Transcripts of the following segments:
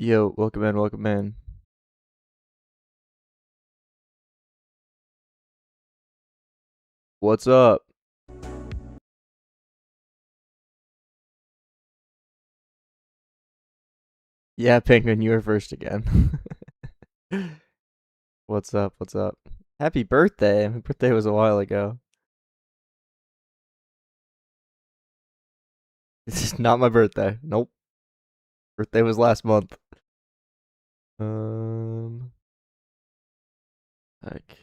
Yo, welcome in, welcome in. What's up? Yeah, Penguin, you were first again. What's up? What's up? Happy birthday. My birthday was a while ago. This is not my birthday. Nope. Birthday was last month. Um, like,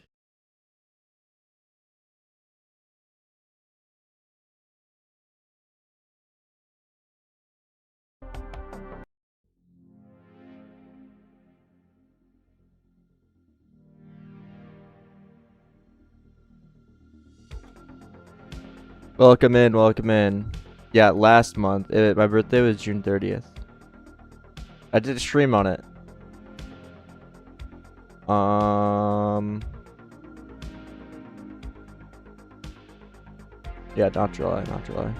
welcome in, welcome in. Yeah, last month. My birthday was June 30th. I did a stream on it. Yeah, not July, not July.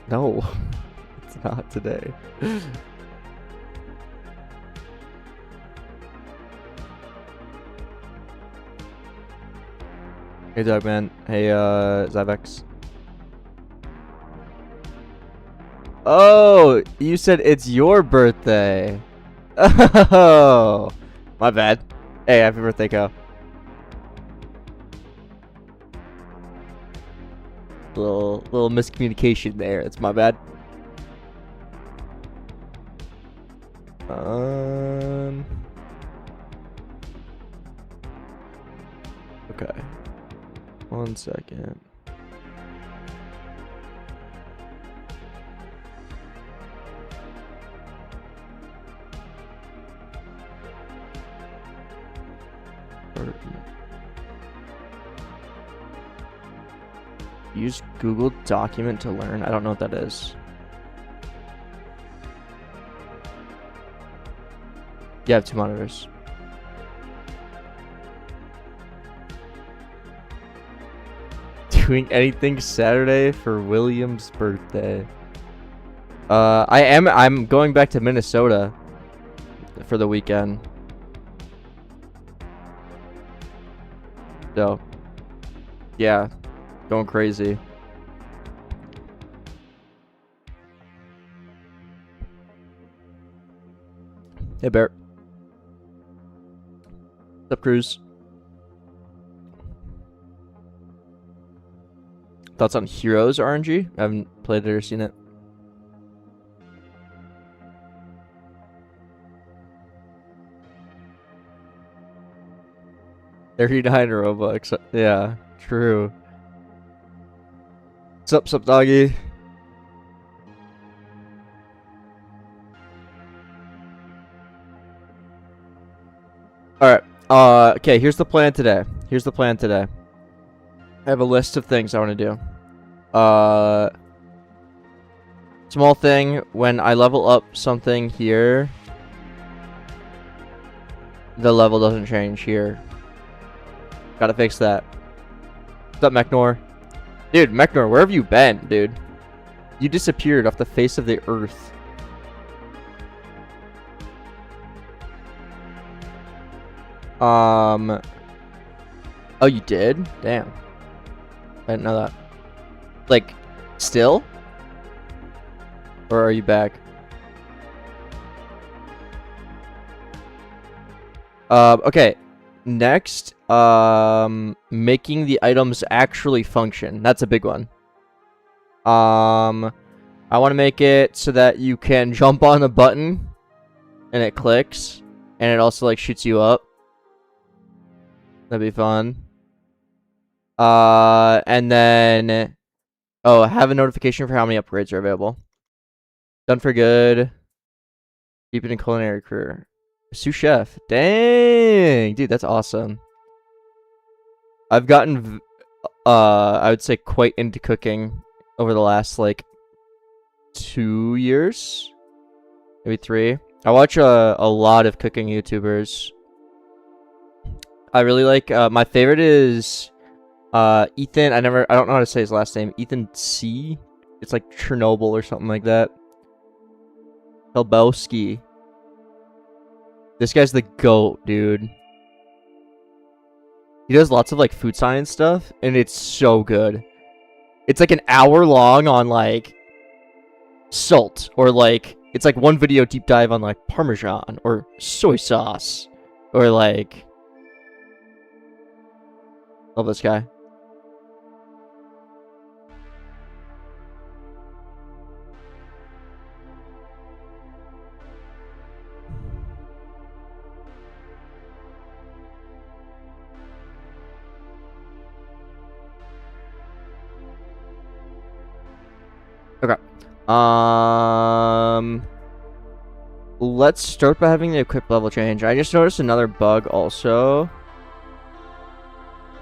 No, it's not today. Hey, Doug, man. Hey, Zyvex. Oh, you said it's your birthday. Oh, my bad. Hey, happy birthday, Ko. Little miscommunication there. It's my bad. Okay. 1 second. Use Google Document to learn. I don't know what that is. Yeah, I have 2 monitors. Doing anything Saturday for William's birthday? I'm going back to Minnesota for the weekend. So, yeah, going crazy. Hey, Bear. What's up, Cruz? Thoughts on Heroes RNG? I haven't played it or seen it. $39 Robux. Yeah, true. Sup, doggy? Alright. Okay, here's the plan today. I have a list of things I want to do. Small thing, when I level up something here, the level doesn't change here. Gotta fix that. What's up, Mechnor? Dude, Mechnor, where have you been, dude? You disappeared off the face of the earth. Oh, you did? Damn. I didn't know that. Like, still? Or are you back? Okay. Next, making the items actually function. That's a big one. I want to make it so that you can jump on a button and it clicks and it also like shoots you up. That'd be fun. And then have a notification for how many upgrades are available. Done for good. Deepen a culinary career. Sous chef. Dang, dude, that's awesome. I've gotten I would say quite into cooking over the last like 2 years, maybe 3. I watch a lot of cooking YouTubers. I really like my favorite is Ethan. I don't know how to say his last name. Ethan C. It's like Chernobyl or something like that. Helbowski. This guy's the GOAT, dude. He does lots of like food science stuff, and it's so good. It's like an hour long on like salt, or like it's like one video deep dive on like Parmesan or soy sauce, or like. Love this guy. Okay. Let's start by having the equip level change. I just noticed another bug also.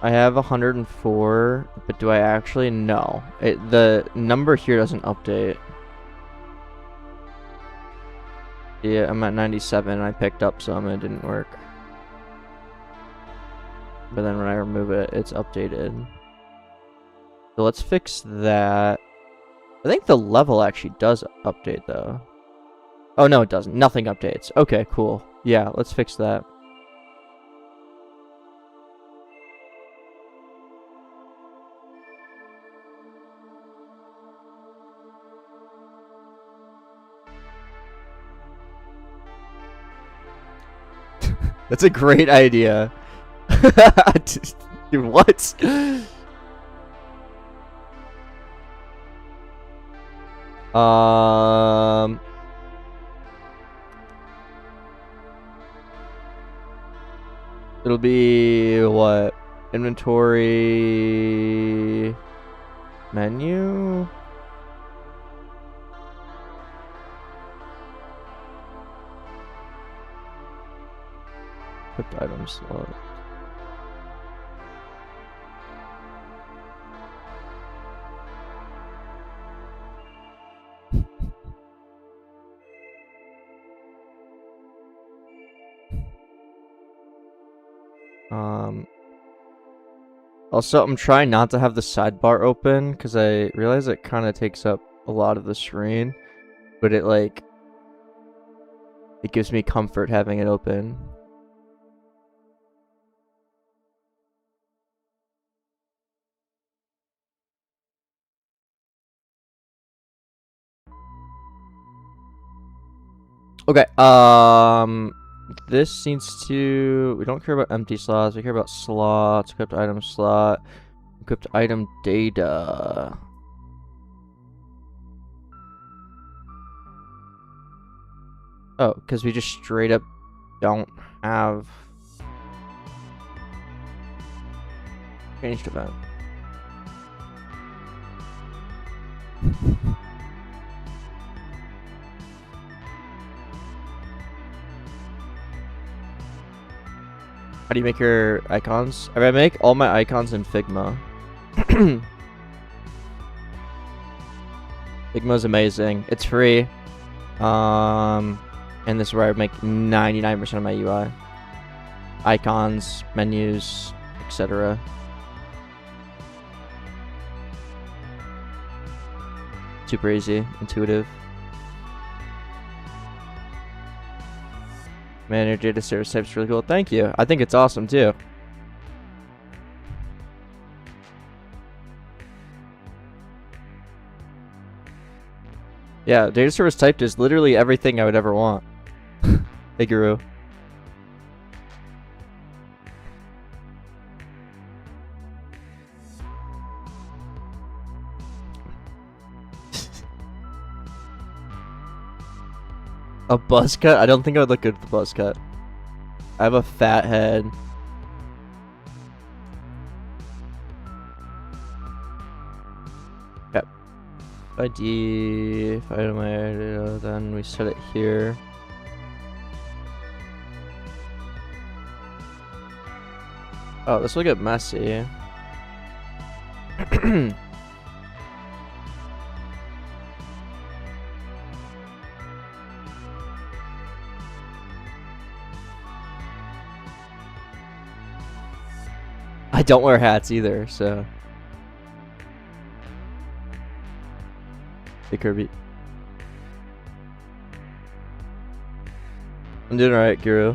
I have 104, but do I actually? No. The number here doesn't update. Yeah, I'm at 97 and I picked up some and it didn't work. But then when I remove it, it's updated. So let's fix that. I think the level actually does update though. Oh no, it doesn't. Nothing updates. Okay, cool. Yeah, let's fix that. That's a great idea. Dude, what? It'll be what? Inventory menu? Equipped item slot. Also, I'm trying not to have the sidebar open because I realize it kind of takes up a lot of the screen, but it gives me comfort having it open. Okay, this seems to... We don't care about empty slots, we care about slots, equipped item slot, equipped item data. Oh, because we just straight up don't have... Changed event. How do you make your icons? I make all my icons in Figma. Figma's amazing. It's free. And this is where I make 99% of my UI. Icons, menus, etc. Super easy, intuitive. Man, your data service type's really cool. Thank you. I think it's awesome too. Yeah, data service typed is literally everything I would ever want. Hey, Guru. A buzz cut? I don't think I would look good with the buzz cut. I have a fat head. Yep. ID, if I do my idea, then we set it here. Oh, this will get messy. I don't wear hats either, so. Hey, Kirby. I'm doing alright, Guru.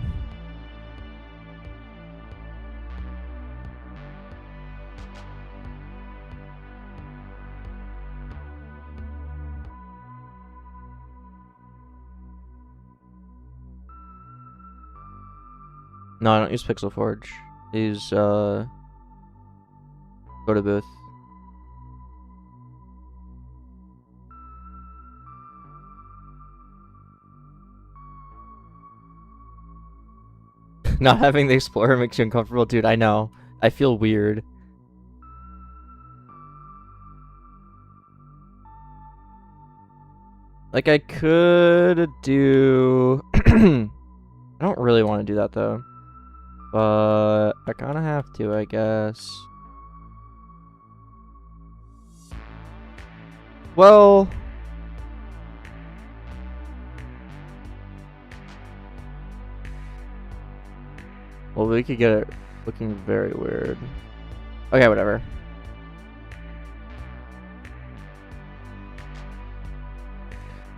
No, I don't use Pixel Forge. I use Photobooth. Not having the Explorer makes you uncomfortable, dude. I know. I feel weird. Like, I could do... I don't really want to do that, though. But I kind of have to, I guess. Well... Well, we could get it looking very weird. Okay, whatever.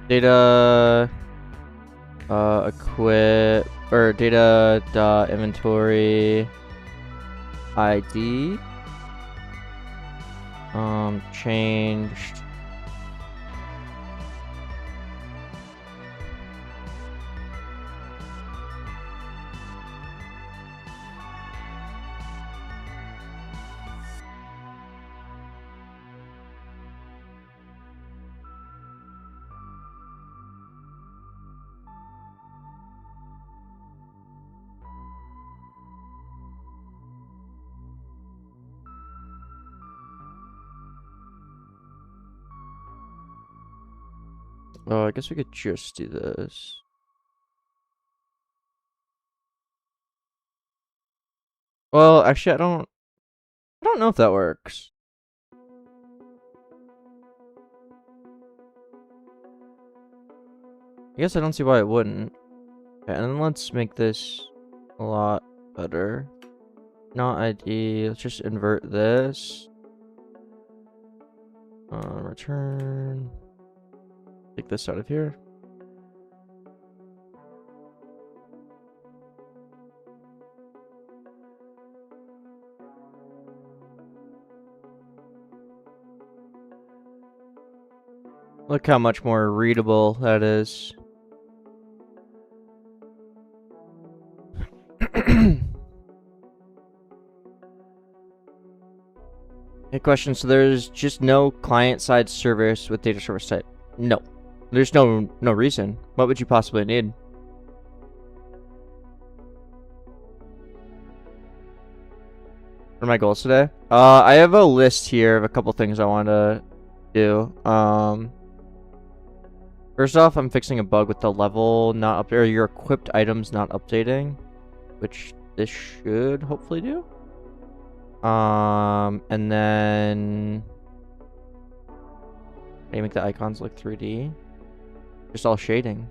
Data... equip... Or data dot inventory... ID... changed... Oh, I guess we could just do this. Well, actually, I don't know if that works. I guess I don't see why it wouldn't. Okay, and then let's make this a lot better. Not ID. Let's just invert this. Return. Take this out of here. Look how much more readable that is. Hey, question. So there's just no client-side service with data service type? No. There's no reason. What would you possibly need? What are my goals today? I have a list here of a couple things I want to do. First off, I'm fixing a bug with the level not up, or your equipped items not updating, which this should hopefully do. And then I make the icons look 3D. Just all shading.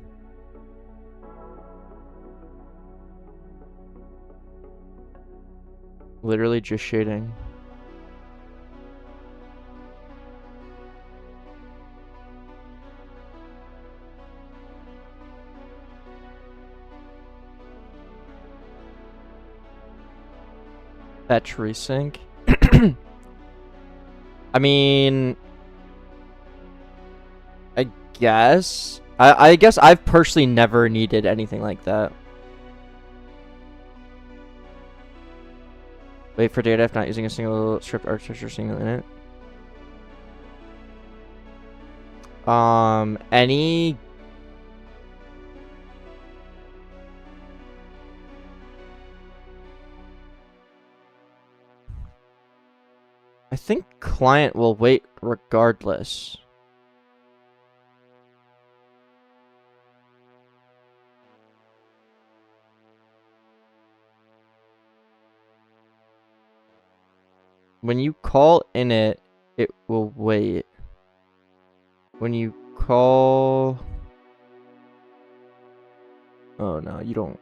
Literally just shading. Fetch resync. I mean, I guess. I guess I've personally never needed anything like that. Wait for data if not using a single script architecture single in it. Any... I think client will wait regardless. When you call init, it will wait. When you call... Oh no, you don't.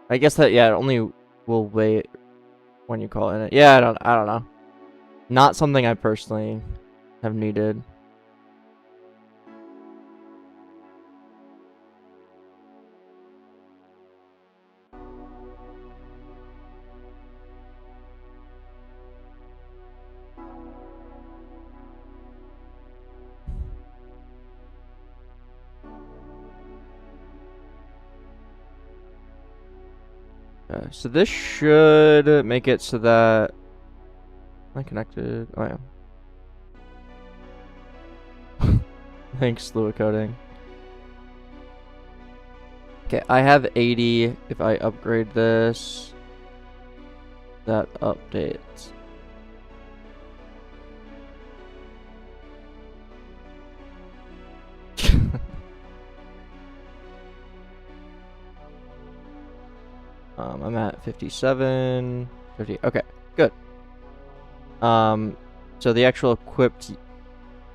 I guess that, yeah, it only will wait when you call init. Yeah, I don't know. Not something I personally have needed. Okay, so this should make it so that am I connected? Oh yeah. Thanks, Lua coding. Okay, I have 80. If I upgrade this, that updates. I'm at 57, 50. Okay, good. So the actual equipped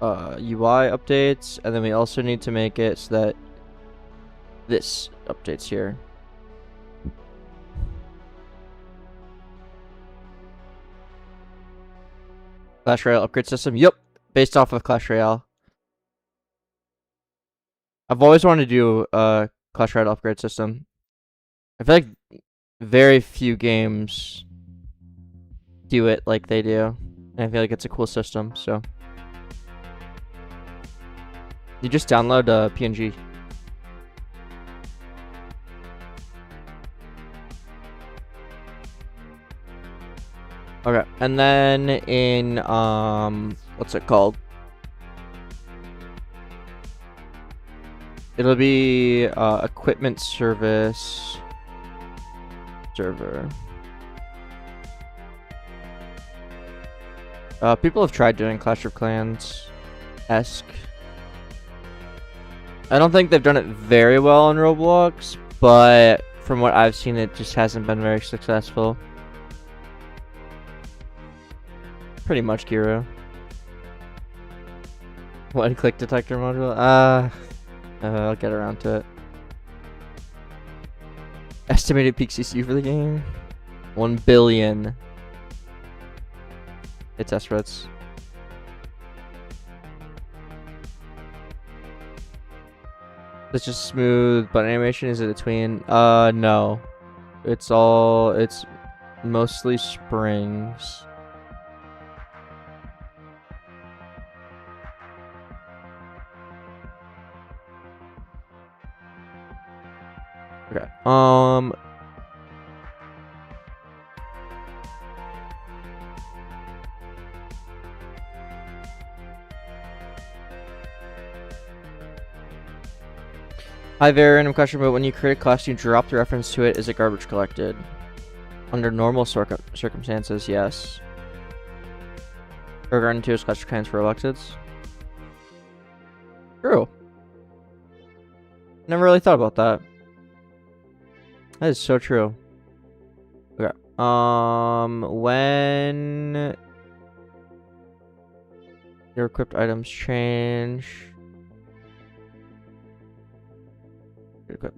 UI updates, and then we also need to make it so that this updates here. Clash Royale upgrade system. Yep, based off of Clash Royale. I've always wanted to do a Clash Royale upgrade system. I feel like very few games do it like they do. And I feel like it's a cool system, so. You just download a PNG. Okay, and then in, what's it called? It'll be, equipment service server. People have tried doing Clash of Clans-esque. I don't think they've done it very well on Roblox, but from what I've seen, it just hasn't been very successful. Pretty much, Kiro. One-click detector module? I'll get around to it. Estimated peak CCU for the game? 1 billion. It's estimates. It's just smooth button animation. Is it a tween? No. It's mostly springs. Okay. Hi, very random question, but when you create a class, you drop the reference to it. Is it garbage collected? Under normal circumstances, yes. Regarding to Clash of Clans for electeds. True. Never really thought about that. That is so true. Okay. When your equipped items change.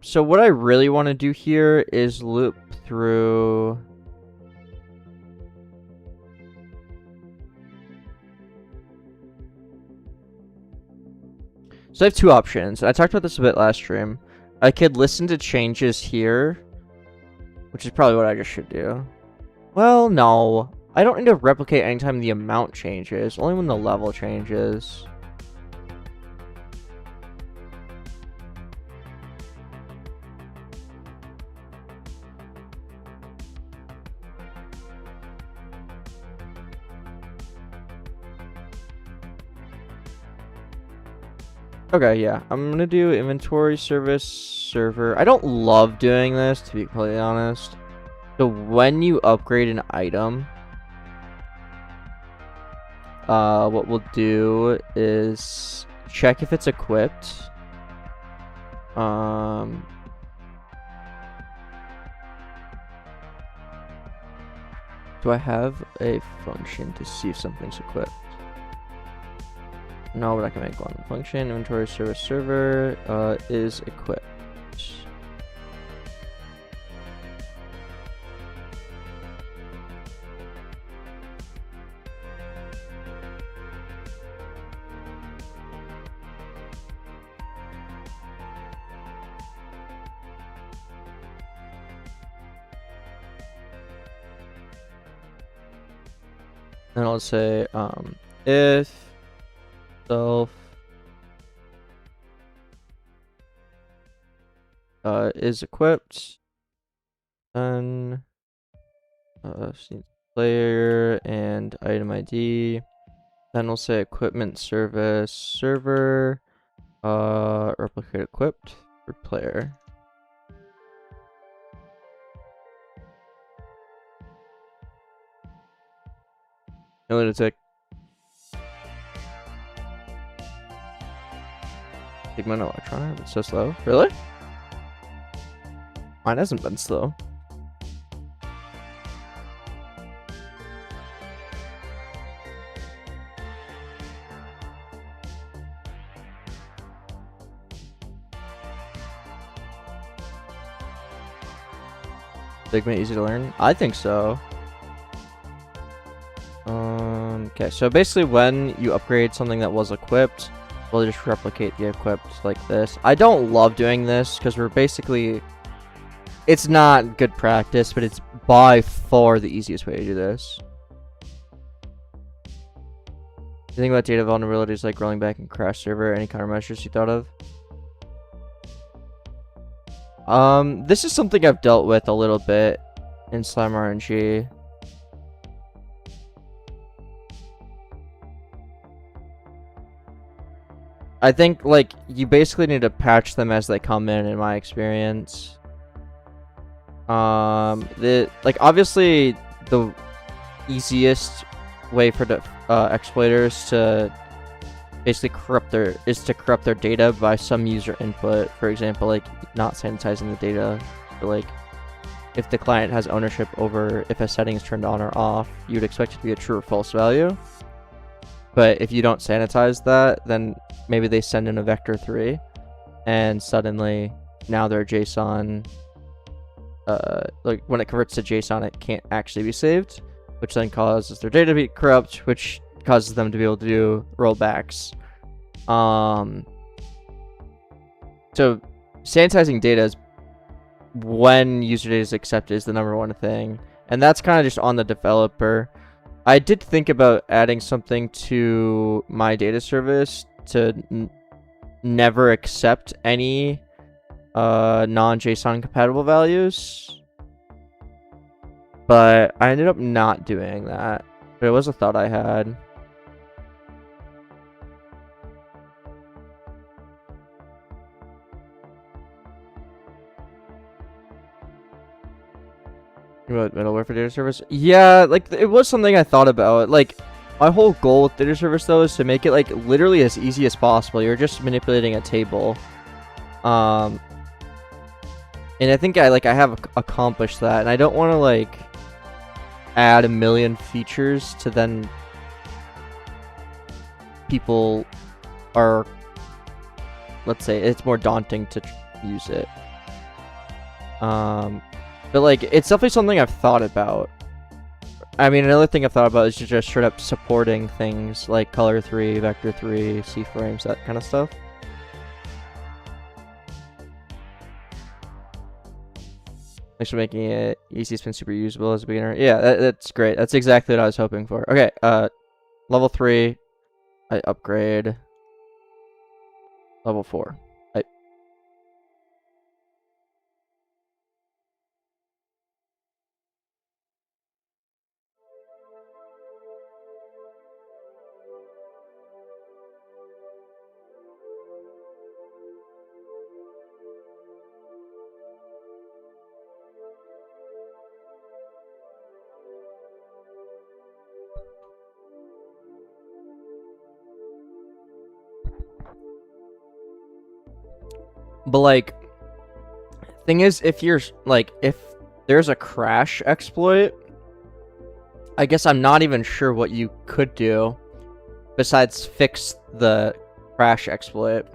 So what I really want to do here is loop through. So I have two options. I talked about this a bit last stream. I could listen to changes here, which is probably what I just should do. Well, no. I don't need to replicate anytime the amount changes, only when the level changes. Okay, yeah. I'm gonna do inventory service server. I don't love doing this, to be completely honest. So when you upgrade an item, what we'll do is check if it's equipped. Do I have a function to see if something's equipped? No, but I can make one. Function inventory service server is equipped. And I'll say if self is equipped, Then player and item ID. Then we'll say equipment service server. Replicate equipped for player. No lunatic. Figma and electronic. It's so slow. Really? Mine hasn't been slow. Figma easy to learn? I think so. Okay, so basically when you upgrade something that was equipped, we'll just replicate the equipped like this. I don't love doing this because we're basically... It's not good practice, but it's by far the easiest way to do this. You think about data vulnerabilities like rolling back and crash server, any countermeasures you thought of? This is something I've dealt with a little bit in Slime RNG. I think, like, you basically need to patch them as they come in my experience. Obviously, the easiest way for the exploiters to basically corrupt their data by some user input. For example, like not sanitizing the data, or like if the client has ownership over if a setting is turned on or off, you'd expect it to be a true or false value. But if you don't sanitize that, then maybe they send in a vector 3 and suddenly now their JSON, like when it converts to JSON, it can't actually be saved, which then causes their data to be corrupt, which causes them to be able to do rollbacks. So sanitizing data is when user data is accepted is the #1 thing, and that's kind of just on the developer. I did think about adding something to my data service to never accept any non-JSON compatible values, but I ended up not doing that. But it was a thought I had. What, middleware for data service? Yeah, like it was something I thought about. Like my whole goal with data service though is to make it like literally as easy as possible. You're just manipulating a table. And I think I have accomplished that, and I don't want to like add a million features to then people are, let's say it's more daunting to use it. But like it's definitely something I've thought about. I mean, another thing I've thought about is just straight up supporting things like color 3, vector 3, C-frames, that kind of stuff. Thanks for making it easy. It's been super usable as a beginner. Yeah, that's great. That's exactly what I was hoping for. Okay, level 3, I upgrade. Level 4. But like, thing is, if you're like, if there's a crash exploit, I guess I'm not even sure what you could do besides fix the crash exploit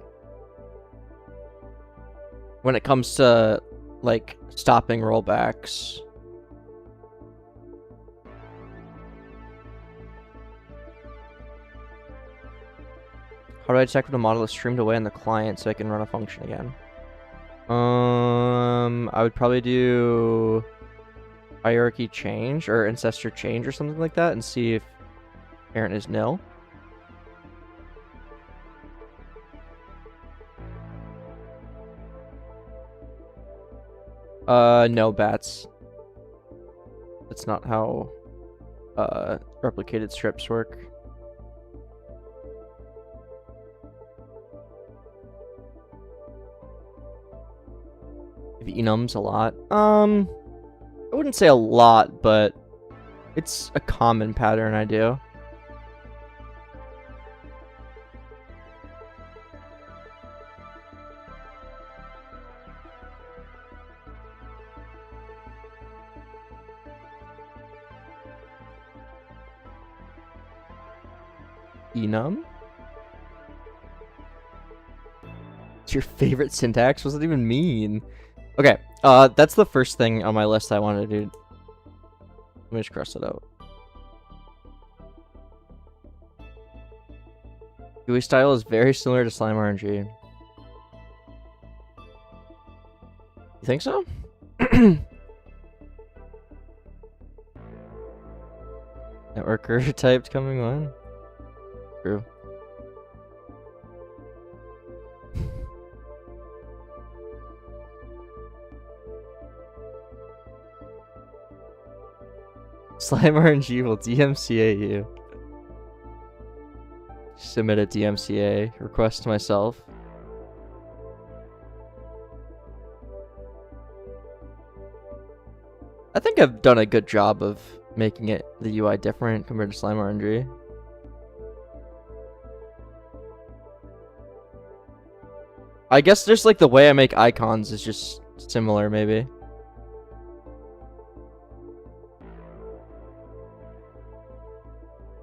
when it comes to like stopping rollbacks. How do I check if the model is streamed away on the client so I can run a function again? I would probably do hierarchy change or ancestor change or something like that and see if parent is nil. No bats. That's not how replicated strips work. Enums a lot. I wouldn't say a lot, but it's a common pattern I do. Enum? It's your favorite syntax? What does that even mean? Okay, that's the first thing on my list I want to do. Let me just cross it out. GUI style is very similar to Slime RNG. You think so? Networker typed coming on. True. Slime RNG will DMCA you. Submit a DMCA request to myself. I think I've done a good job of making it the UI different compared to Slime RNG. I guess just like the way I make icons is just similar, maybe.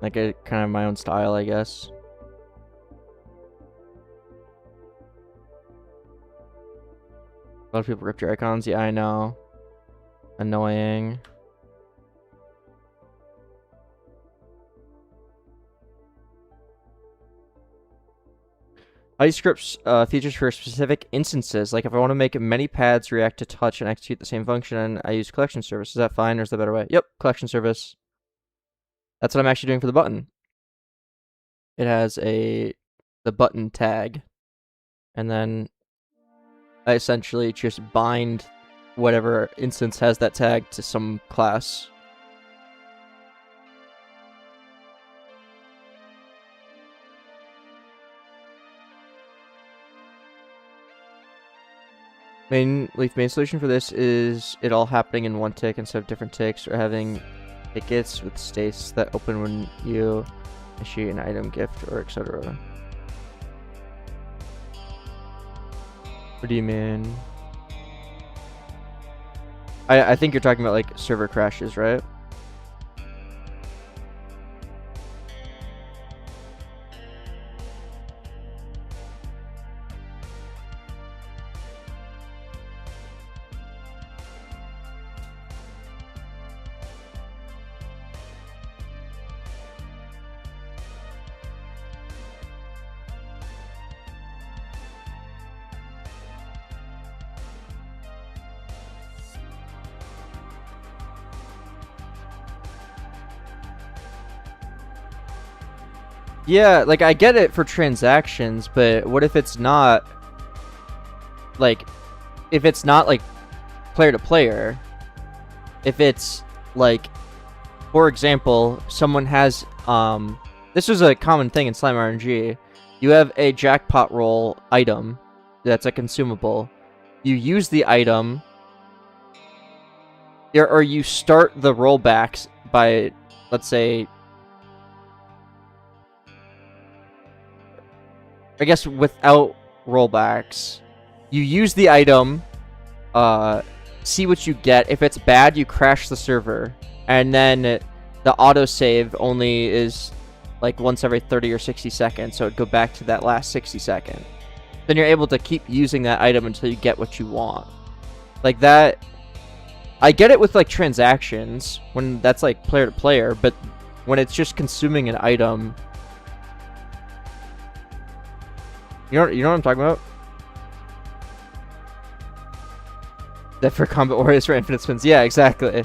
Like a kind of my own style, I guess. A lot of people ripped your icons. Yeah, I know. Annoying. I use scripts features for specific instances. Like if I want to make many pads react to touch and execute the same function, I use collection service. Is that fine or is that a better way? Yep, collection service. That's what I'm actually doing for the button. It has the button tag. And then I essentially just bind whatever instance has that tag to some class. Main solution for this is it all happening in one tick instead of different ticks, or having tickets with states that open when you issue an item, gift, or etc. What do you mean? I think you're talking about like server crashes, right? Yeah, like I get it for transactions, but what if it's not like player to player? If it's like, for example, someone has this was a common thing in Slime RNG. You have a jackpot roll item that's a consumable. You use the item, or you start the rollbacks by, let's say, I guess without rollbacks. You use the item, see what you get. If it's bad, you crash the server. And then the autosave only is like once every 30 or 60 seconds, so it'd go back to that last 60 seconds. Then you're able to keep using that item until you get what you want. Like that, I get it with like transactions, when that's like player to player, but when it's just consuming an item... You know what I'm talking about? That for combat warriors for infinite spins. Yeah, exactly.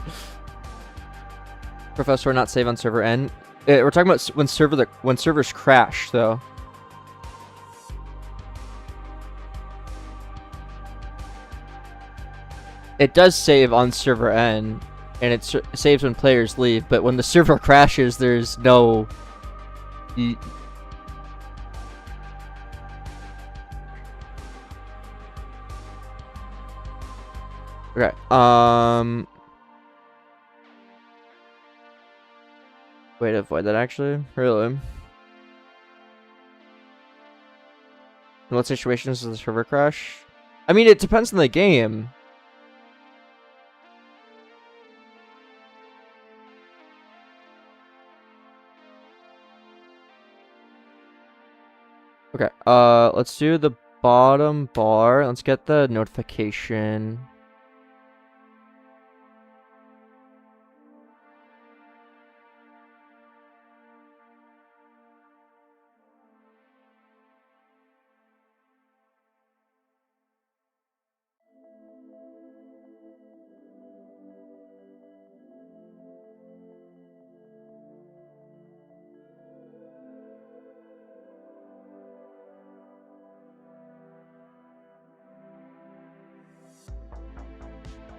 Professor not save on server N. We're talking about when servers crash, though. It does save on server N. and it saves when players leave. But when the server crashes, there's no. Okay. Way to avoid that, actually. Really. In what situations does the server crash? I mean, it depends on the game. Okay. Let's do the bottom bar. Let's get the notification.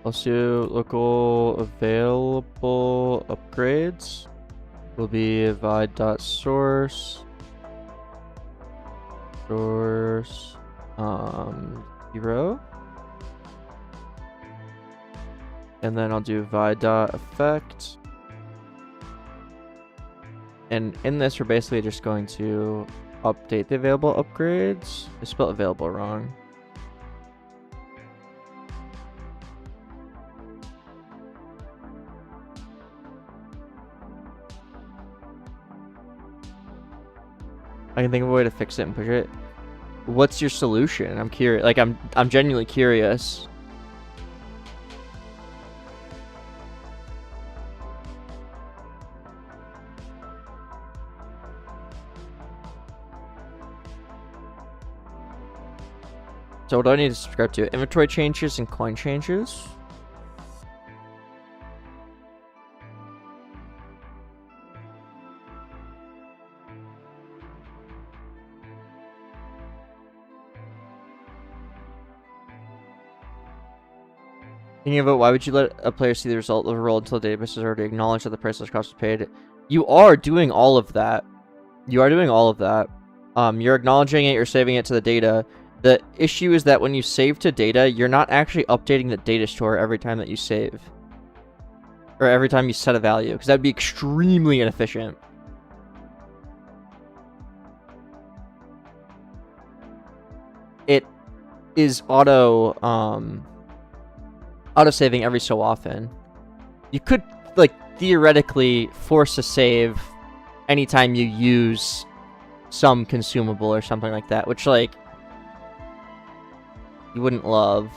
Let's do local available upgrades. Will be vide.source. Source 0. And then I'll do vide.effect. And in this, we're basically just going to update the available upgrades. I spelled available wrong. I can think of a way to fix it and push it. What's your solution? I'm curious. Like, I'm genuinely curious. So what do I need to subscribe to? Inventory changes and coin changes. Thinking about why would you let a player see the result of a roll until the database has already acknowledged that the priceless cost was paid? You are doing all of that. You are doing all of that. You're acknowledging it, you're saving it to the data. The issue is that when you save to data, you're not actually updating the data store every time that you save. Or every time you set a value, because that'd be extremely inefficient. It is auto-saving every so often. You could, like, theoretically force a save anytime you use some consumable or something like that, which, like, you wouldn't love.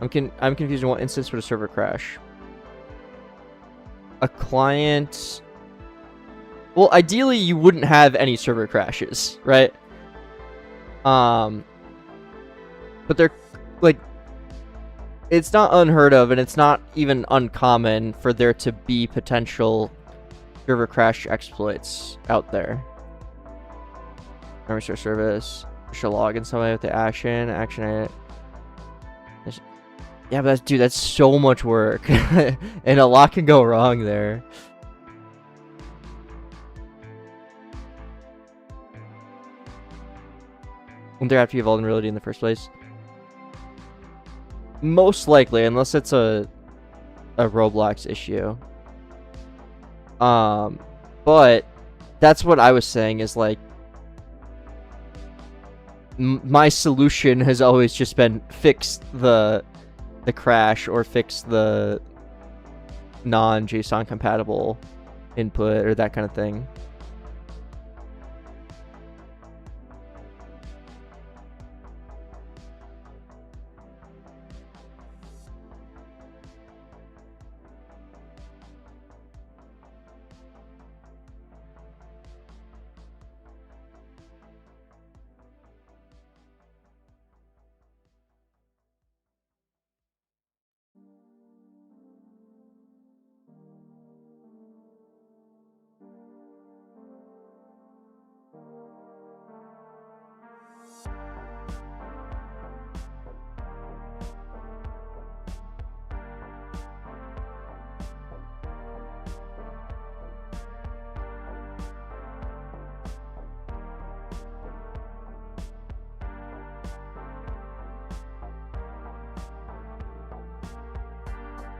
I'm confused in what instance would a server crash. A client... Well, ideally, you wouldn't have any server crashes, right? But they're, like... It's not unheard of, and it's not even uncommon for there to be potential server crash exploits out there. Restore service. Should log in some way with the action it. Yeah, but dude, that's so much work. And a lot can go wrong there. Wouldn't there have to be a vulnerability in the first place? Most likely, unless it's a Roblox issue. But that's what I was saying is, like, my solution has always just been fix the crash or fix the non-JSON compatible input or that kind of thing.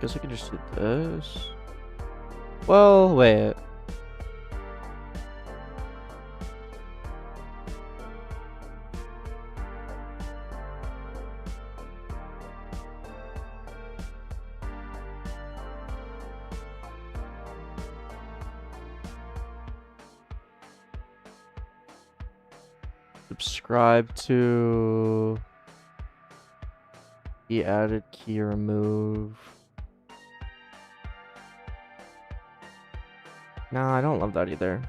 guess I can just do this. Well, wait. Subscribe to the added key remove. No, I don't love that either.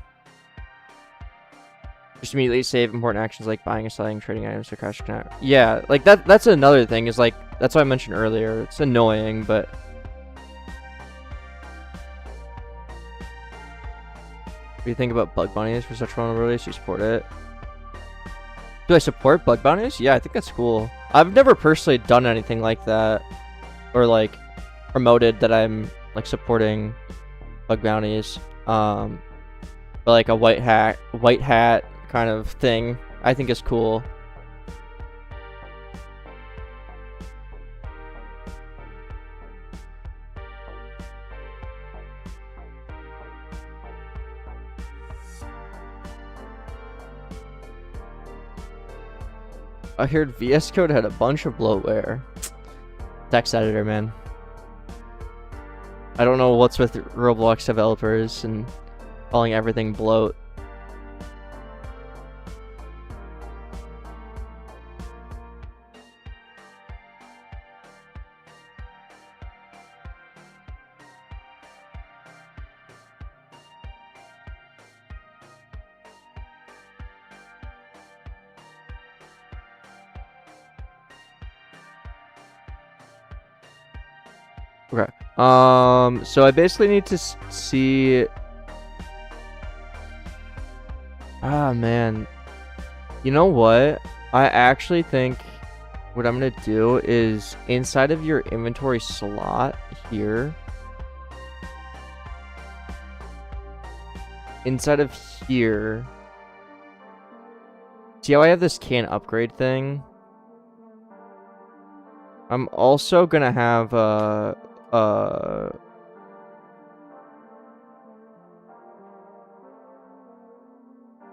Just immediately save important actions like buying and selling, trading items, or cash connect. Yeah, like that's another thing, is like, that's what I mentioned earlier. It's annoying, but what do you think about bug bounties for such vulnerabilities? Do you support it? Do I support bug bounties? Yeah, I think that's cool. I've never personally done anything like that, or like promoted that I'm like supporting bug bounties. But like a white hat kind of thing, I think is cool. I heard VS Code had a bunch of bloatware. Text editor, man. I don't know what's with Roblox developers and calling everything bloat. Okay. So I basically need to see. Ah, man. You know what? I actually think what I'm gonna do is inside of your inventory slot here. Inside of here. See how I have this can upgrade thing? I'm also gonna have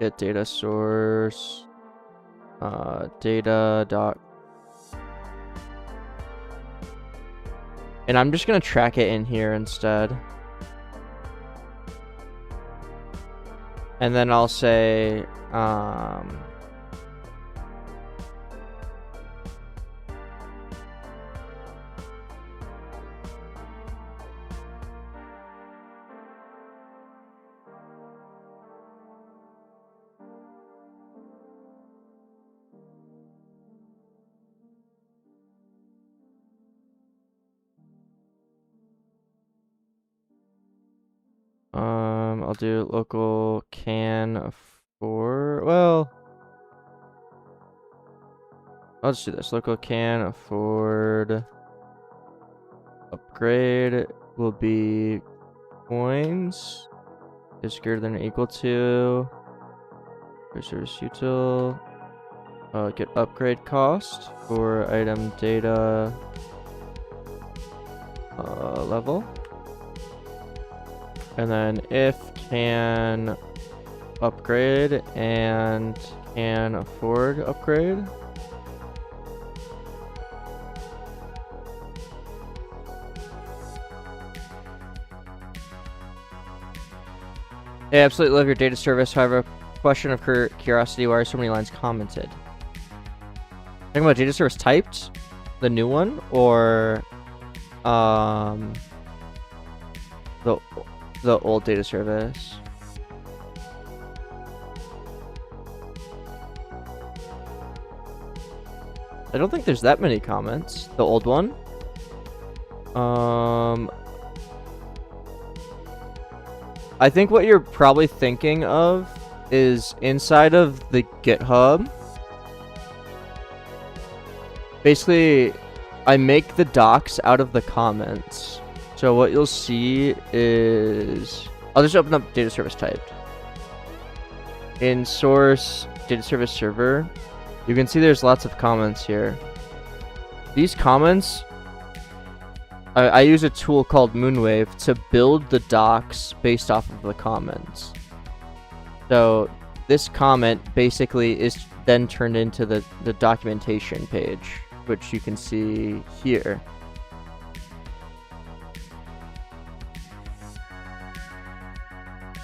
get data source data dot, and I'm just gonna track it in here instead, and then I'll say I'll do local can afford, well, I'll just do this. Local can afford upgrade will be coins is greater than or equal to service util get upgrade cost for item data level. And then if can upgrade and can afford upgrade. I absolutely love your data service. However, question of curiosity, why are so many lines commented? Talking about data service typed? The new one? Or the old data service? I don't think there's that many comments. The old one? I think what you're probably thinking of is inside of the GitHub. Basically, I make the docs out of the comments. So what you'll see is, I'll just open up data service typed. In source data service server, you can see there's lots of comments here. These comments I use a tool called Moonwave to build the docs based off of the comments. So this comment basically is then turned into the documentation page, which you can see here.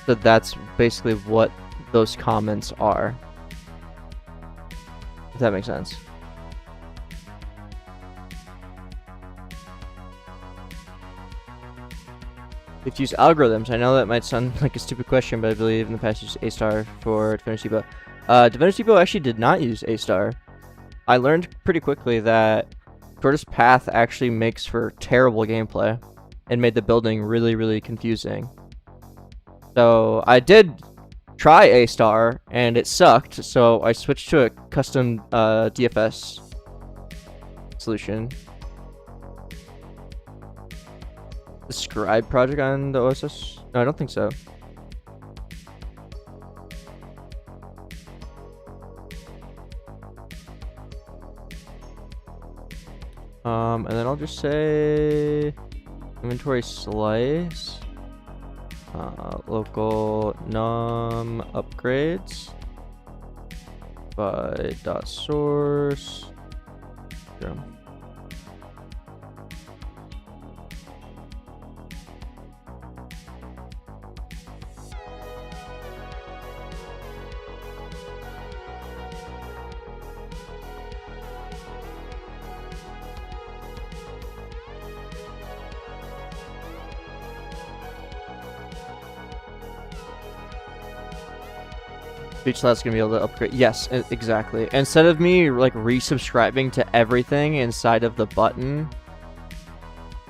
So that's basically what those comments are. If that makes sense. If you use algorithms, I know that might sound like a stupid question, but I believe in the past you used A-star for Defender Depot. Defender Depot actually did not use A-star. I learned pretty quickly that shortest path actually makes for terrible gameplay and made the building really, really confusing. So I did try A-star and it sucked, so I switched to a custom DFS solution. The Scribe project on the OSS? No, I don't think so. And then I'll just say inventory slice, local num upgrades by dot source. Yeah. Speechless gonna be able to upgrade. Yes, exactly. Instead of me like resubscribing to everything inside of the button,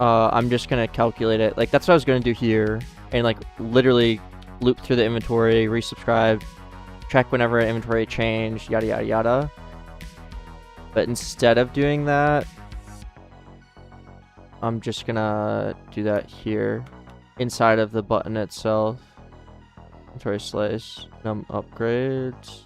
I'm just gonna calculate it. Like that's what I was gonna do here, and like literally loop through the inventory, resubscribe, check whenever an inventory changed, yada yada yada. But instead of doing that, I'm just gonna do that here inside of the button itself. Inventory slice, num upgrades.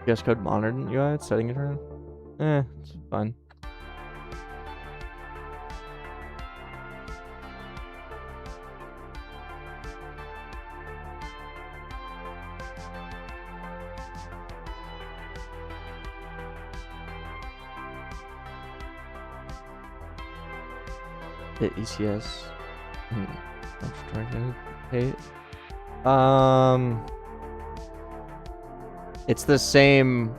VS Code modern UI, setting it around. It's fine. Hit ECS. I'm trying to hate. It's the same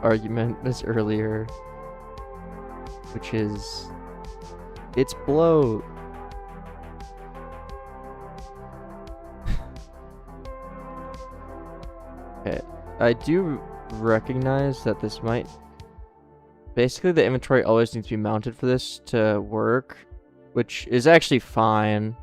argument as earlier, which is it's bloat. Okay, I do recognize that this might basically the inventory always needs to be mounted for this to work, which is actually fine.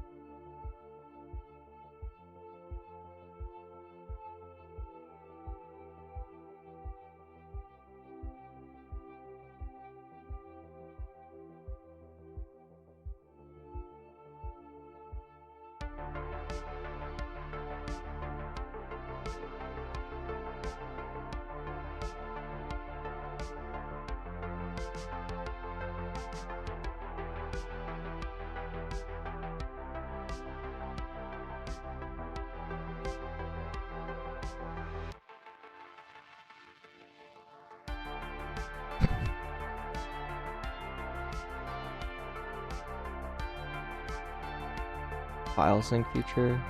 file sync feature.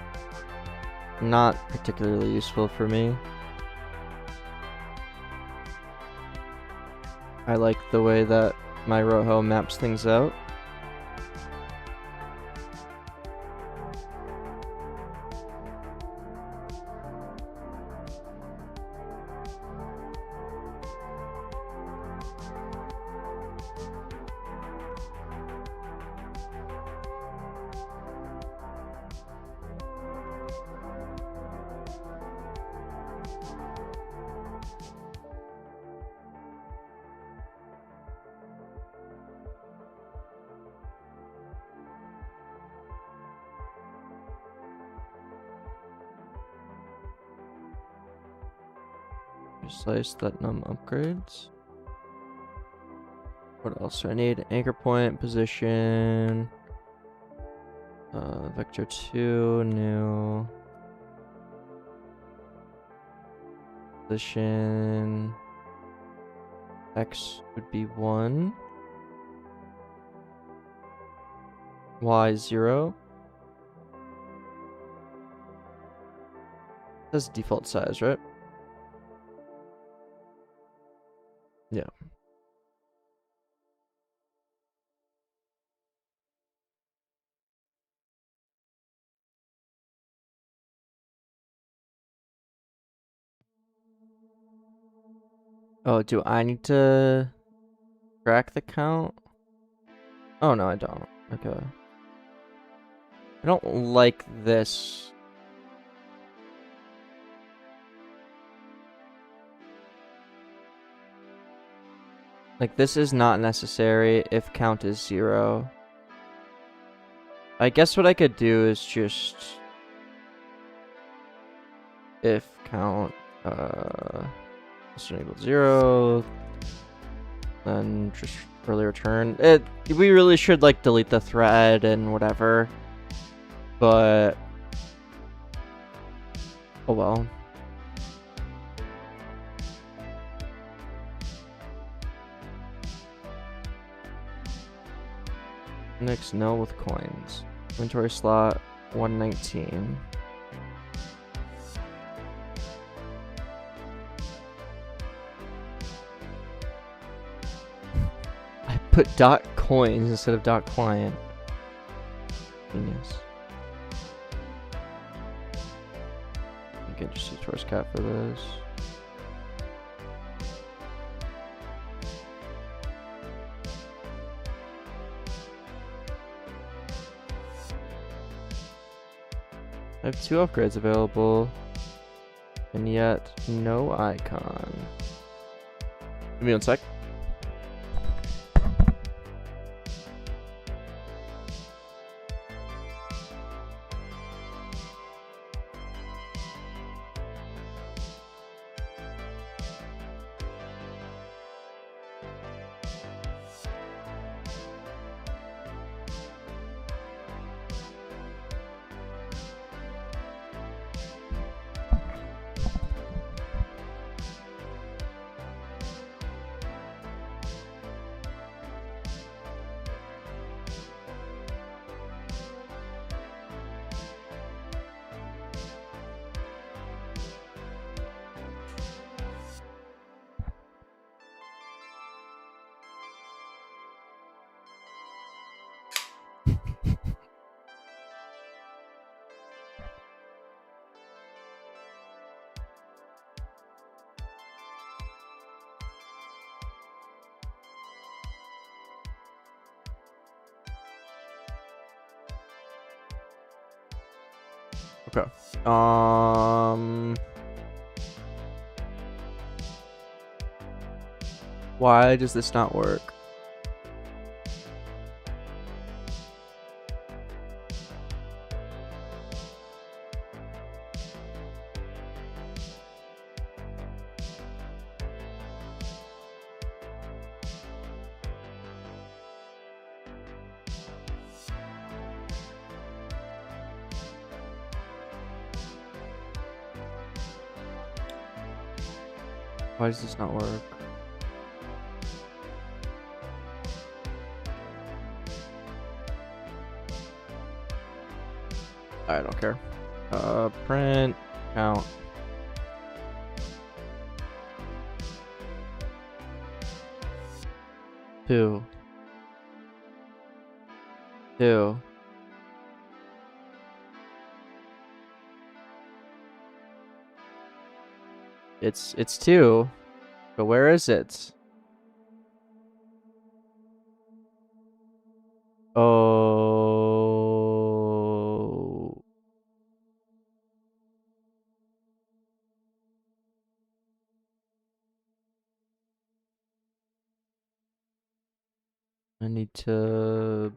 Not particularly useful for me. I like the way that my Rojo maps things out. Slice that num upgrades. What else do I need? Anchor point, position, vector 2, new, position, x would be 1, y 0. That's default size, right? Yeah. Oh, do I need to track the count? Oh, no, I don't. Okay. I don't like this. Like, this is not necessary if count is 0. I guess what I could do is just if count equals 0, then just early return. We really should like delete the thread and whatever, but oh well. Next, no with coins. Inventory slot 119. I put .coins instead of .client. Genius. I can just use source cat for this. I have 2 upgrades available, and yet no icon. Give me 1 sec. Okay. Why does this not work? Why does this not work? I don't care. Print count. Two. It's 2, but where is it? Oh. I need to.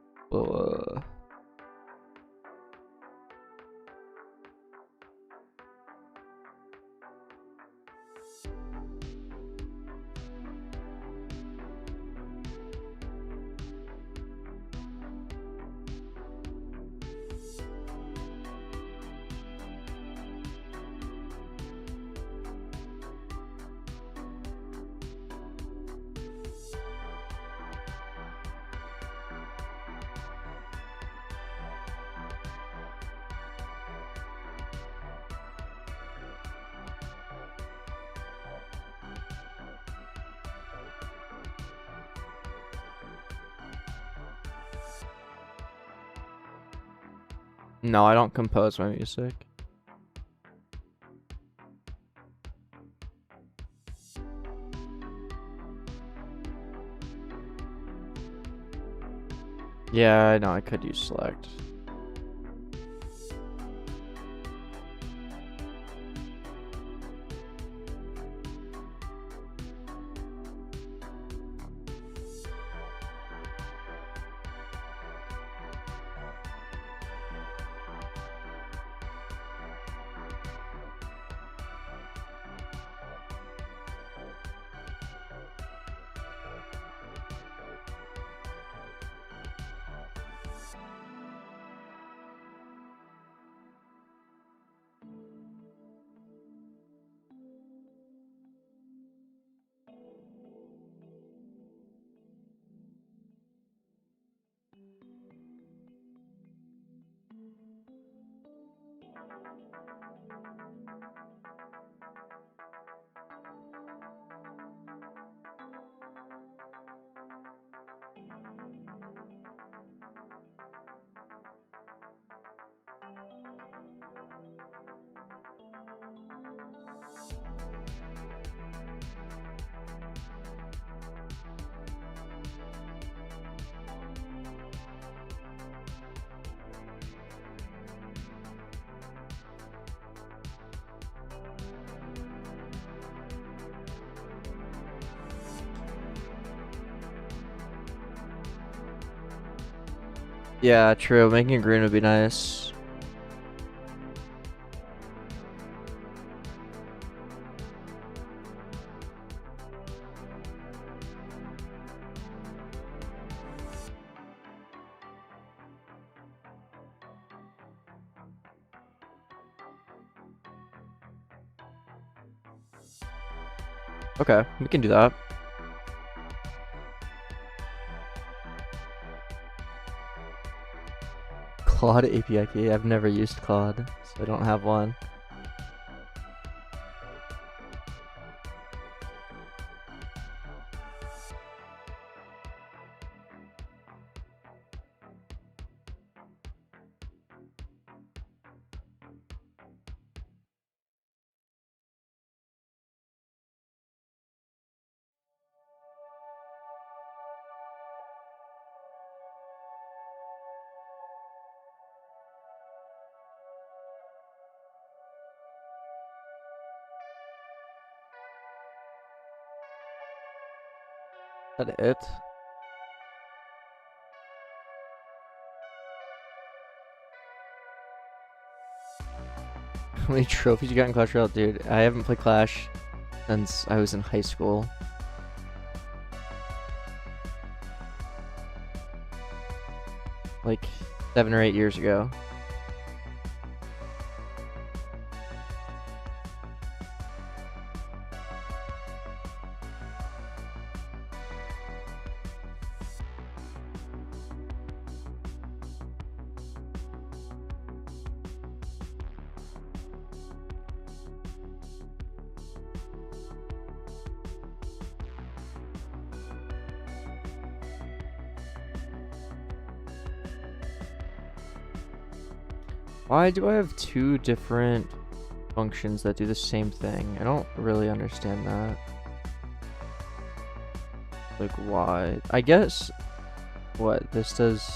No, I don't compose my music. Yeah, I know, I could use select. Yeah, true. Making it green would be nice. Okay, we can do that. Claude API key. I've never used Claude, so I don't have one. Is that it? How many trophies you got in Clash Royale? Dude, I haven't played Clash since I was in high school. Like 7 or 8 years ago. Why do I have two different functions that do the same thing? I don't really understand that. Like, why? I guess, what, this does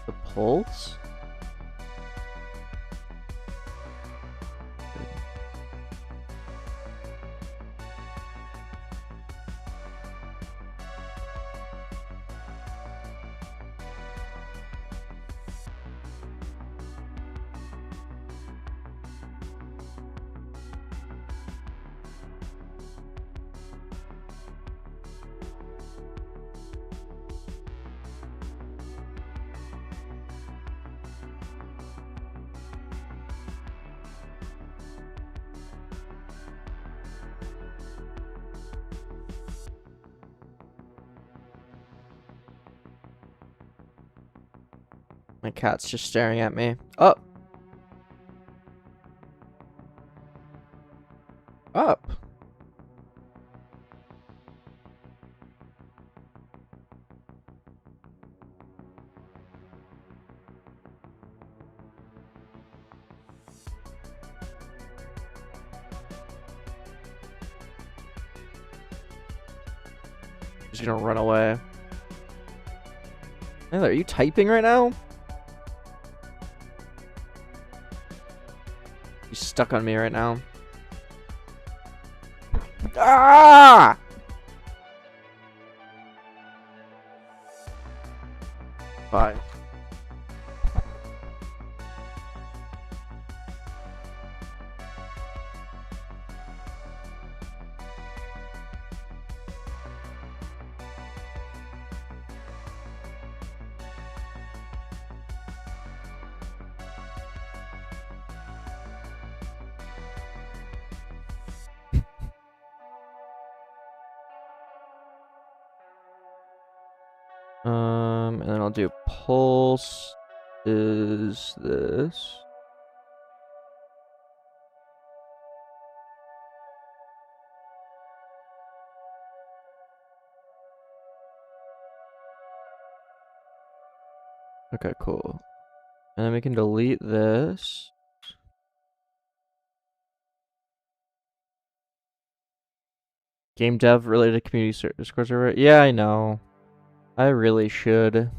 the pulse? My cat's just staring at me. Up! Up! He's gonna run away. Tyler, are you typing right now? He's stuck on me right now. Ah! Bye. And then I'll do pulse is this. Okay, cool. And then we can delete this. Game dev related community Discord server. Yeah, I know. I really should.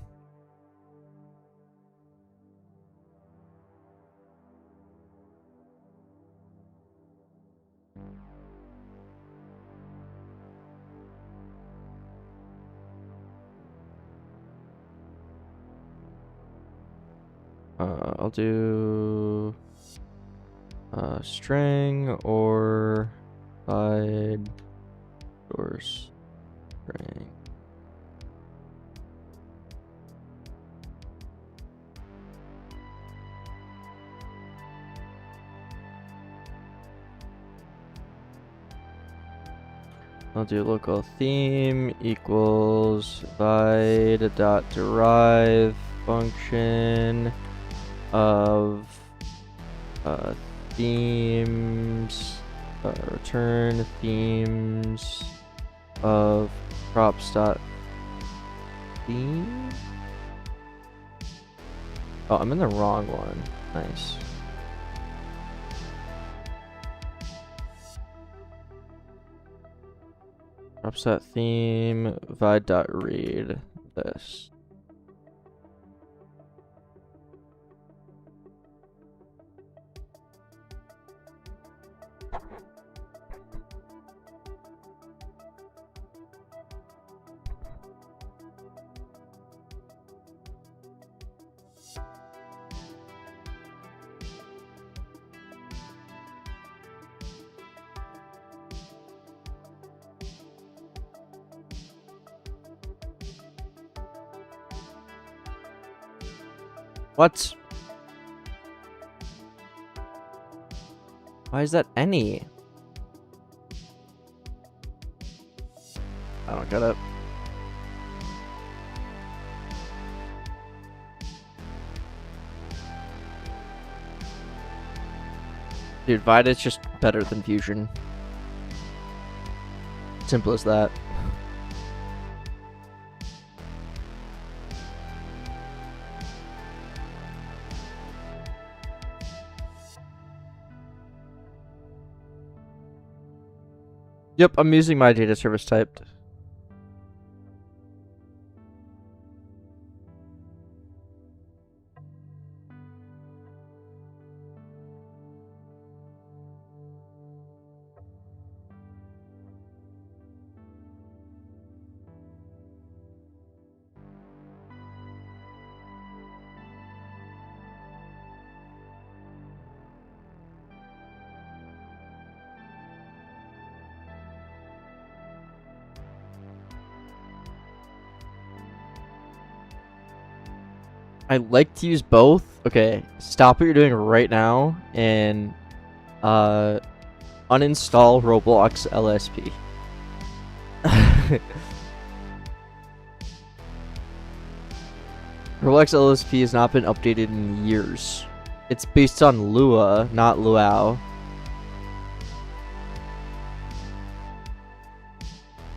I'll do string or Vide or string. I'll do local theme equals Vide dot derive function of themes, return themes of props dot theme. Oh, I'm in the wrong one. Nice. Props dot theme Vide dot read this. What? Why is that any? I don't get it. Dude, Vide is just better than Fusion. Simple as that. Yep, I'm using my data service typed. I like to use both. Okay, stop what you're doing right now and uninstall Roblox LSP. Roblox LSP has not been updated in years. It's based on Lua, not Luau.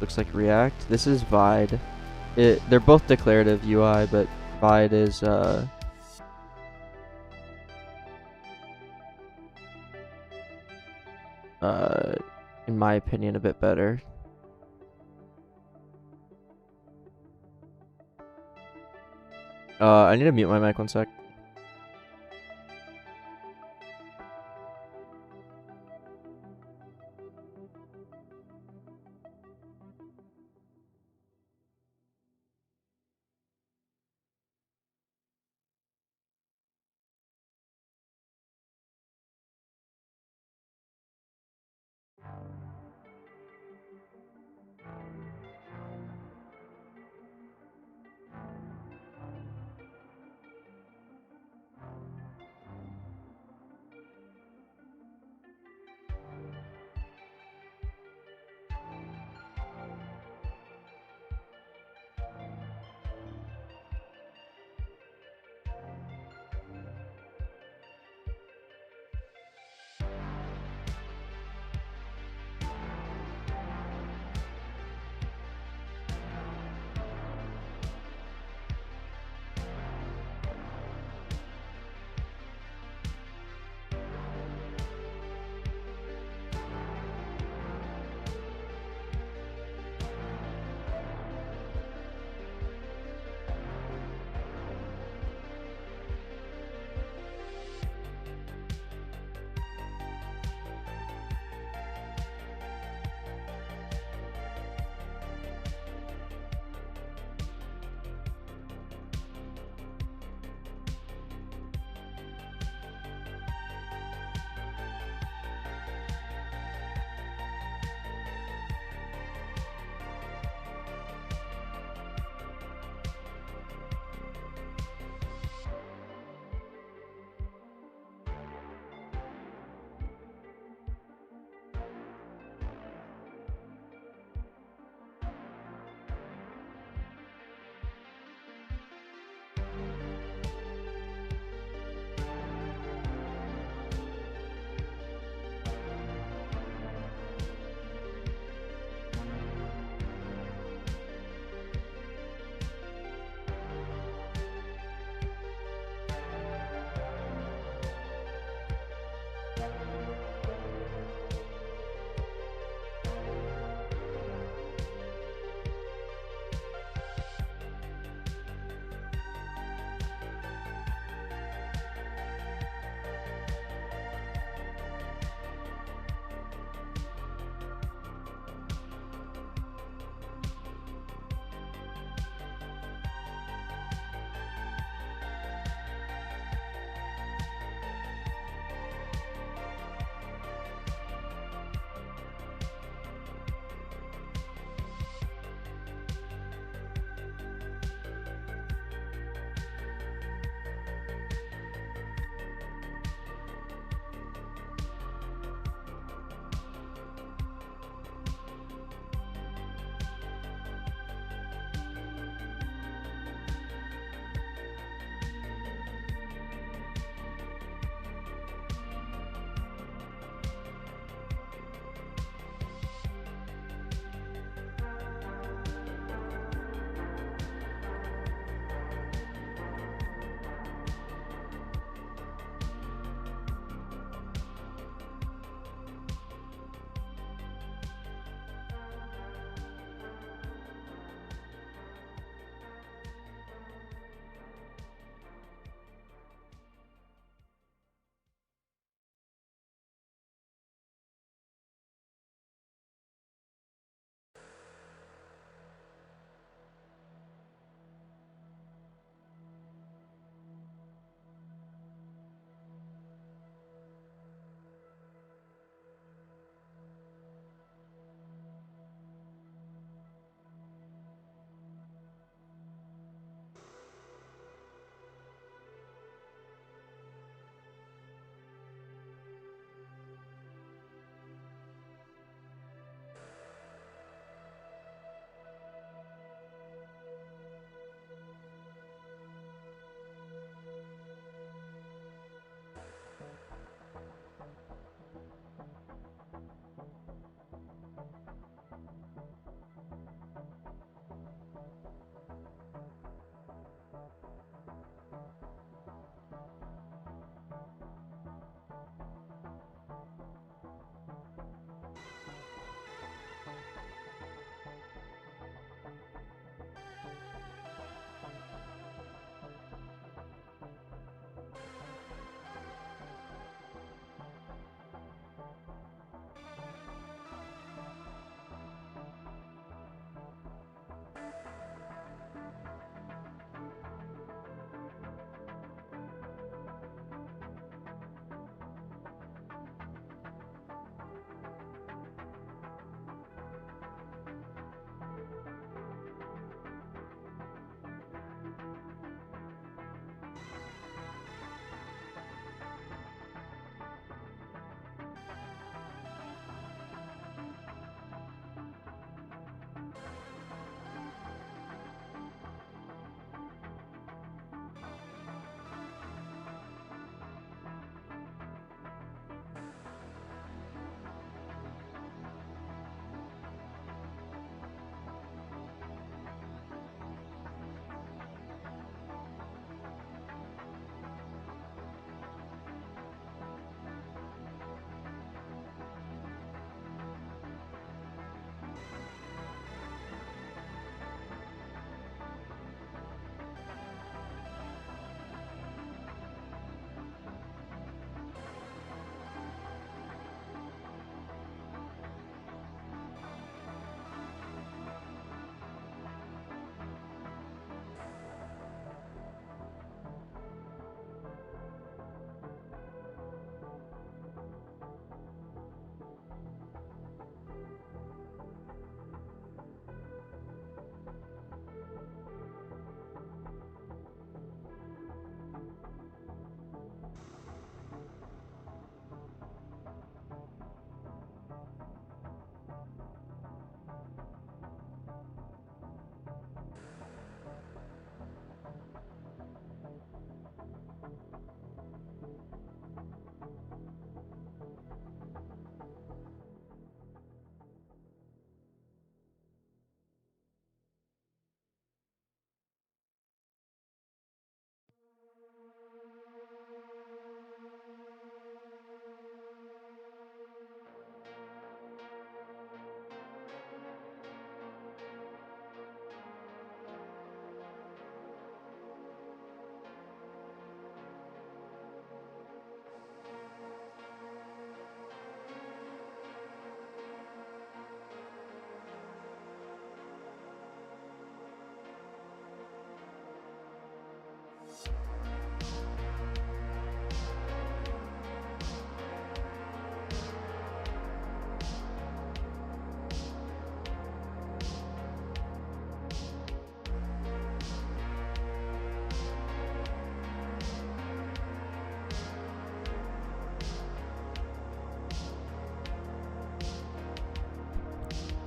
Looks like React. This is Vide. They're both declarative UI, but Vide is in my opinion, a bit better. I need to mute my mic 1 sec.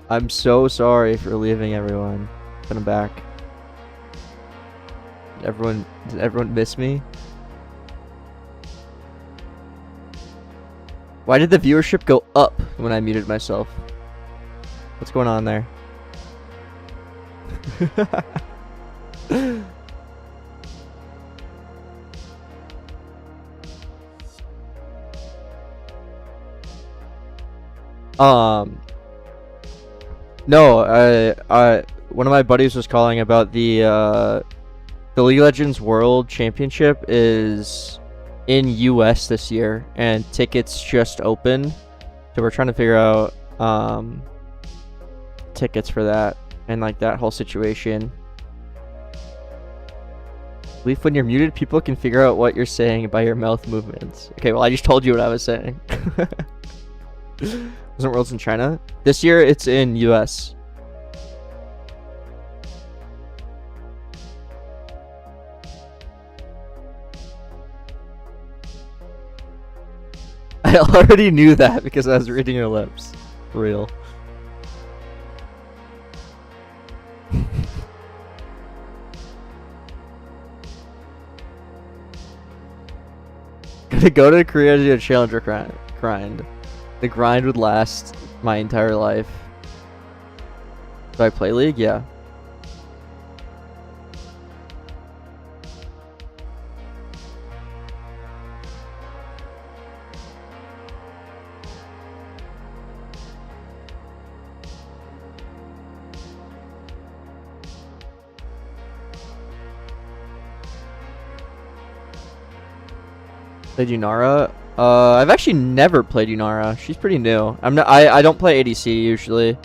I'm so sorry for leaving everyone. But I'm back. Did everyone miss me? Why did the viewership go up when I muted myself? What's going on there? No, one of my buddies was calling about the League of Legends World Championship is in US this year, and tickets just opened, so we're trying to figure out tickets for that and like that whole situation. I believe when you're muted, people can figure out what you're saying by your mouth movements. Okay, well I just told you what I was saying. Wasn't Worlds in China? This year it's in US. I already knew that because I was reading your lips. For real. Gonna go to Korea to do a challenger grind. The grind would last my entire life. Do I play League? Yeah. Played Yunara? I've actually never played Yunara. She's pretty new. I don't play ADC usually.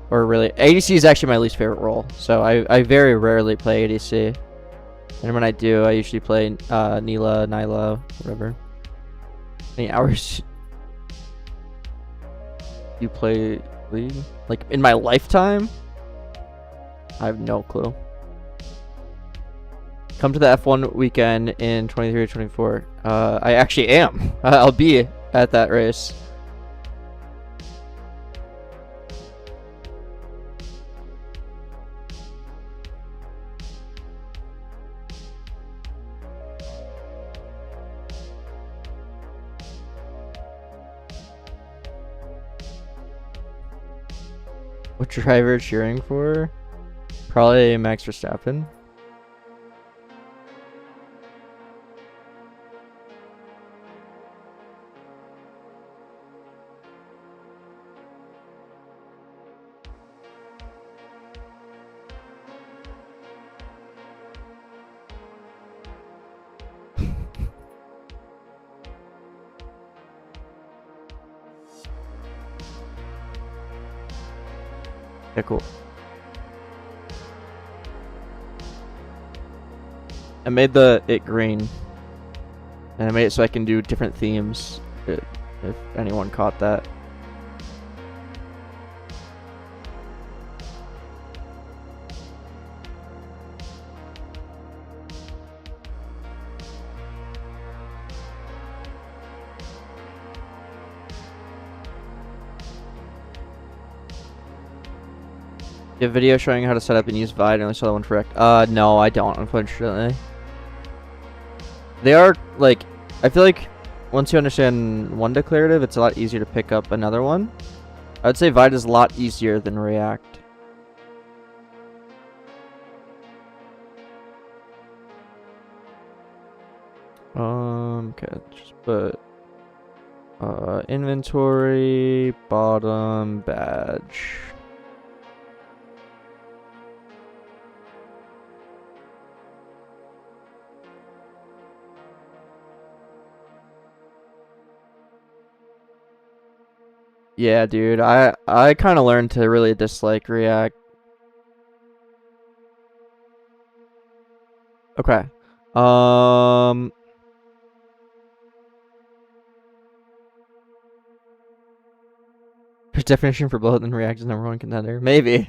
Or really, ADC is actually my least favorite role. So I very rarely play ADC. And when I do, I usually play Nyla, whatever. How many hours you play League? Like in my lifetime? I have no clue. Come to the F1 weekend in 23 or 24. I actually am. I'll be at that race. What driver cheering for? Probably Max Verstappen. Yeah, cool. I made it green, and I made it so I can do different themes. If anyone caught that. You have a video showing how to set up and use Vide. I only saw that one for React. No, I don't, unfortunately. They are, like, I feel like once you understand one declarative, it's a lot easier to pick up another one. I would say Vide is a lot easier than React. Okay, just put inventory, bottom, badge. Yeah, dude, I kind of learned to really dislike React. Okay. There's definition for both and React is #1 contender. Maybe.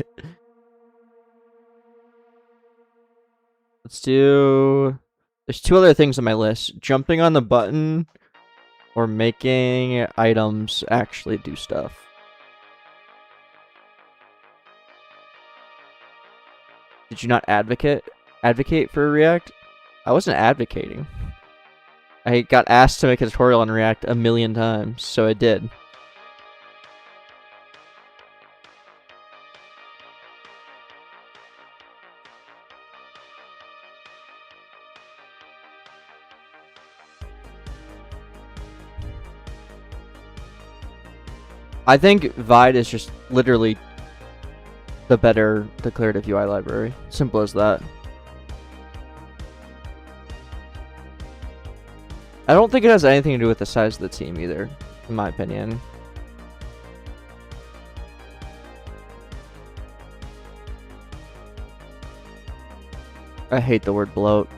Let's do... There's 2 other things on my list. Jumping on the button or making items actually do stuff. Did you not advocate for React? I wasn't advocating. I got asked to make a tutorial on React a million times, so I did. I think Vide is just literally the better declarative UI library. Simple as that. I don't think it has anything to do with the size of the team either, in my opinion. I hate the word bloat.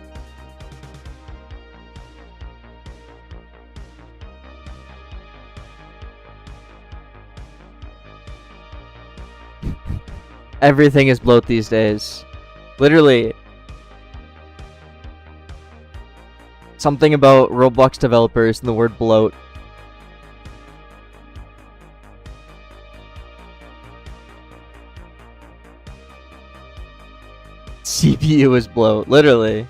Everything is bloat these days. Literally. Something about Roblox developers and the word bloat. CPU is bloat, literally.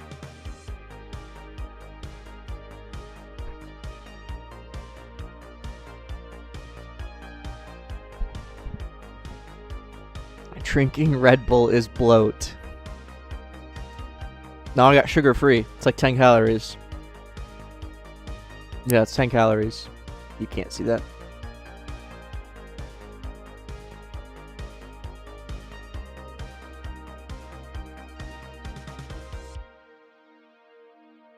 Drinking Red Bull is bloat. Now I got sugar free. It's like 10 calories. Yeah, it's 10 calories. You can't see that.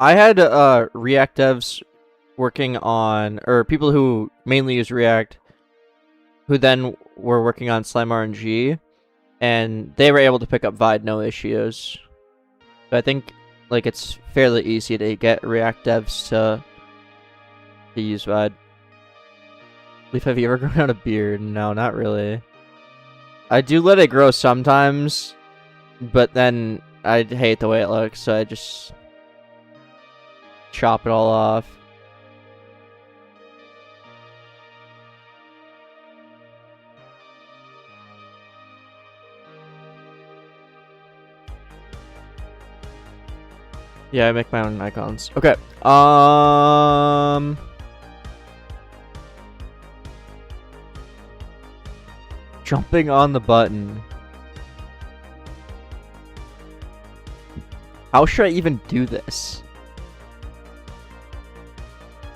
I had React devs working on, or people who mainly use React, who then were working on Slime RNG, and they were able to pick up Vide no issues. So I think like it's fairly easy to get React devs to use Vide. Leaf, have you ever grown out a beard? No, not really. I do let it grow sometimes, but then I hate the way it looks, so I just chop it all off. Yeah, I make my own icons. Okay. Jumping on the button. How should I even do this?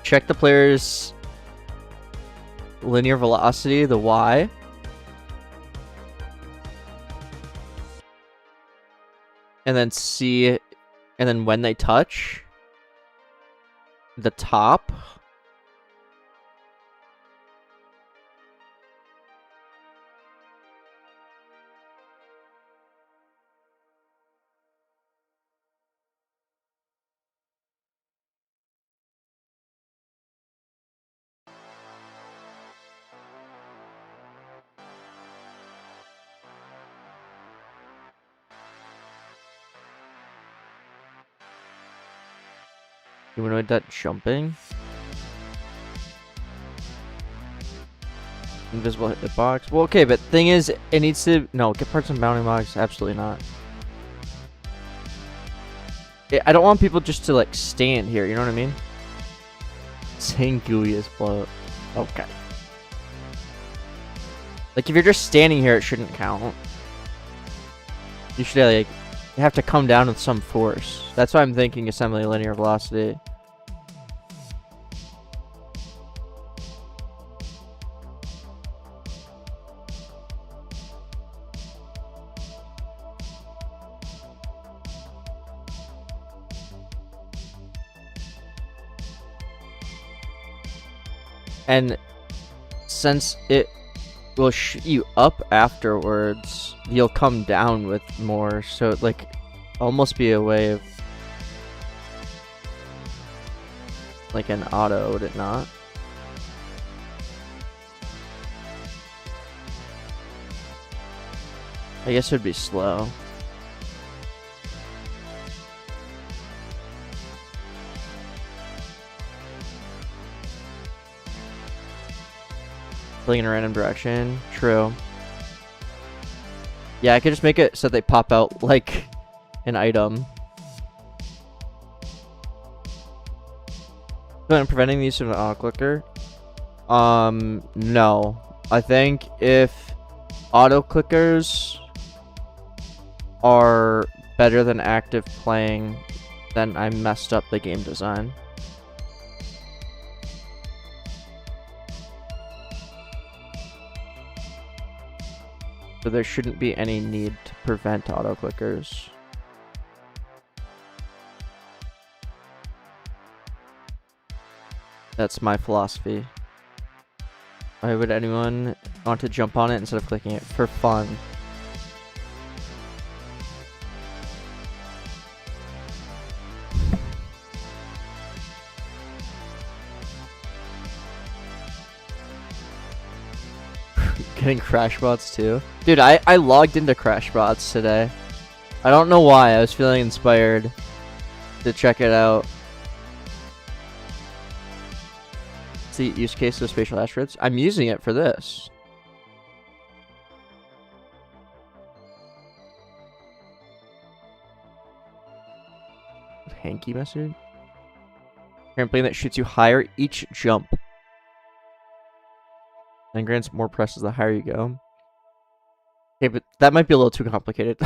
Check the player's linear velocity, the Y. And then see, and then when they touch the top. Humanoid that jumping. Invisible hitbox. Well, okay, but thing is, it needs to get parts and bounding box. Absolutely not. I don't want people just to like stand here. You know what I mean? Saying GUI is bloat. Okay. Like if you're just standing here, it shouldn't count. You should like have to come down with some force. That's why I'm thinking assembly linear velocity. And since it will shoot you up afterwards, you'll come down with more, so it like almost be a way of like an auto, would it not? I guess it would be slow. Pulling in a random direction. True. Yeah, I could just make it so they pop out like an item. So I'm preventing these from the auto clicker. No. I think if auto clickers are better than active playing, then I messed up the game design. So there shouldn't be any need to prevent auto clickers. That's my philosophy. Why would anyone want to jump on it instead of clicking it? For fun. Getting Crashbots too. Dude, I logged into Crashbots today. I don't know why. I was feeling inspired to check it out. See, use case of spatial hash grids. I'm using it for this. Hanky message. Trampoline that shoots you higher each jump. And grants more presses the higher you go. Okay, but that might be a little too complicated.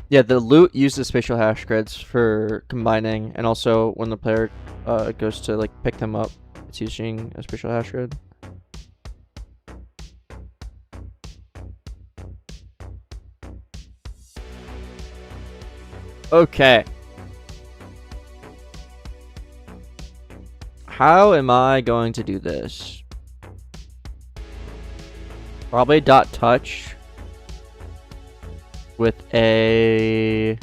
Yeah, the loot uses spatial hash grids for combining, and also when the player goes to like pick them up, it's using a spatial hash grid. Okay. How am I going to do this? Probably dot touch with a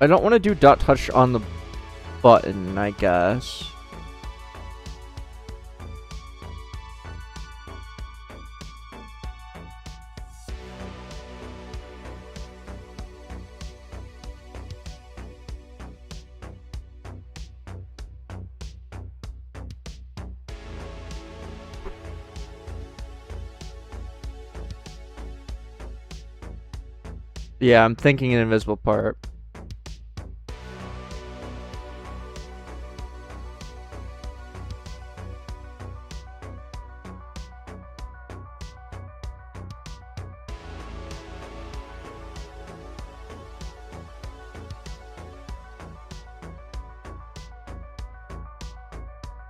I don't want to do dot touch on the button, I guess. Yeah, I'm thinking an invisible part.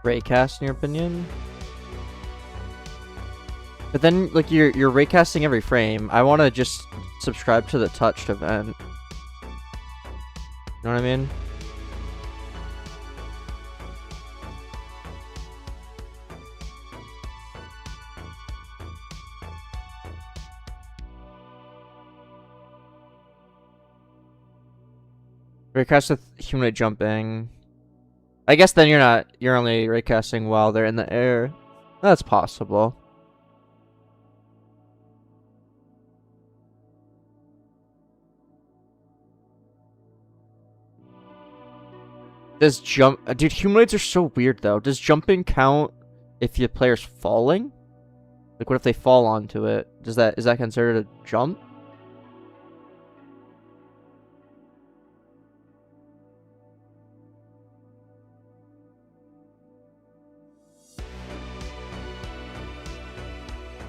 Raycast, in your opinion? But then, like, you're raycasting every frame. I want to just subscribe to the touched event. You know what I mean? Raycast with humanoid jumping. I guess then you're only raycasting while they're in the air. That's possible. Does dude, humanoids are so weird though. Does jumping count if the player's falling? Like what if they fall onto it? Is that considered a jump?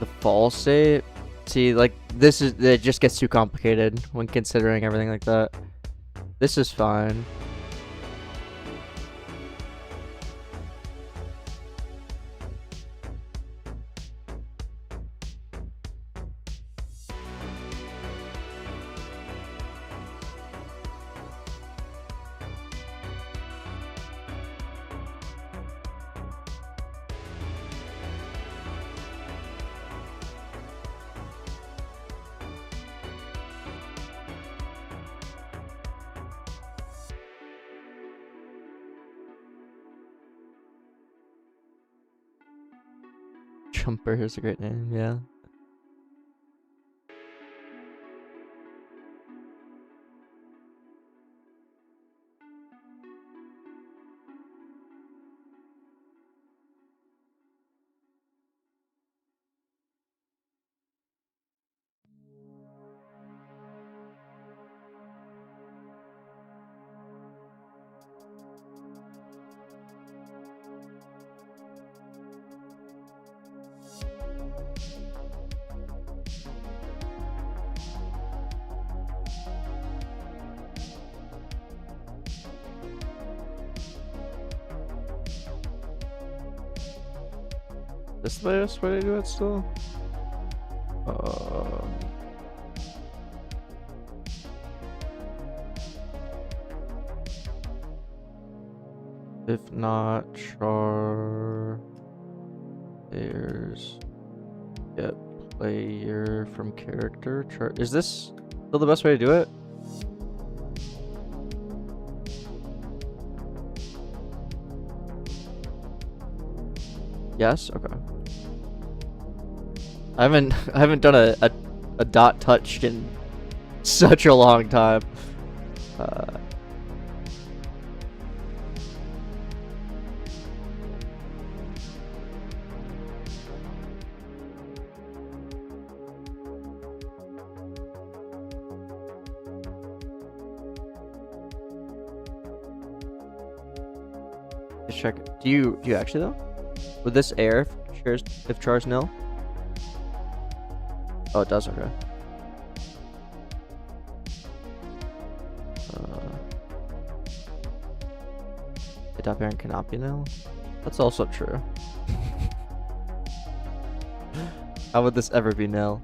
The fall state? See, like it just gets too complicated when considering everything like that. This is fine. Jumper is a great name, yeah. This is the best way to do it still? If not, char players get player from character. Char is this still the best way to do it? Yes? Okay. I haven't done a dot touch in such a long time. Just check. Do you actually though? Would this air if char's nil? Oh, it does. Okay. The dot parent cannot be nil. That's also true. How would this ever be nil?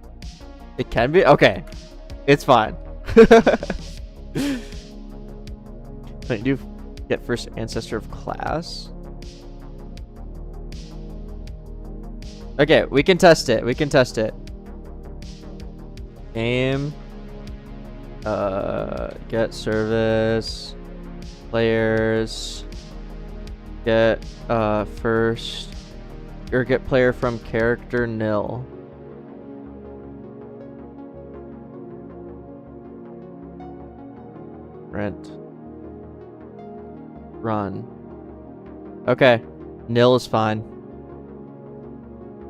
It can be. Okay, it's fine. Wait, do get first ancestor of class? Okay, we can test it. We can test it. Game. Get service. Players. Get first. Or get player from character nil. Rent. Run. Okay. Nil is fine.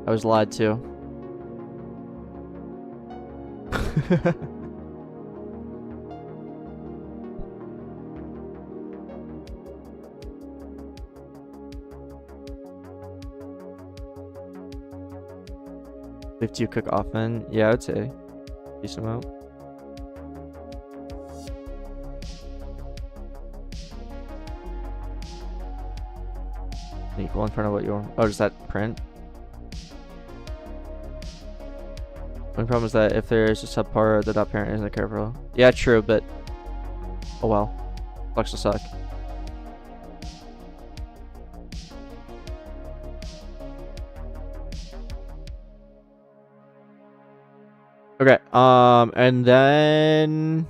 I was lied to. If you cook often, yeah, I would say decent amount. Equal in front of what you're. Oh, does that print? One problem is that if there's a subpar, the dot parent isn't careful. Yeah, true, but oh well. Flex will suck. Okay, and then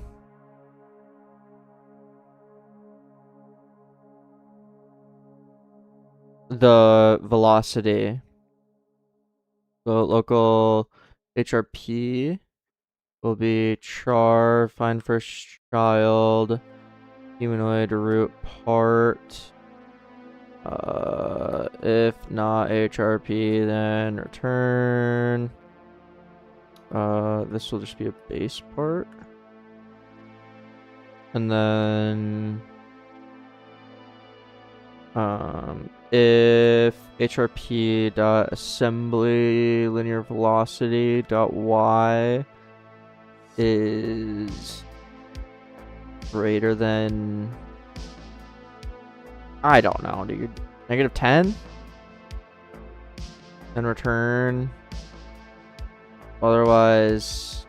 the velocity. So local HRP will be char, find first child, humanoid root part. If not HRP, then return. This will just be a base part. And then if HRP dot assembly linear velocity dot y is greater than, I don't know, dude, -10, then return. Otherwise,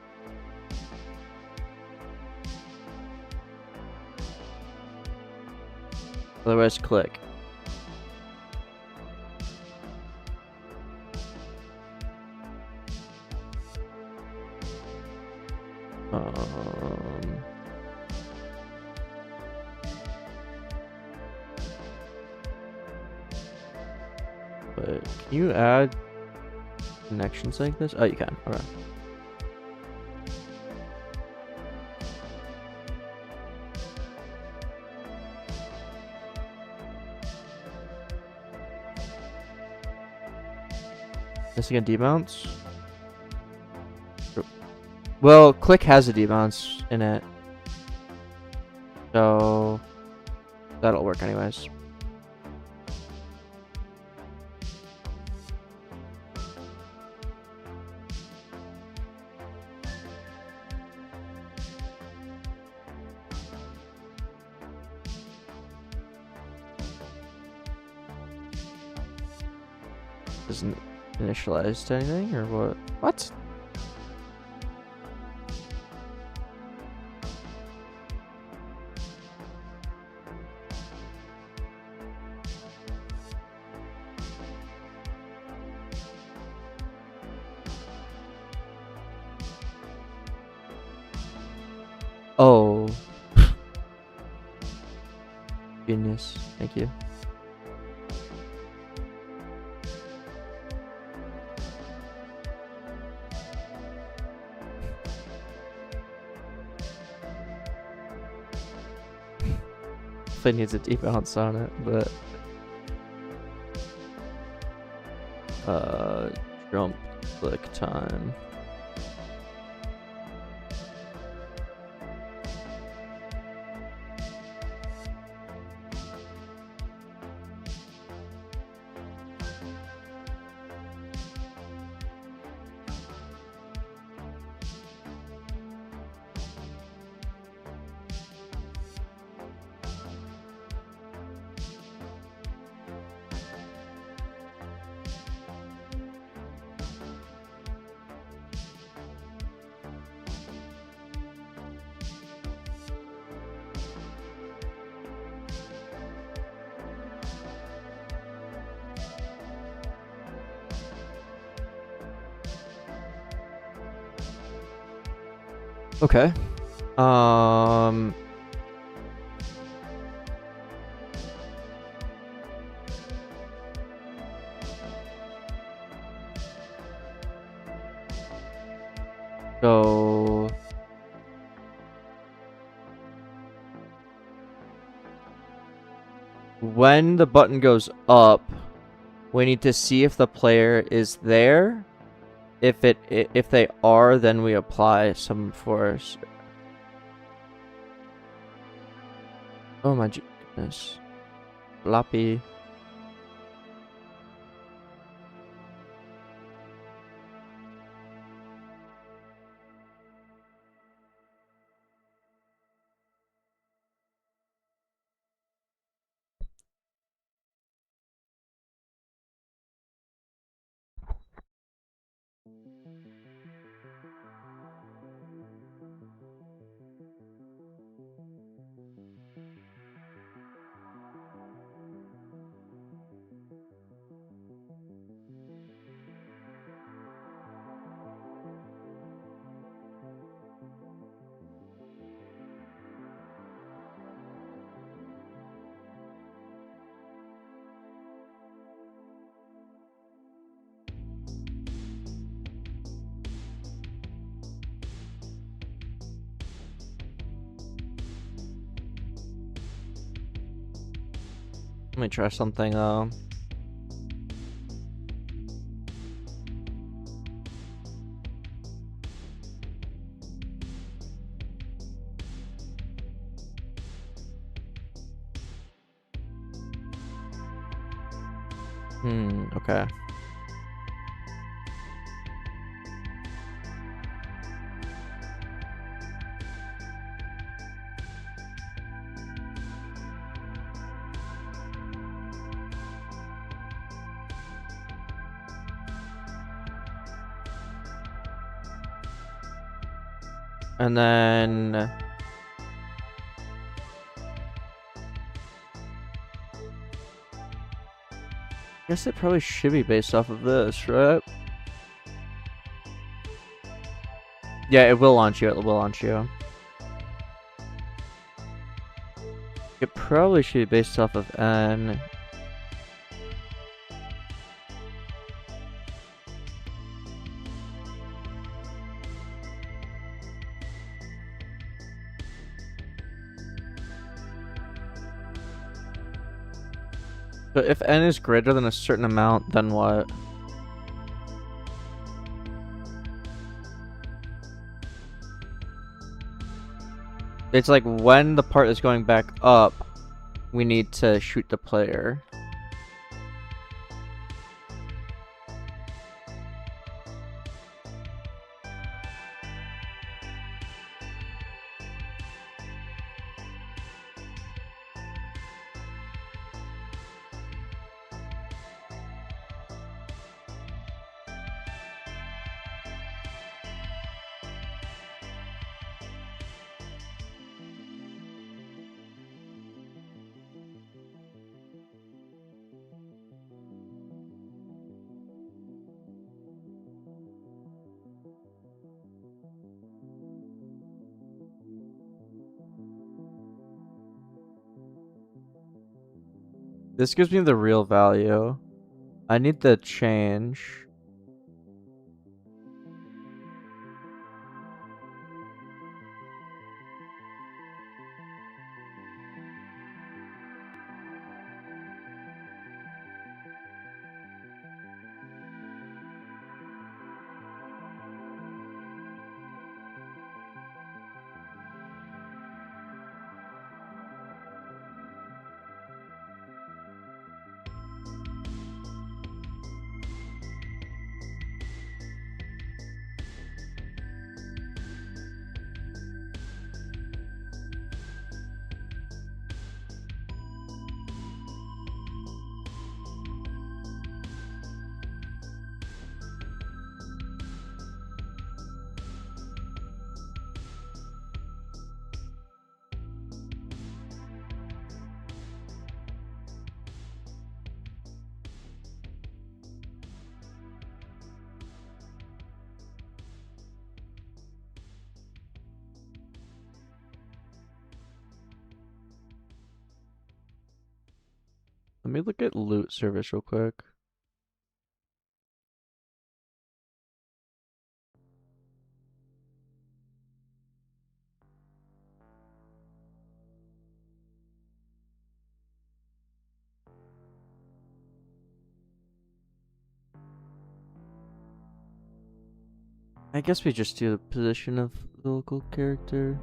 click. But can you add connections like this? Oh, you can. Okay. Missing a debounce? Well, click has a debounce in it. So that'll work anyways. Doesn't initialize to anything or what? What? Oh. Genius. Thank you. It needs a debounce on it, but jump click time. Okay. So when the button goes up, we need to see if the player is there. If they are, then we apply some force. Oh my goodness. Floppy. Let me try something. Okay. And then I guess it probably should be based off of this, right? Yeah, it will launch you. It will launch you. It probably should be based off of N. So if n is greater than a certain amount, then what? It's like when the part is going back up, we need to shoot the player. This gives me the real value. I need the change. Let me look at loot service real quick. I guess we just do the position of the local character.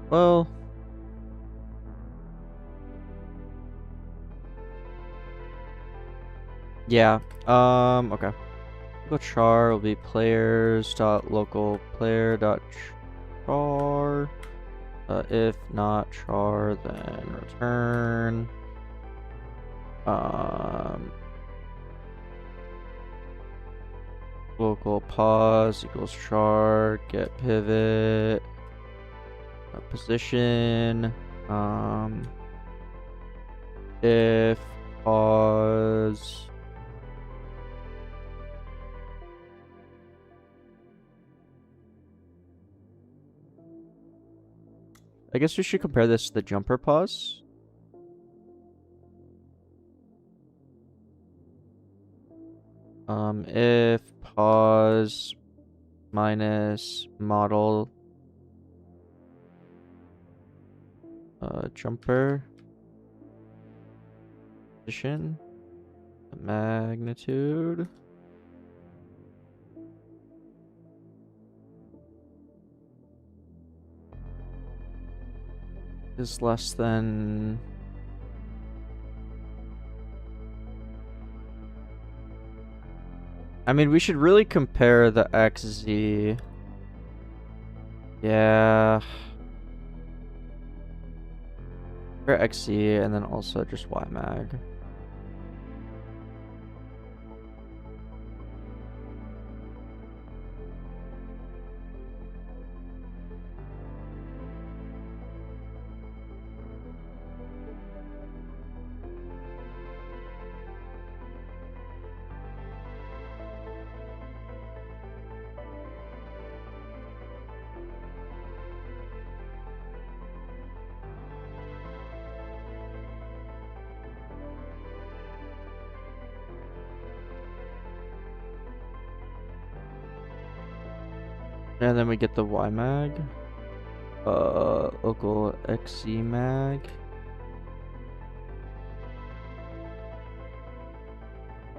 Well, yeah. Okay. Local char will be players dot local player dot char. If not char, then return. Local pause equals char. Get pivot. Position. If pause. I guess we should compare this to the jumper pause. If pause minus model jumper position magnitude is less than I mean, we should really compare the XZ. Yeah. For XZ and then also just YMag. And then we get the Y mag. Local XZ mag.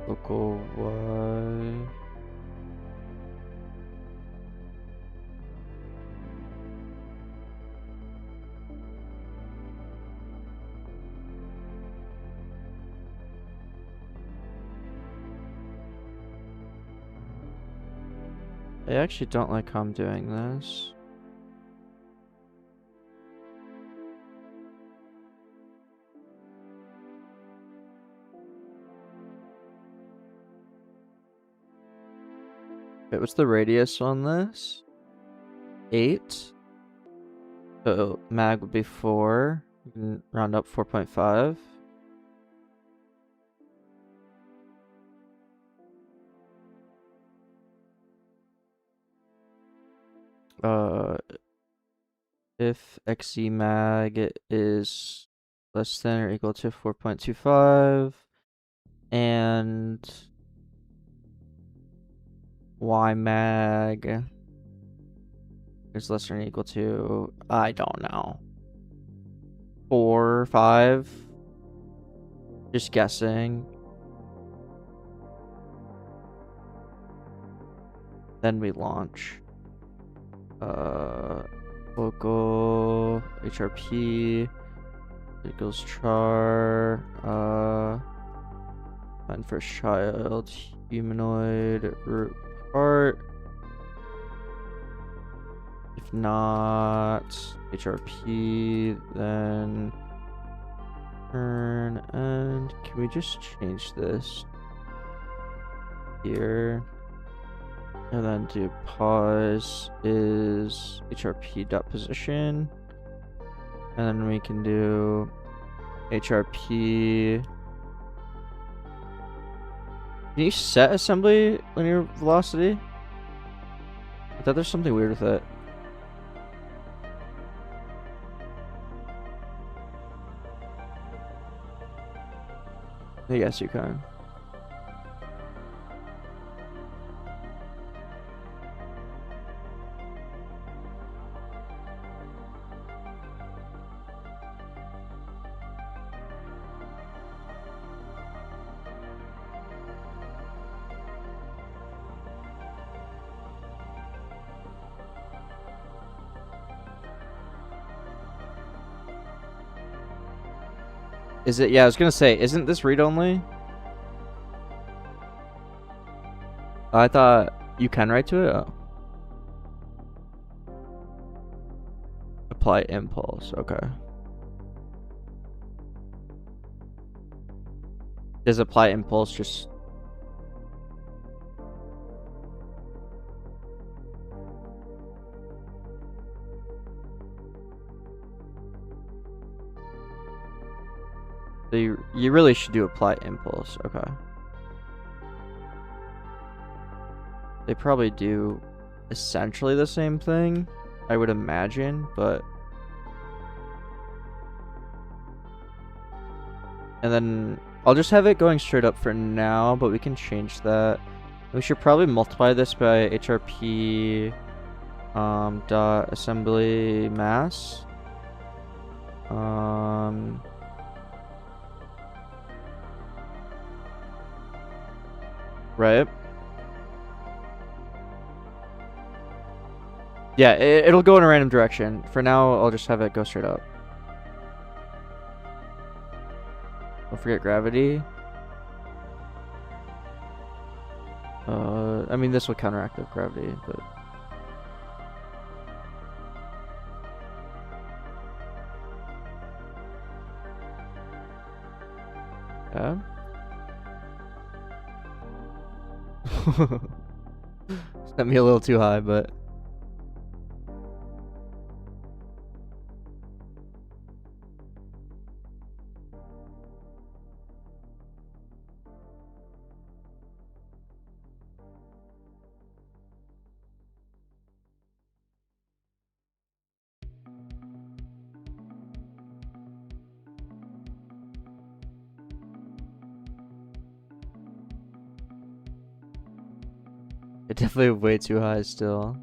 Local Y. I actually don't like how I'm doing this. Wait, what's the radius on this? 8. So mag would be 4. We can round up 4.5. If XZ mag is less than or equal to 4.25 and Y mag is less than or equal to, I don't know, 4, 5. Just guessing. Then we launch. Local HRP equals char. Find first child, humanoid, root part. If not HRP, then turn. And can we just change this here? And then do pause is HRP.position. And then we can do HRP. Can you set assembly linear velocity? I thought there's something weird with it. I guess you can. Is it? Yeah, I was gonna say, isn't this read-only? I thought you can write to it. Oh. Apply impulse. Okay. Does apply impulse just... So you really should do apply impulse. Okay. They probably do essentially the same thing, I would imagine, but... And then I'll just have it going straight up for now, but we can change that. We should probably multiply this by HRP dot assembly mass. Right. Yeah, it'll go in a random direction. For now, I'll just have it go straight up. Don't forget gravity. I mean, this will counteract the gravity, but... Yeah. Set me a little too high, but... It's definitely way too high still.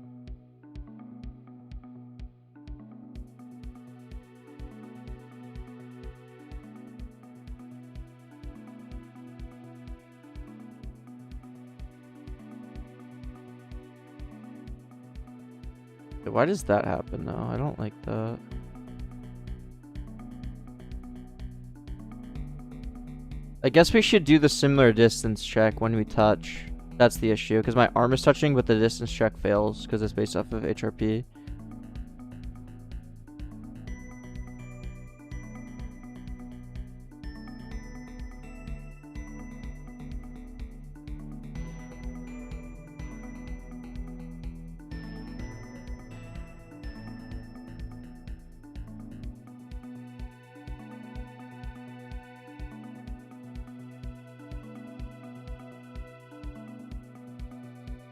Why does that happen though? I don't like that. I guess we should do the similar distance check when we touch. That's the issue, because my arm is touching, but the distance check fails because it's based off of HRP.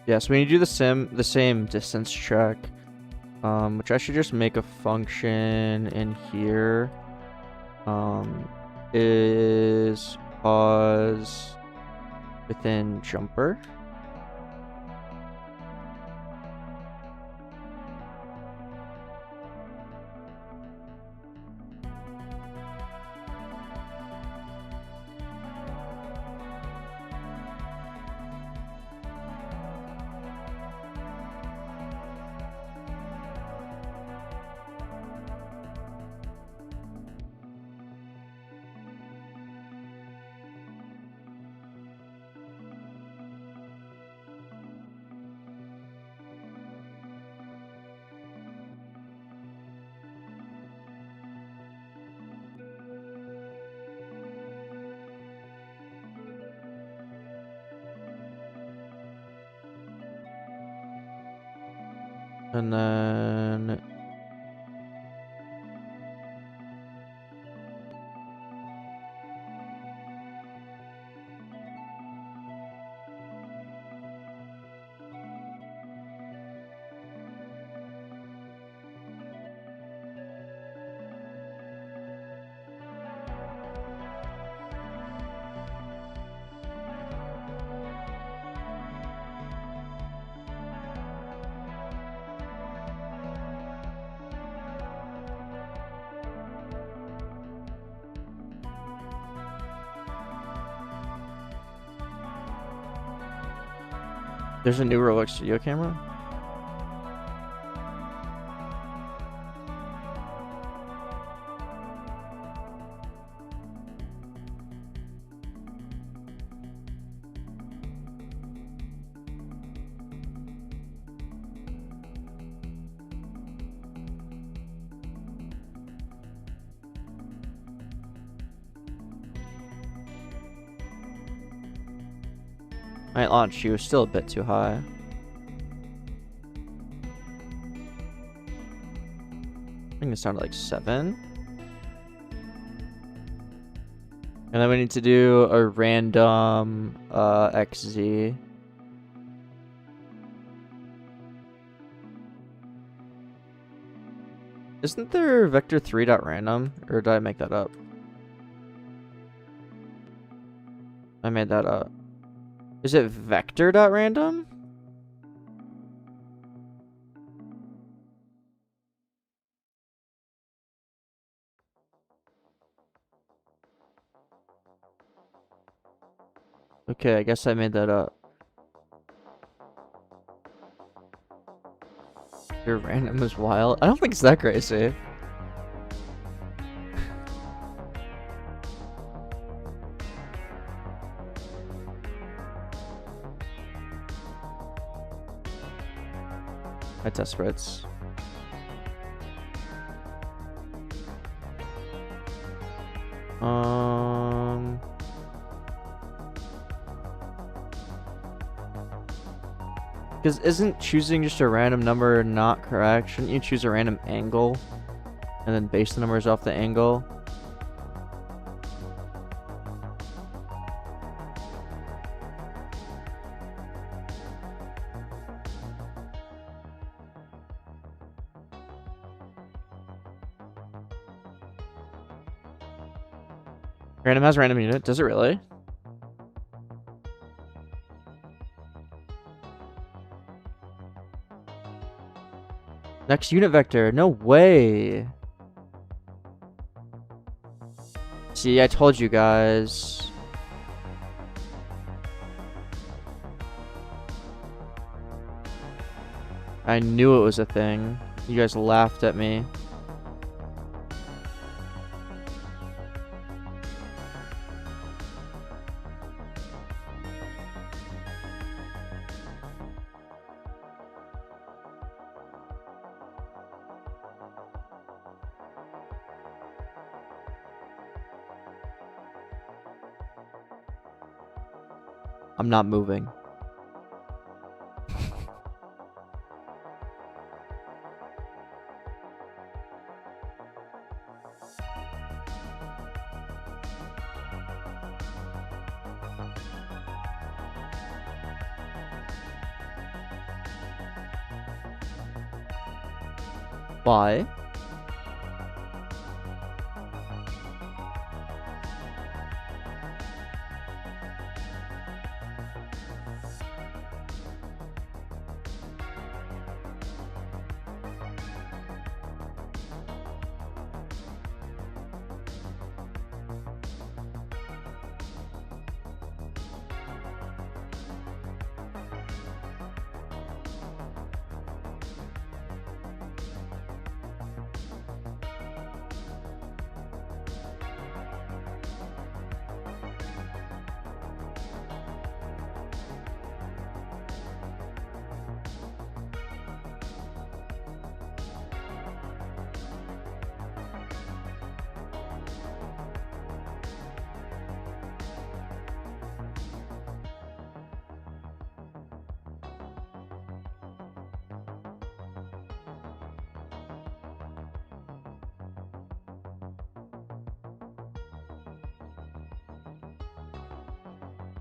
Yeah, so when you do the same distance check, which I should just make a function in here, is pause within jumper. And then there's a new Roblox Studio camera. My launch, she was still a bit too high. I think it's down to like 7. And then we need to do a random XZ. Isn't there vector 3.random? Or did I make that up? I made that up. Is it vector.random? Okay, I guess I made that up. Your random is wild. I don't think it's that crazy. My test spreads. Because isn't choosing just a random number not correct? Shouldn't you choose a random angle and then base the numbers off the angle? Random has random unit. Does it really? Next unit vector. No way. See, I told you guys. I knew it was a thing. You guys laughed at me. I'm not moving. Why?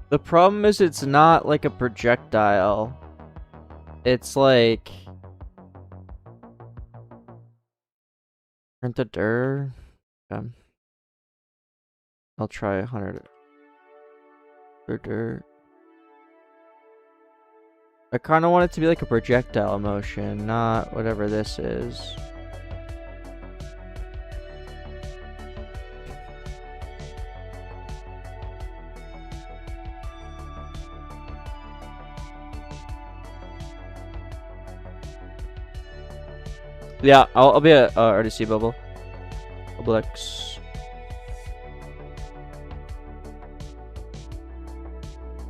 The problem is it's not like a projectile. It's like... Print the dir. Okay. I'll try 100. Dir. I kind of want it to be like a projectile motion, not whatever this is. Yeah, I'll be a RDC bubble. Roblox.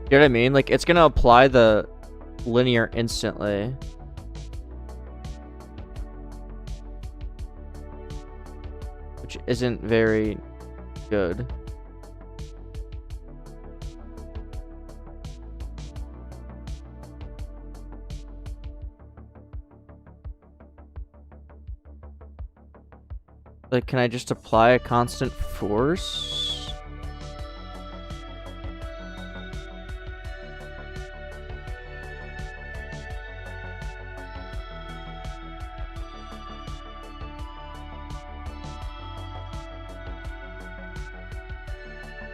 You know what I mean? Like, it's gonna apply the linear instantly. Which isn't very good. Like, can I just apply a constant force?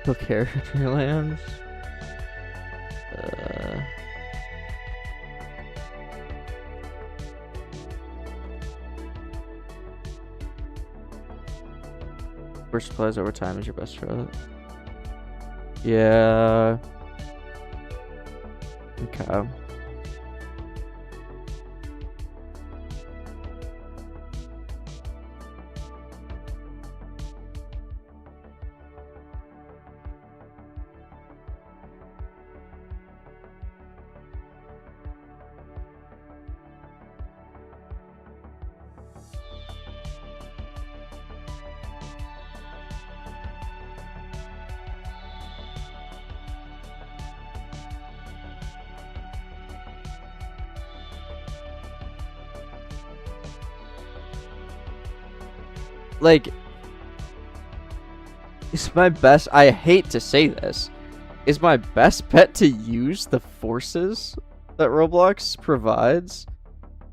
Okay, lands. First supplies over time is your best route. Yeah. Okay. Like, it's my best. I hate to say this. Is my best bet to use the forces that Roblox provides?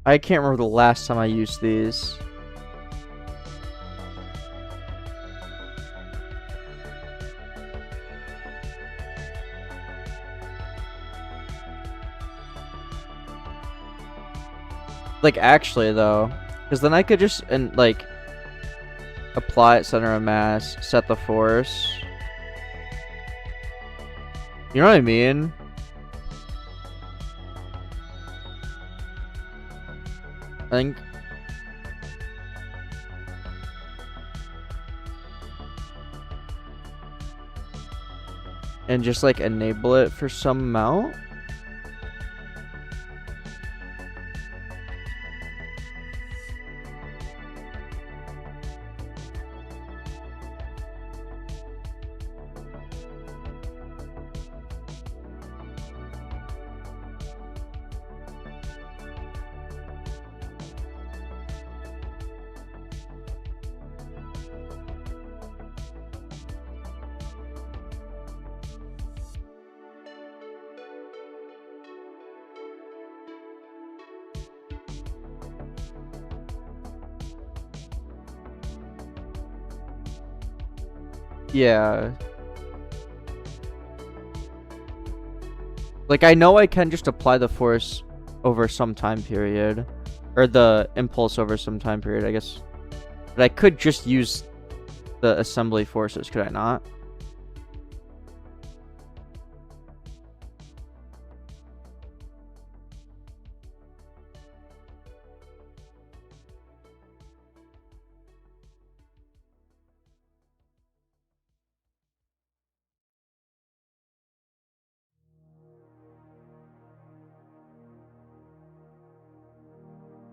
I can't remember the last time I used these. Like, actually, though. Because then I could just, like... apply it, center of mass, set the force. You know what I mean? I think and just like enable it for some amount. Yeah. Like, I know I can just apply the force over some time period. Or the impulse over some time period, I guess. But I could just use the assembly forces, could I not?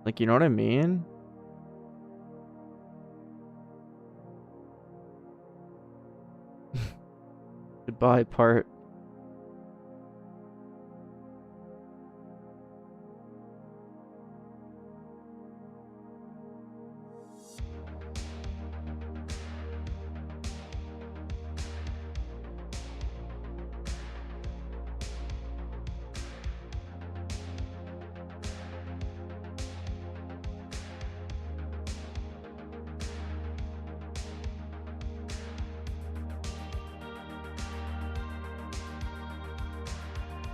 Like, you know what I mean? Goodbye, part.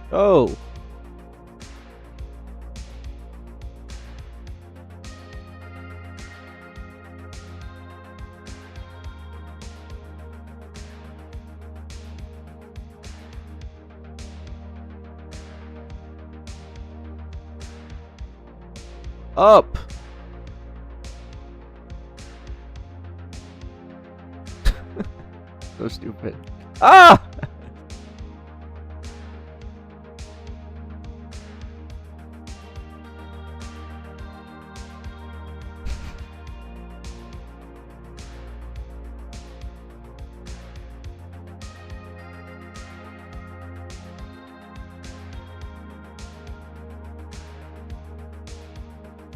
Oh. Up. So stupid. Ah!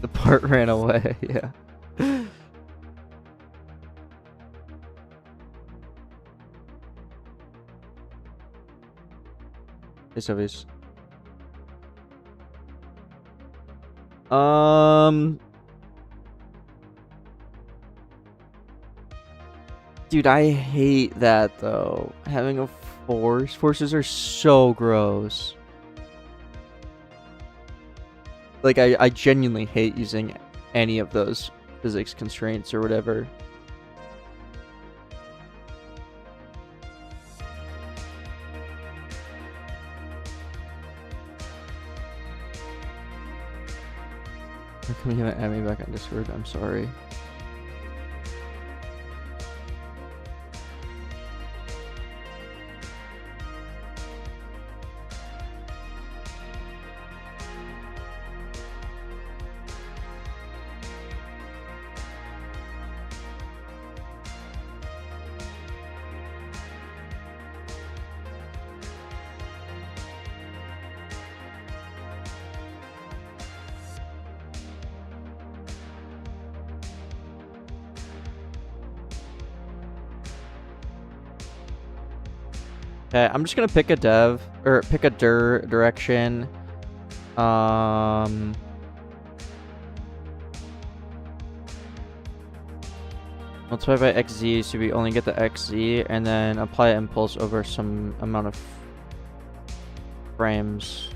The part ran away, yeah. Hey, Sovies. Dude, I hate that though. Having a force. Forces are so gross. Like, I genuinely hate using any of those physics constraints or whatever. How come you haven't added me back on Discord? I'm sorry. Okay, I'm just gonna pick a dev or pick a direction. Multiply by XZ so we only get the XZ, and then apply impulse over some amount of frames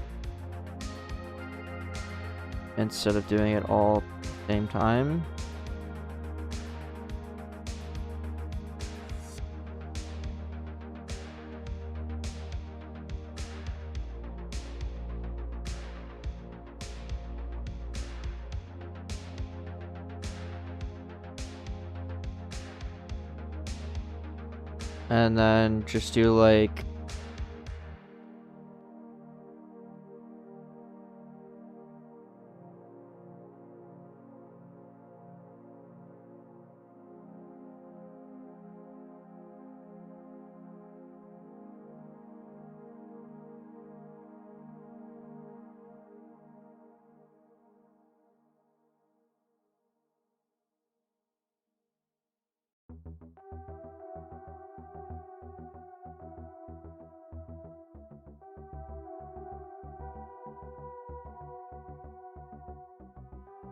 instead of doing it all at the same time. And then just do like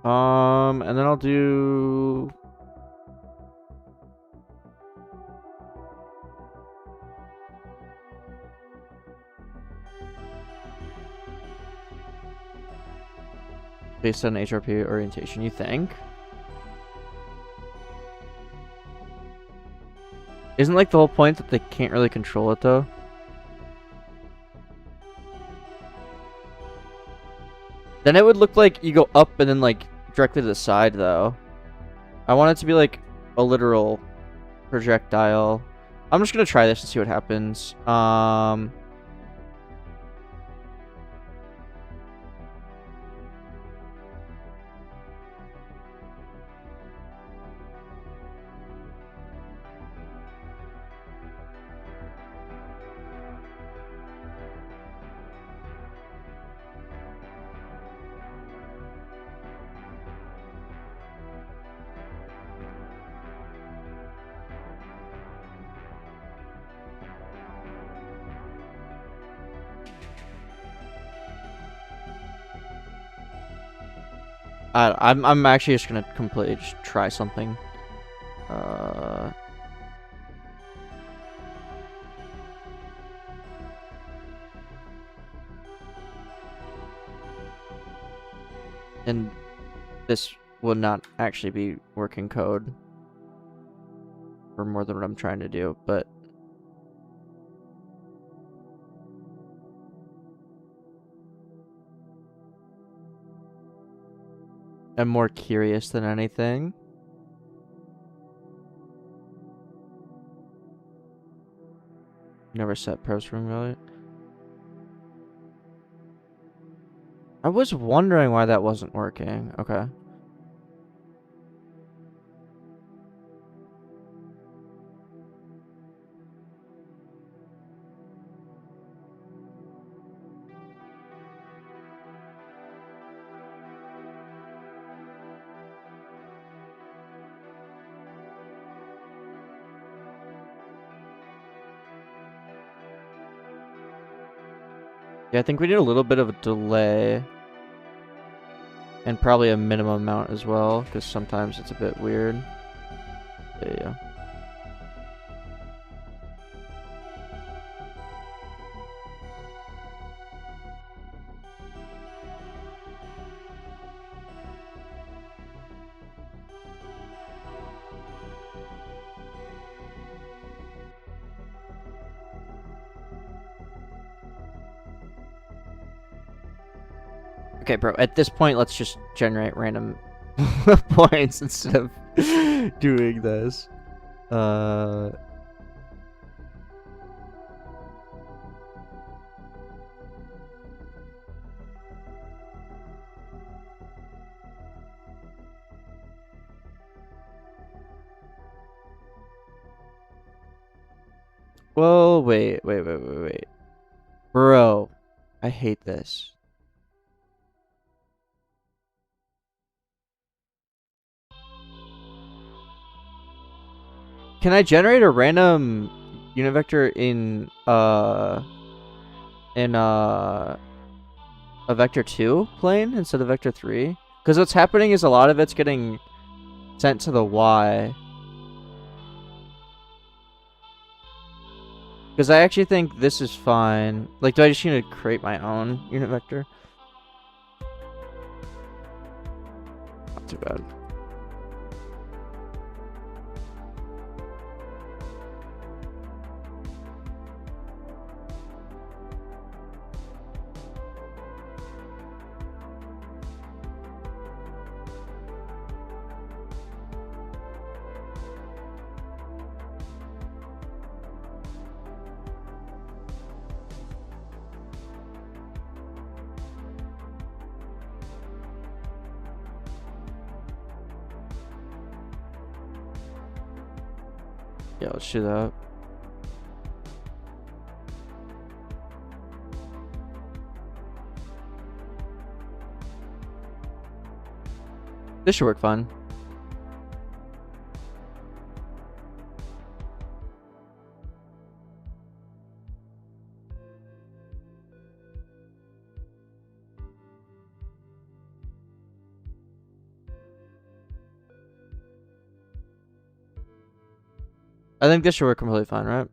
and then I'll do based on HRP orientation, you think? Isn't like the whole point that they can't really control it though? Then it would look like you go up and then like directly to the side though. I want it to be like a literal projectile. I'm just gonna try this and see what happens. I'm actually just gonna completely just try something. And this will not actually be working code for more than what I'm trying to do, but I'm more curious than anything. Never set pros room value. I was wondering why that wasn't working. Okay. Yeah, I think we need a little bit of a delay. And probably a minimum amount as well, because sometimes it's a bit weird. Yeah. Okay, bro, at this point, let's just generate random points instead of doing this. Well, wait. Bro, I hate this. Can I generate a random unit vector in a vector 2 plane instead of vector 3? Because what's happening is a lot of it's getting sent to the Y. Because I actually think this is fine. Like, do I just need to create my own unit vector? Not too bad. Yeah, let's do that. This should work fine. I think this should work completely fine, right?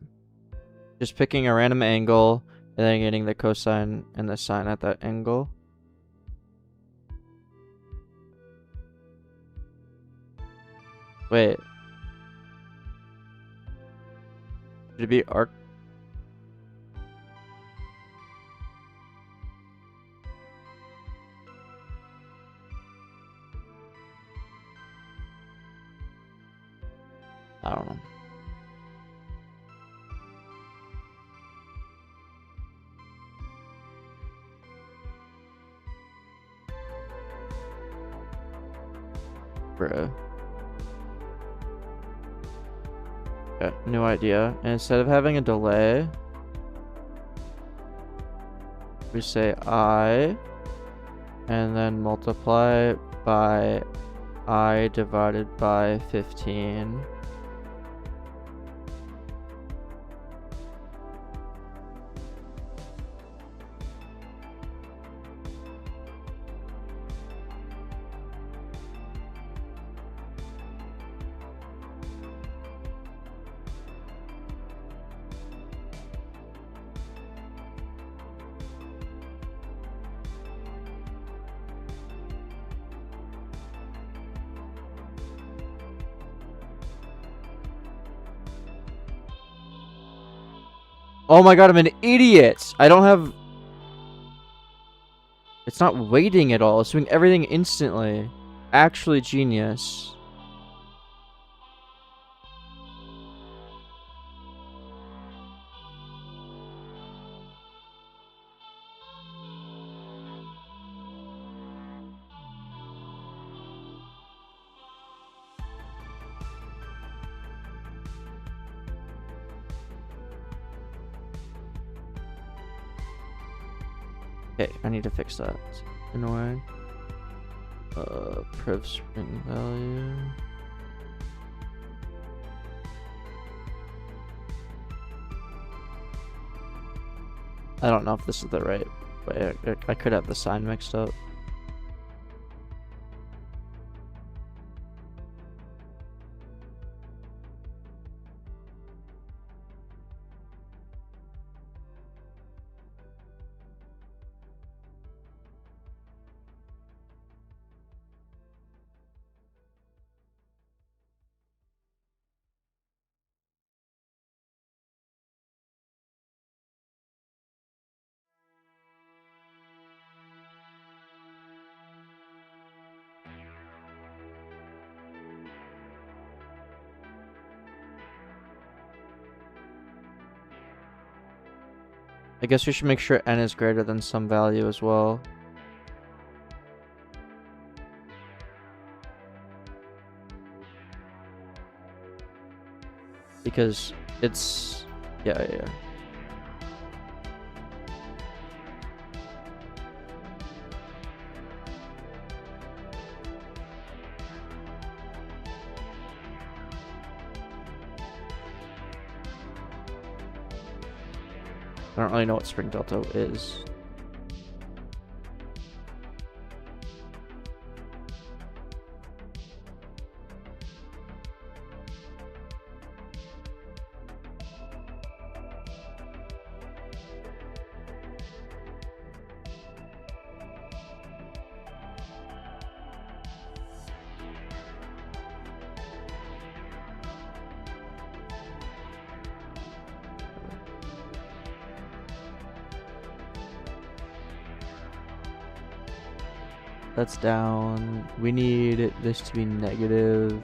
Just picking a random angle and then getting the cosine and the sine at that angle. Wait. Should it be arc? I don't know. Bruh. Okay, new idea. And instead of having a delay, we say I, and then multiply by I divided by 15. Oh my god, I'm an idiot! I don't have... It's not waiting at all. It's doing everything instantly. Actually genius. Okay, I need to fix that. Annoying. Priv string value. I don't know if this is the right way. I could have the sign mixed up. I guess we should make sure n is greater than some value as well. Because it's... Yeah. I don't really know what string delta is. That's down. We need this to be negative.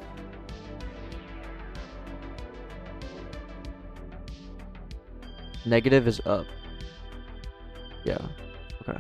Negative is up. Yeah. Okay.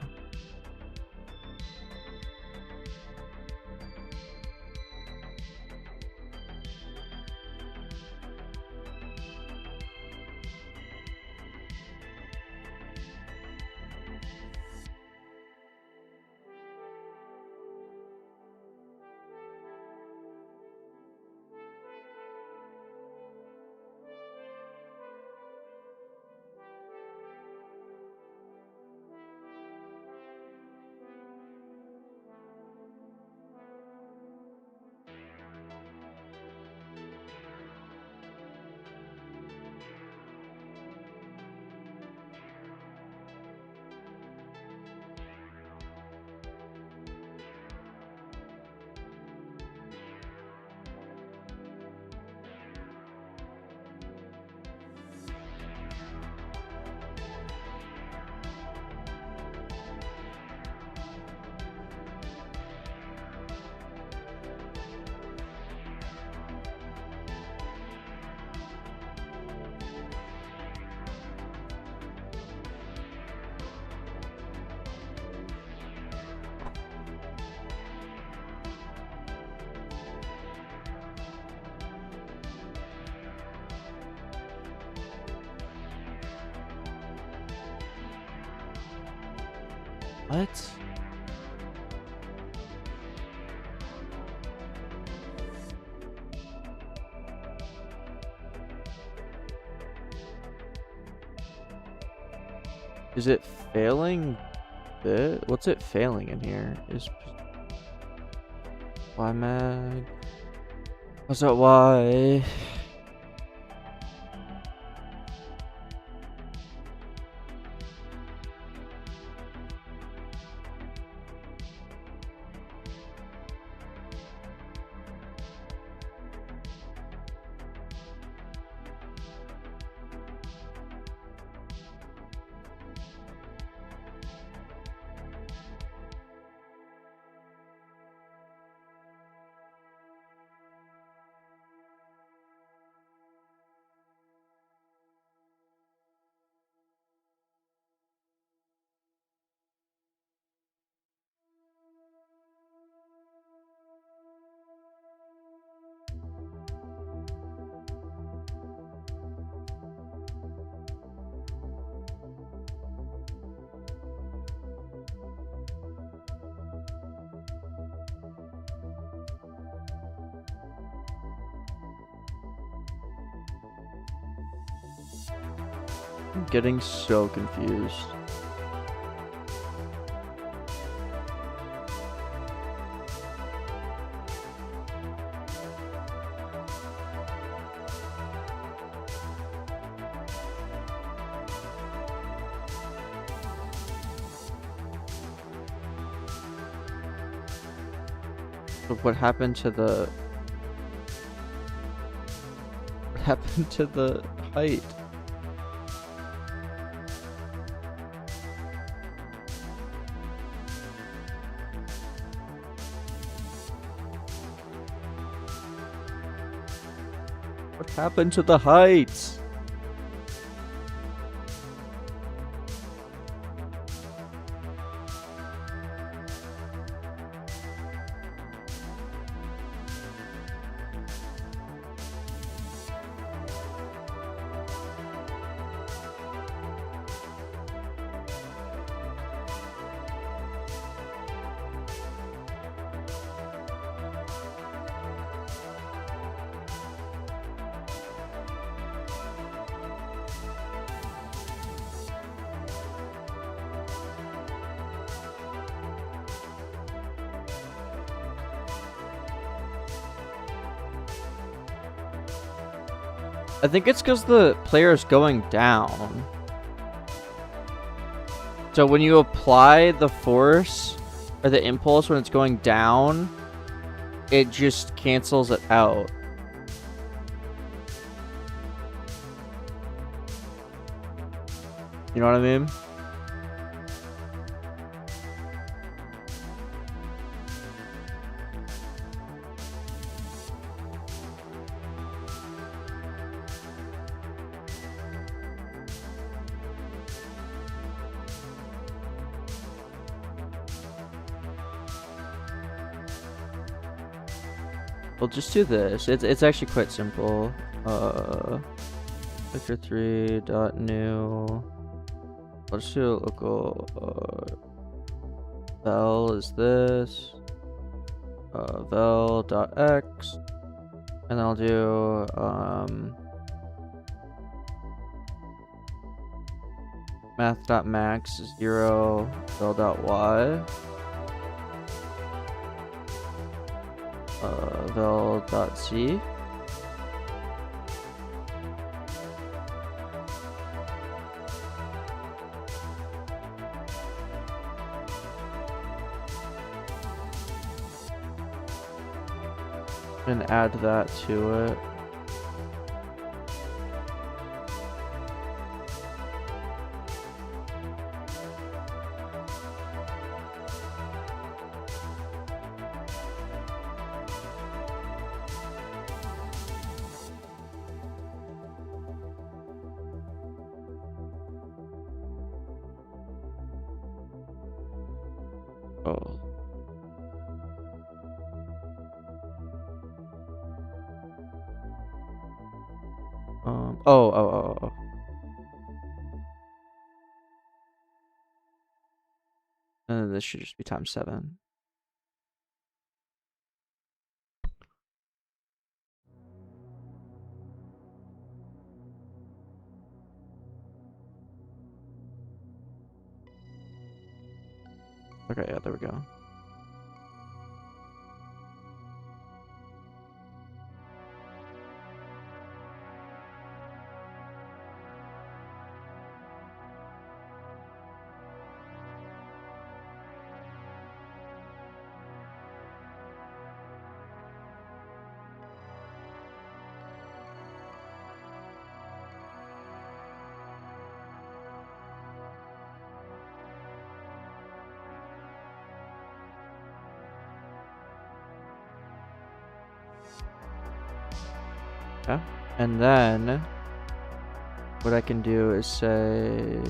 What? Is it failing? What's it failing in here? Why mag? What's that? Why? I'm getting so confused. But what happened to the height? What happened to the heights? I think it's because the player is going down. So when you apply the force or the impulse when it's going down, it just cancels it out. You know what I mean? We'll just do this. It's actually quite simple. Vector 3 dot new. Let's do local. Val is this. Val dot x, and I'll do math dot max 0 val dot y. Val.c. And add that to it. Oh. Oh. And this should just be times 7. Okay, yeah, there we go. Okay. And then what I can do is say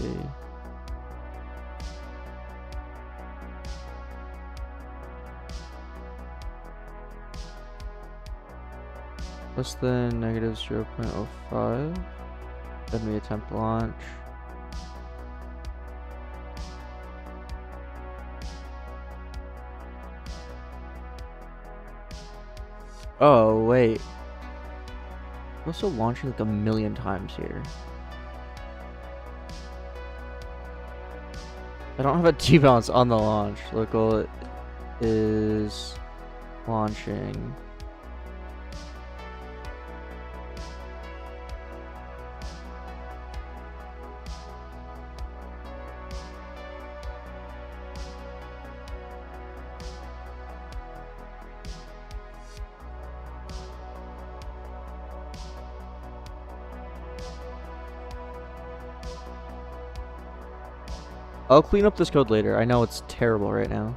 less than negative 0.05. Then we attempt launch. Oh, wait. I'm also launching like a million times here. I don't have a T-bounce on the launch. Local is launching. I'll clean up this code later. I know it's terrible right now.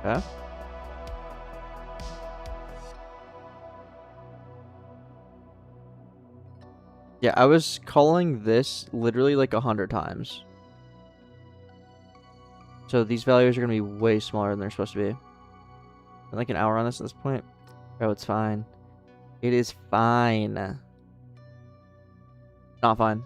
Okay. Yeah, I was calling this literally like 100 times. So these values are going to be way smaller than they're supposed to be. I'm like an hour on this at this point. Oh, it's fine. It is fine. Not fine.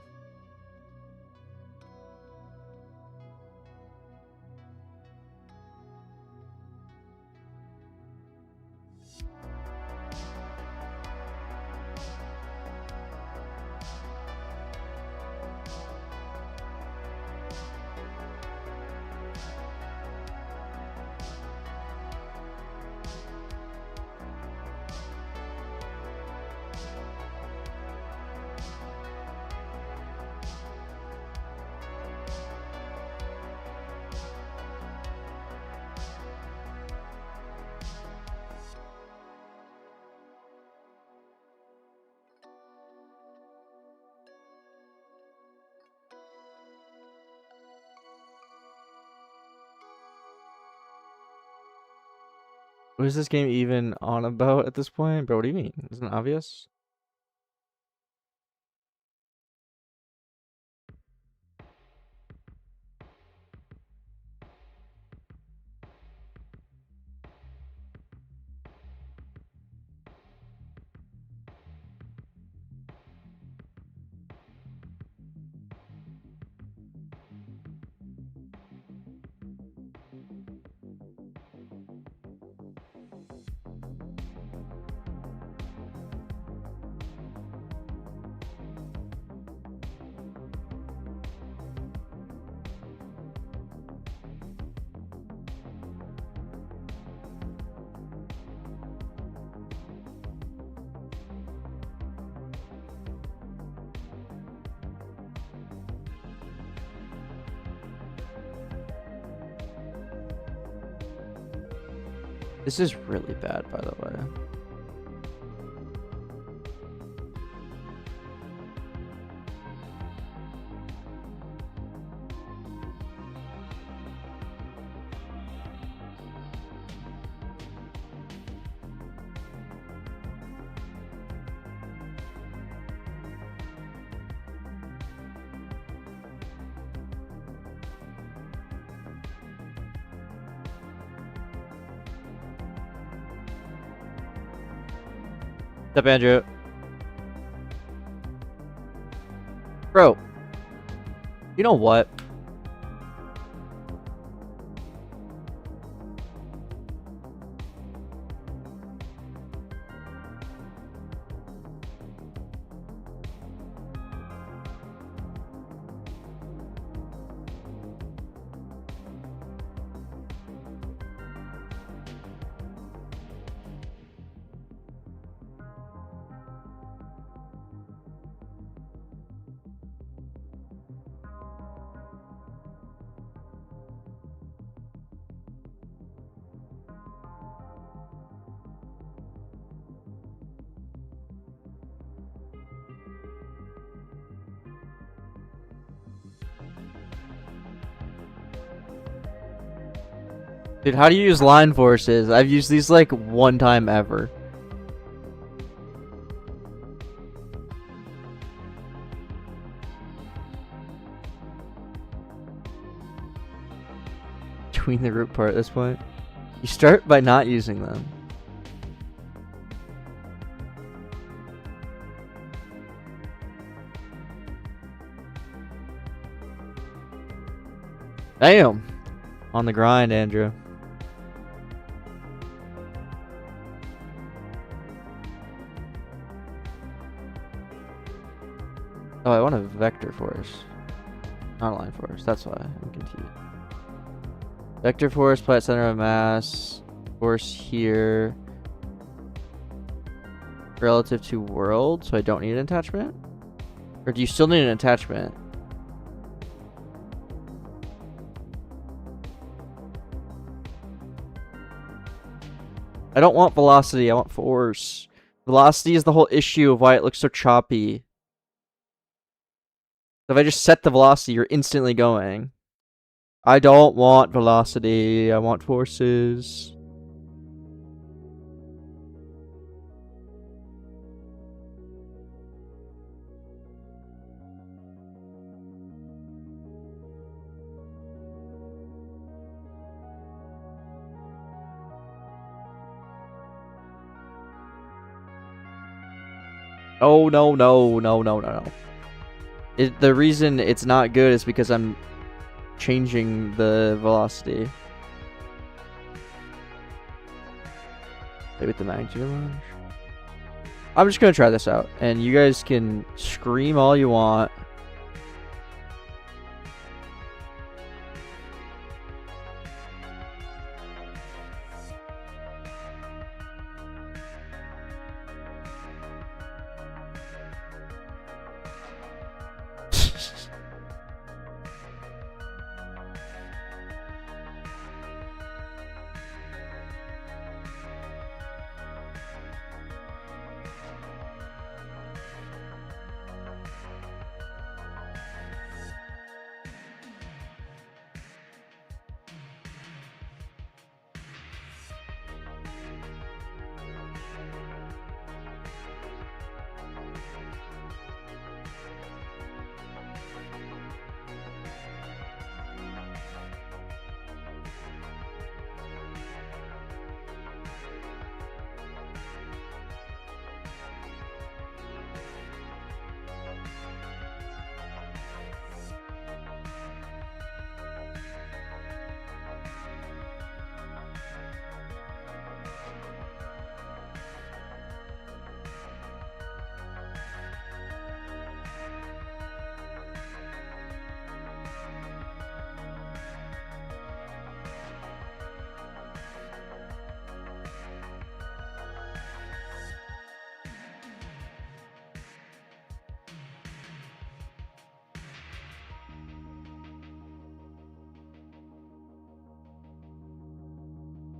What is this game even on about at this point? Bro, what do you mean? Isn't it obvious? This is really bad, by the way. What's up, Andrew? Bro, you know what? Dude, how do you use line forces? I've used these like one time ever. Between the root part at this point. You start by not using them. Damn. On the grind, Andrew. Oh, I want a vector force. Not a line force. That's why I'm confused. Vector force, apply at center of mass. Force here. Relative to world, so I don't need an attachment? Or do you still need an attachment? I don't want velocity, I want force. Velocity is the whole issue of why it looks so choppy. If I just set the velocity, you're instantly going. I don't want velocity, I want forces. Oh, no, no, no, no, no, no. The reason it's not good is because I'm changing the velocity. Play with the magnitude range. I'm just gonna try this out, and you guys can scream all you want.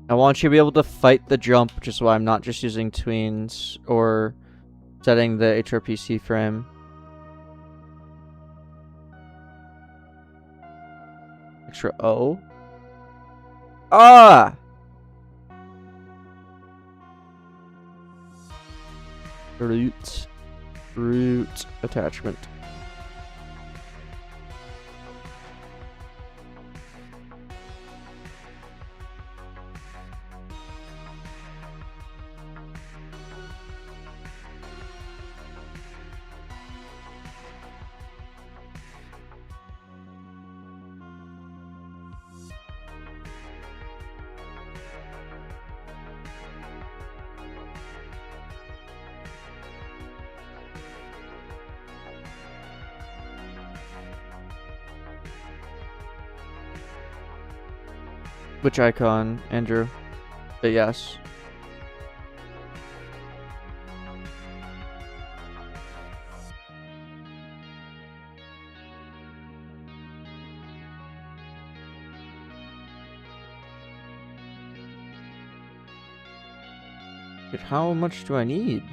I want you to be able to fight the jump, which is why I'm not just using tweens or setting the HRPC frame. Extra O? Ah! Root attachment. Which icon, Andrew? But yes. Dude, how much do I need?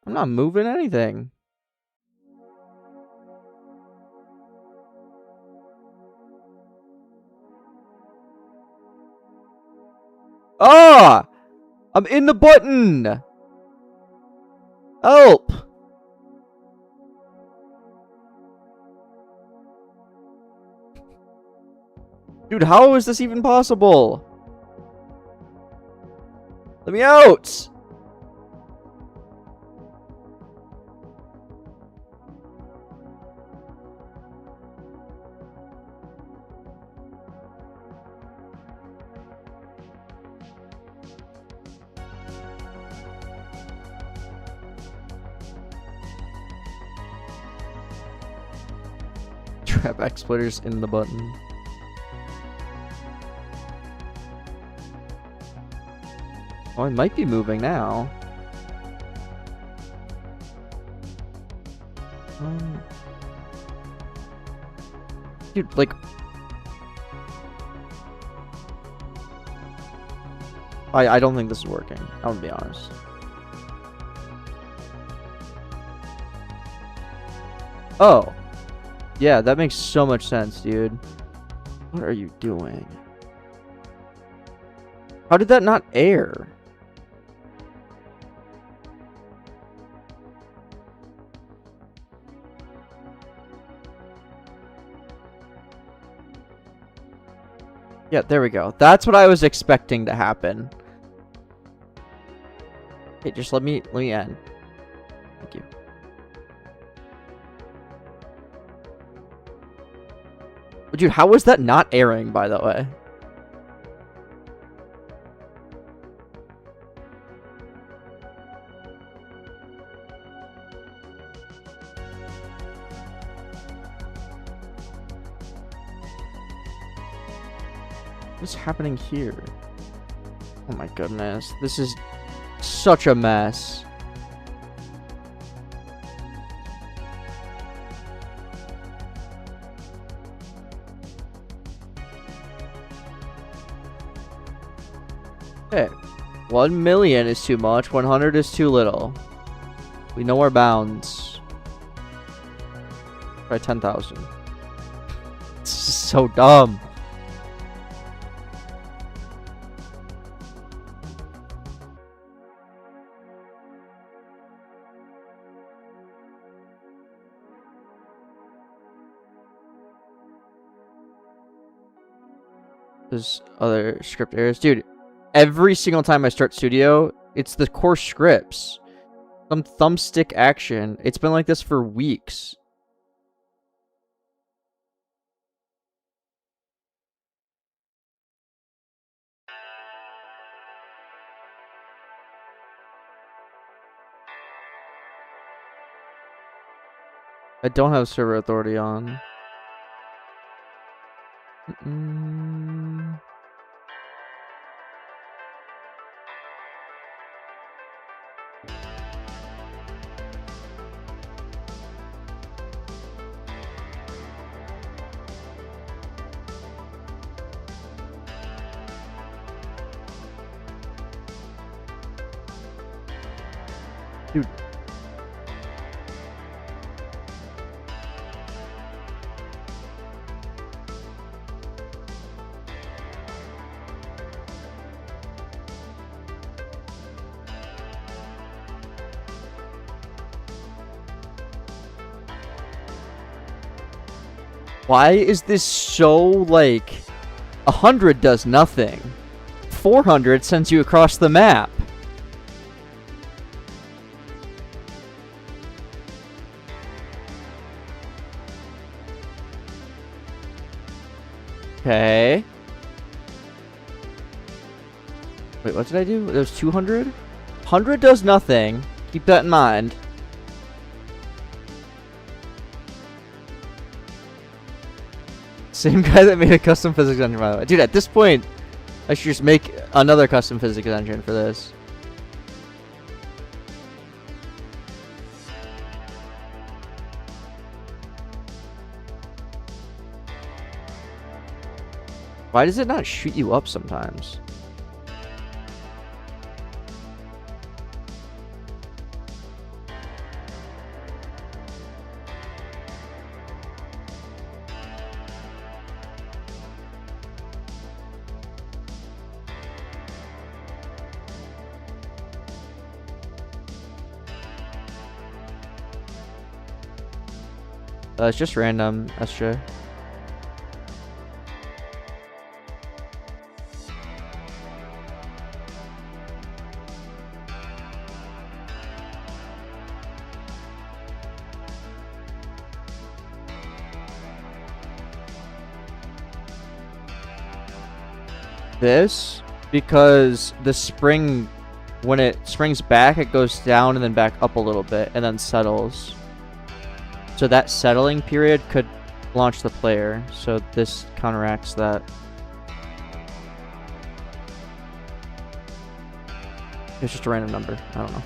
I'm not moving anything. Ah! I'm in the button! Help! Dude, how is this even possible? Let me out! Trap exploiters in the button. Oh, I might be moving now. Dude, like... I don't think this is working. I'm gonna be honest. Oh. Yeah, that makes so much sense, dude. What are you doing? How did that not air? Yeah, there we go. That's what I was expecting to happen. Okay, just let me end. Thank you. But dude, how was that not airing, by the way? What's happening here? Oh my goodness. This is such a mess. Okay. 1 million is too much. 100 is too little. We know our bounds. Try 10,000. This is so dumb. There's other script errors. Dude, every single time I start Studio, it's the core scripts. Some thumbstick action. It's been like this for weeks. I don't have server authority on. Dude. Why is this so, like... 100 does nothing. 400 sends you across the map. Okay. Wait, what did I do? There's 200? 100 does nothing. Keep that in mind. Same guy that made a custom physics engine, by the way. Dude, at this point, I should just make another custom physics engine for this. Why does it not shoot you up sometimes? It's just random, SJ. This, because the spring, when it springs back, it goes down and then back up a little bit and then settles. So that settling period could launch the player, so this counteracts that. It's just a random number. I don't know.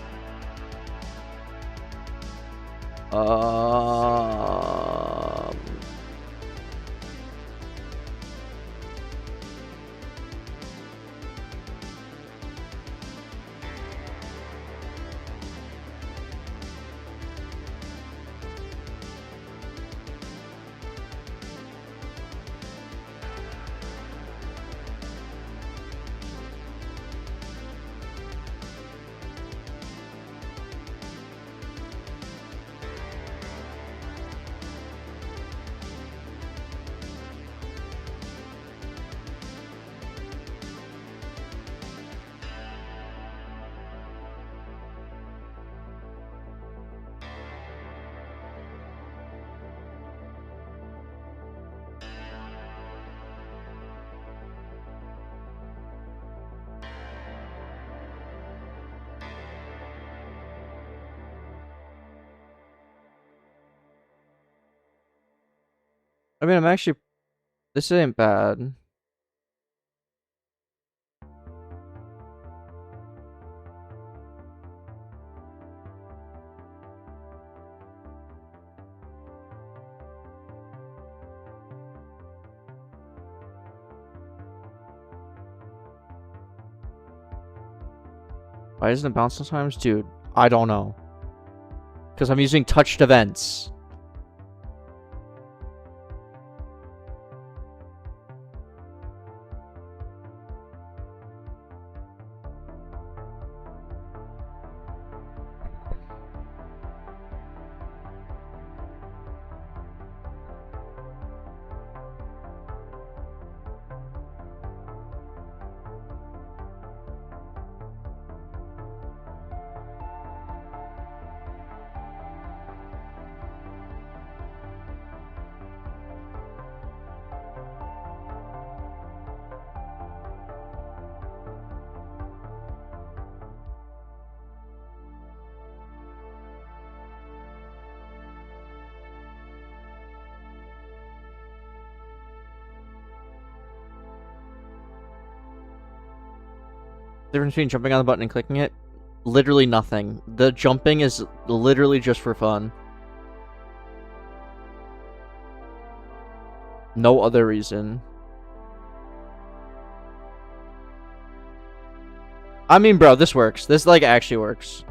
I mean, I'm actually... This ain't bad. Why doesn't it bounce sometimes? Dude, I don't know. Because I'm using touched events. The difference between jumping on the button and clicking it? Literally nothing. The jumping is literally just for fun. No other reason. I mean, bro, this works. This, like, actually works.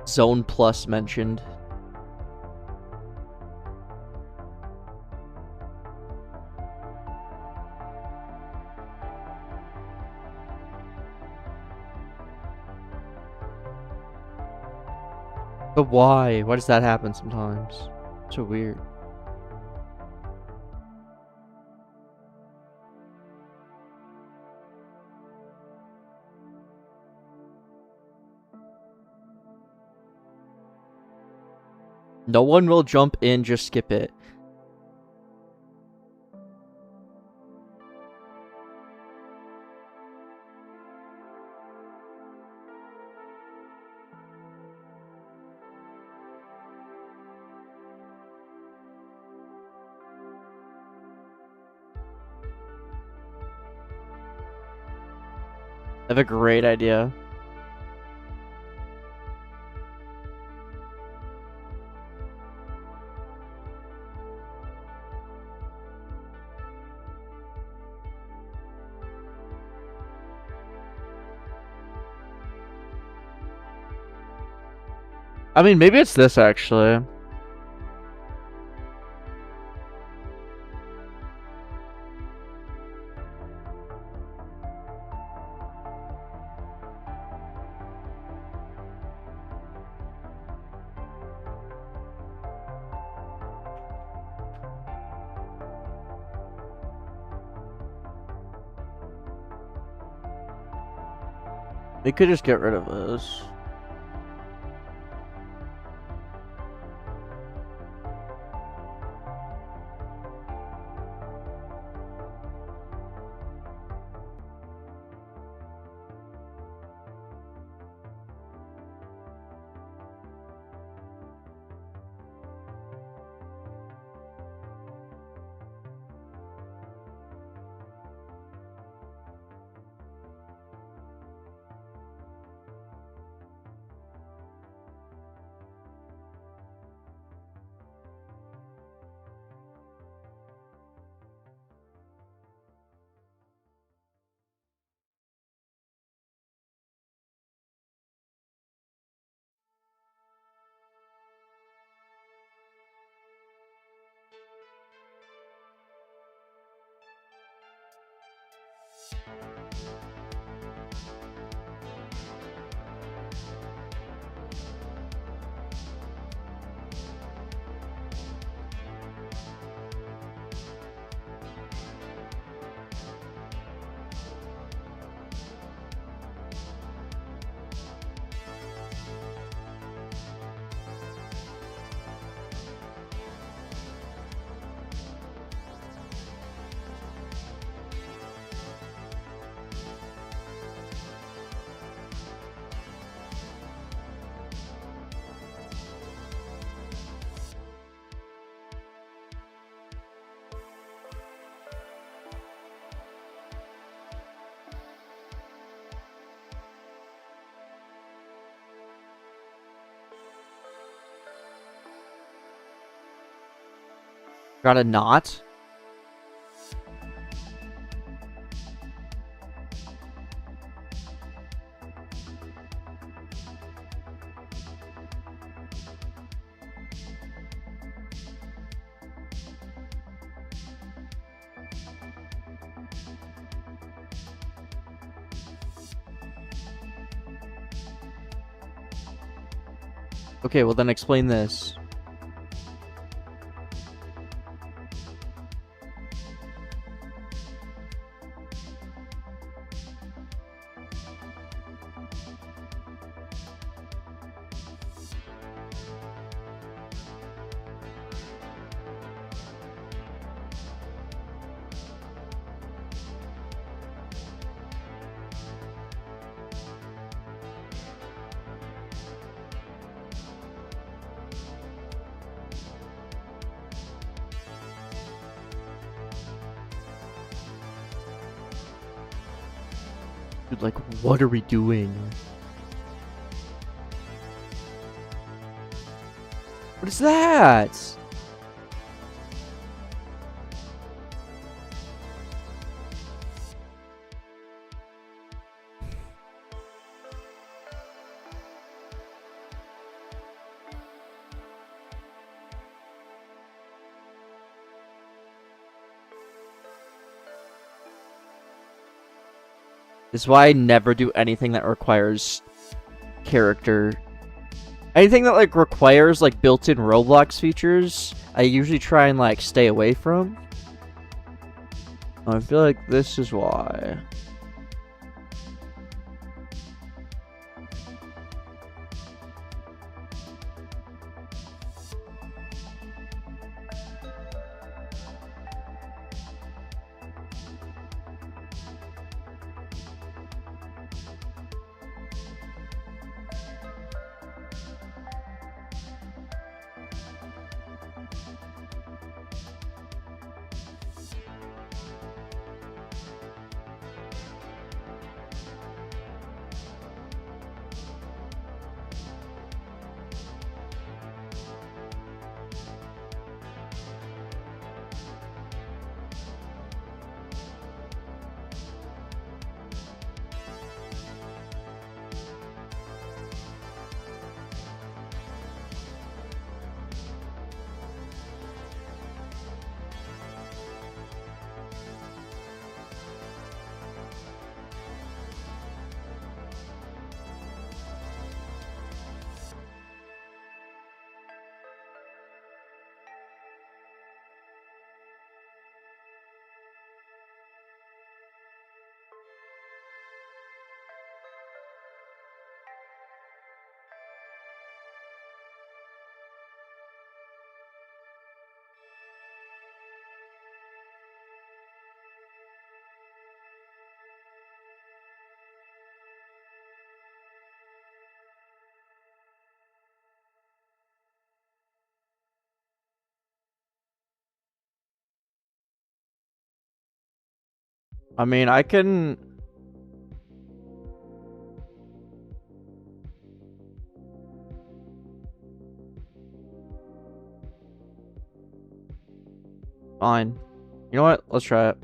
Zone Plus mentioned. But why? Why does that happen sometimes? So weird. No one will jump in, just skip it. I have a great idea. I mean, maybe it's this actually. They could just get rid of this. Got a knot? Okay, well then explain this. Dude, like, what are we doing? What is that? This is why I never do anything that requires character. Anything that like requires like built-in Roblox features, I usually try and like stay away from. I feel like this is why. I mean, I can... Fine. You know what? Let's try it.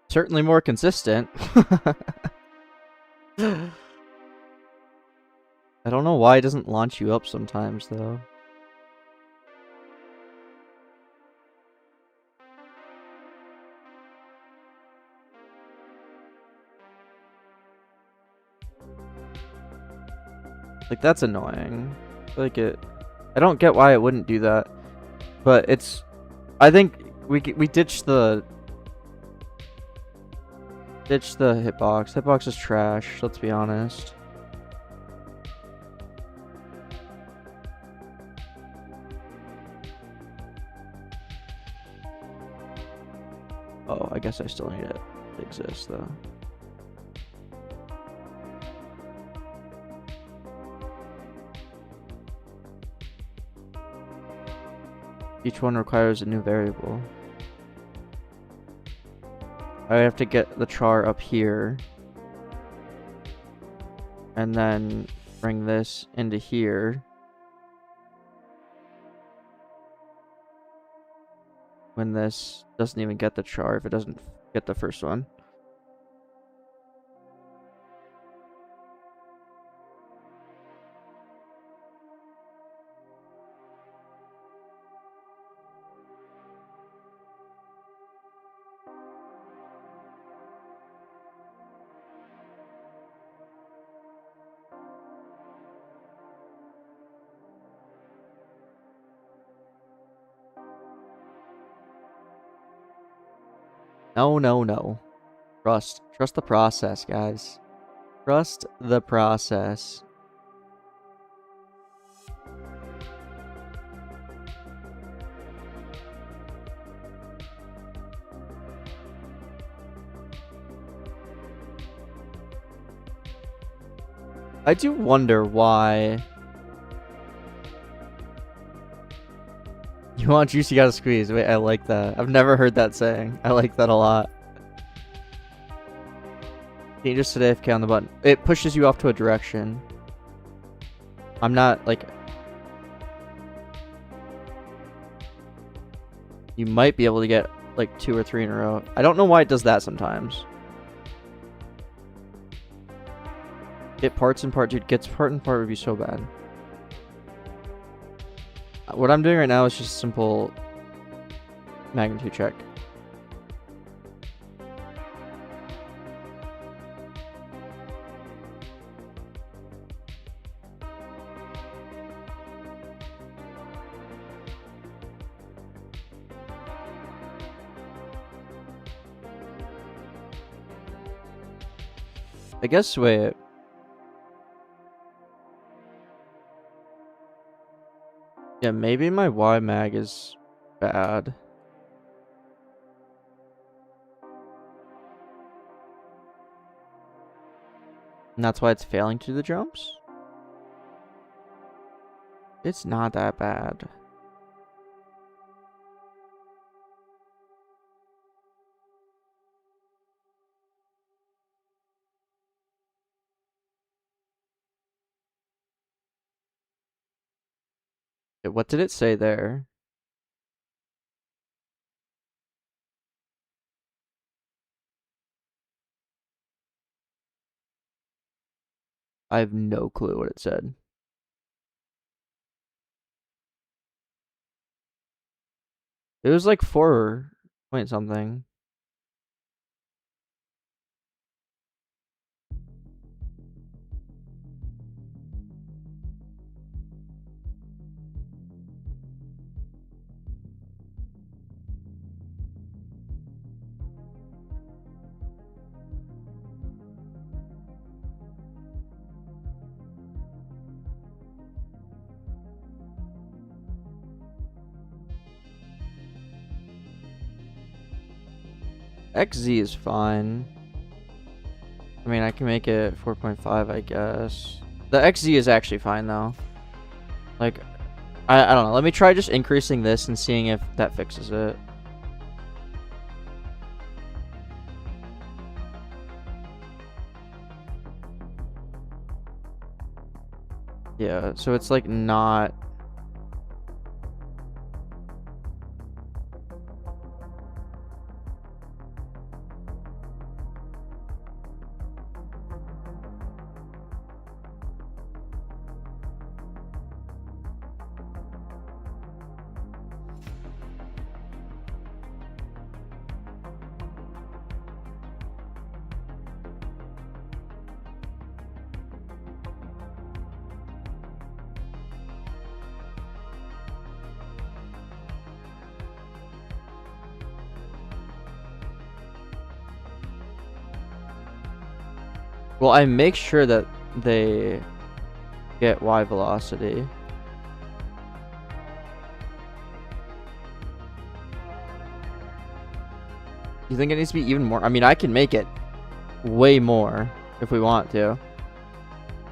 Certainly more consistent. I don't know why it doesn't launch you up sometimes, though. Like, that's annoying. Like, I don't get why it wouldn't do that. But it's... I think we ditched the... Ditch the hitbox. Hitbox is trash, let's be honest. Oh, I guess I still need it to exist, though. Each one requires a new variable. I have to get the char up here. And then bring this into here. When this doesn't even get the char, if it doesn't get the first one. No, no, no. Trust the process, guys. Trust the process. I do wonder why. You want juice, you gotta squeeze. Wait, I like that. I've never heard that saying. I like that a lot. Can you just hit AFK on the button? It pushes you off to a direction. I'm not, like... You might be able to get, like, 2 or 3 in a row. I don't know why it does that sometimes. Get parts and part. Dude, gets part and part would be so bad. What I'm doing right now is just a simple magnitude check. I guess, wait. Yeah, maybe my Y mag is bad. And that's why it's failing to do the jumps? It's not that bad. What did it say there? I have no clue what it said. It was like 4 point something. XZ is fine. I mean, I can make it 4.5, I guess. The XZ is actually fine, though. Like, I don't know. Let me try just increasing this and seeing if that fixes it. Yeah, so it's like not... Well, I make sure that they get Y velocity. Do you think it needs to be even more? I mean, I can make it way more if we want to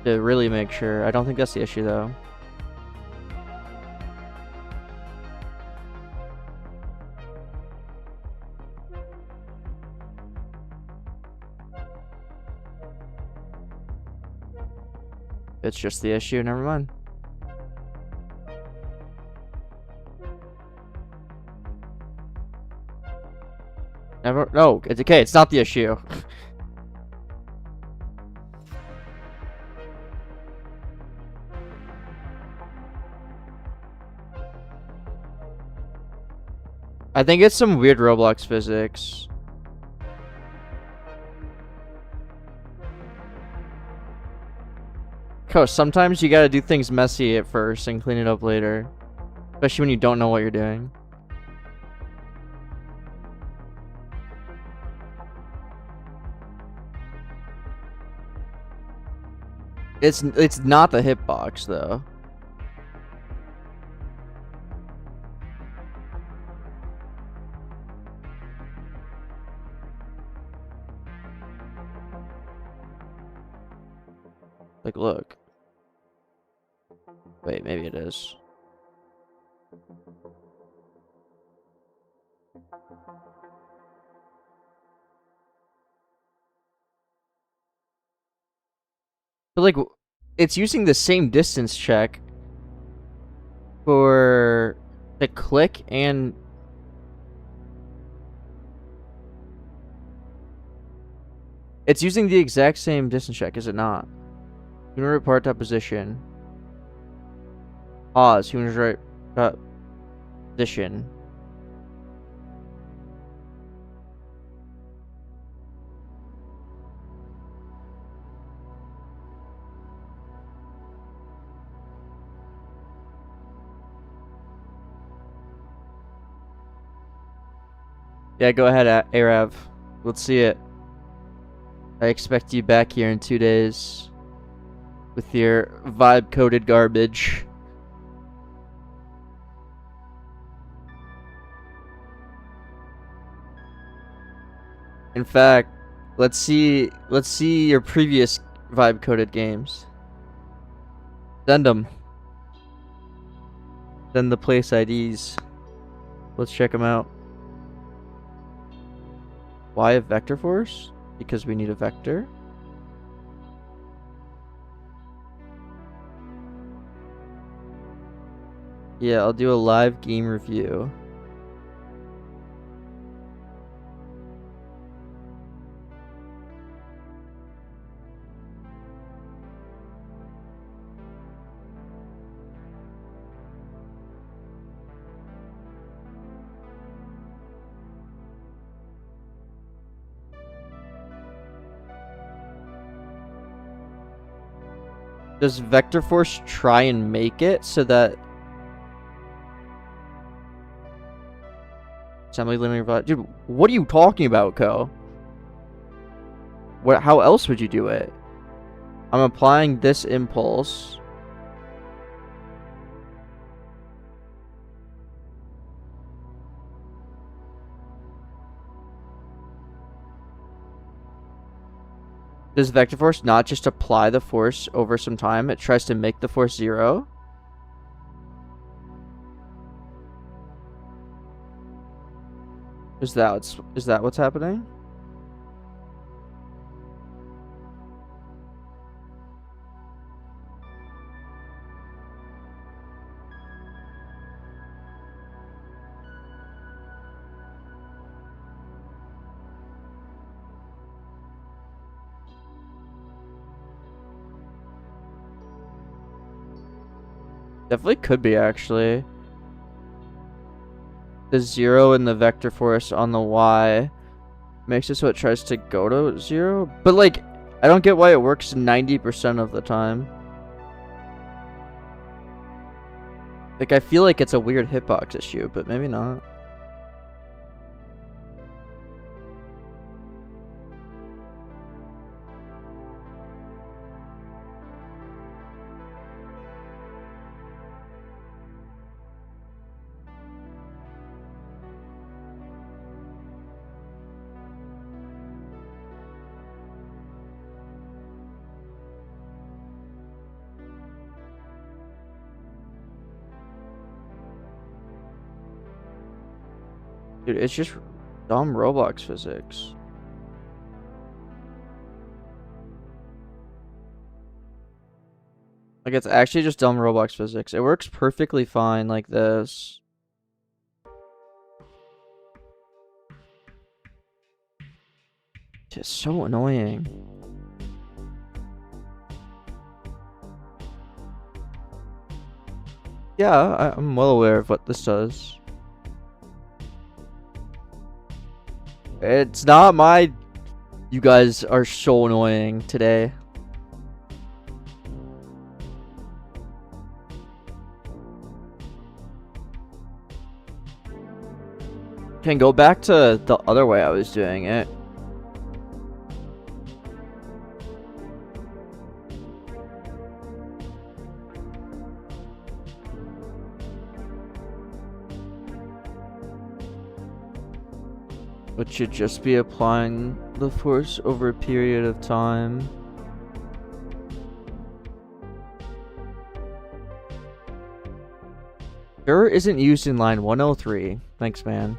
really make sure. I don't think that's the issue, though. It's just the issue. Never mind. Never. No, it's okay. It's not the issue. I think it's some weird Roblox physics. Coach, sometimes you gotta do things messy at first and clean it up later. Especially when you don't know what you're doing. It's not the hitbox though. Like, look. Wait, maybe it is. But like, it's using the same distance check for the click and... It's using the exact same distance check, is it not? Human right part dot position. Pause. Human right dot position. Yeah, go ahead, Arav. Let's see it. I expect you back here in 2 days with your vibe-coded garbage. In fact, let's see your previous vibe-coded games. Send them. Send the place IDs. Let's check them out. Why a vector force? Because we need a vector. Yeah, I'll do a live game review. Does vector force try and make it so that assembly linear velocity? Dude, what are you talking about, Ko? What? How else would you do it? I'm applying this impulse. Does vector force not just apply the force over some time? It tries to make the force 0? Is that what's happening? Definitely could be, actually. The 0 in the vector force on the Y makes it so it tries to go to 0. But, like, I don't get why it works 90% of the time. Like, I feel like it's a weird hitbox issue, but maybe not. Dude, it's just dumb Roblox physics. Like, it's actually just dumb Roblox physics. It works perfectly fine like this. It's so annoying. Yeah, I'm well aware of what this does. It's not my... You guys are so annoying today. Can go back to the other way I was doing it. Which should just be applying the force over a period of time. Error isn't used in line 103. Thanks, man.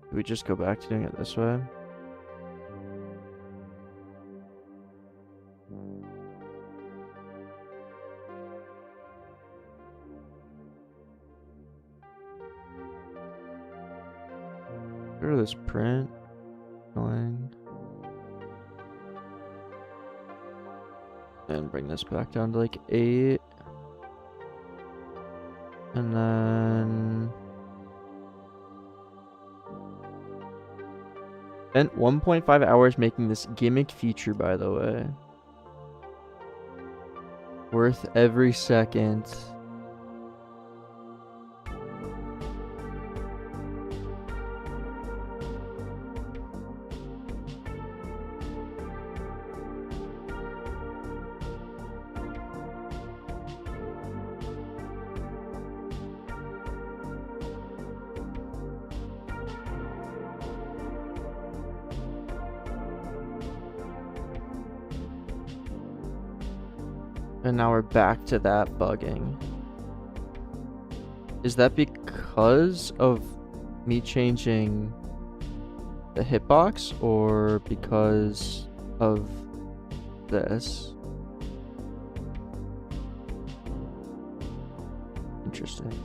Do we just go back to doing it this way? Go to this print. Annoying. And bring this back down to like 8. And then... Spent 1.5 hours making this gimmick feature, by the way. Worth every second. And now we're back to that bugging. Is that because of me changing the hitbox or because of this? Interesting.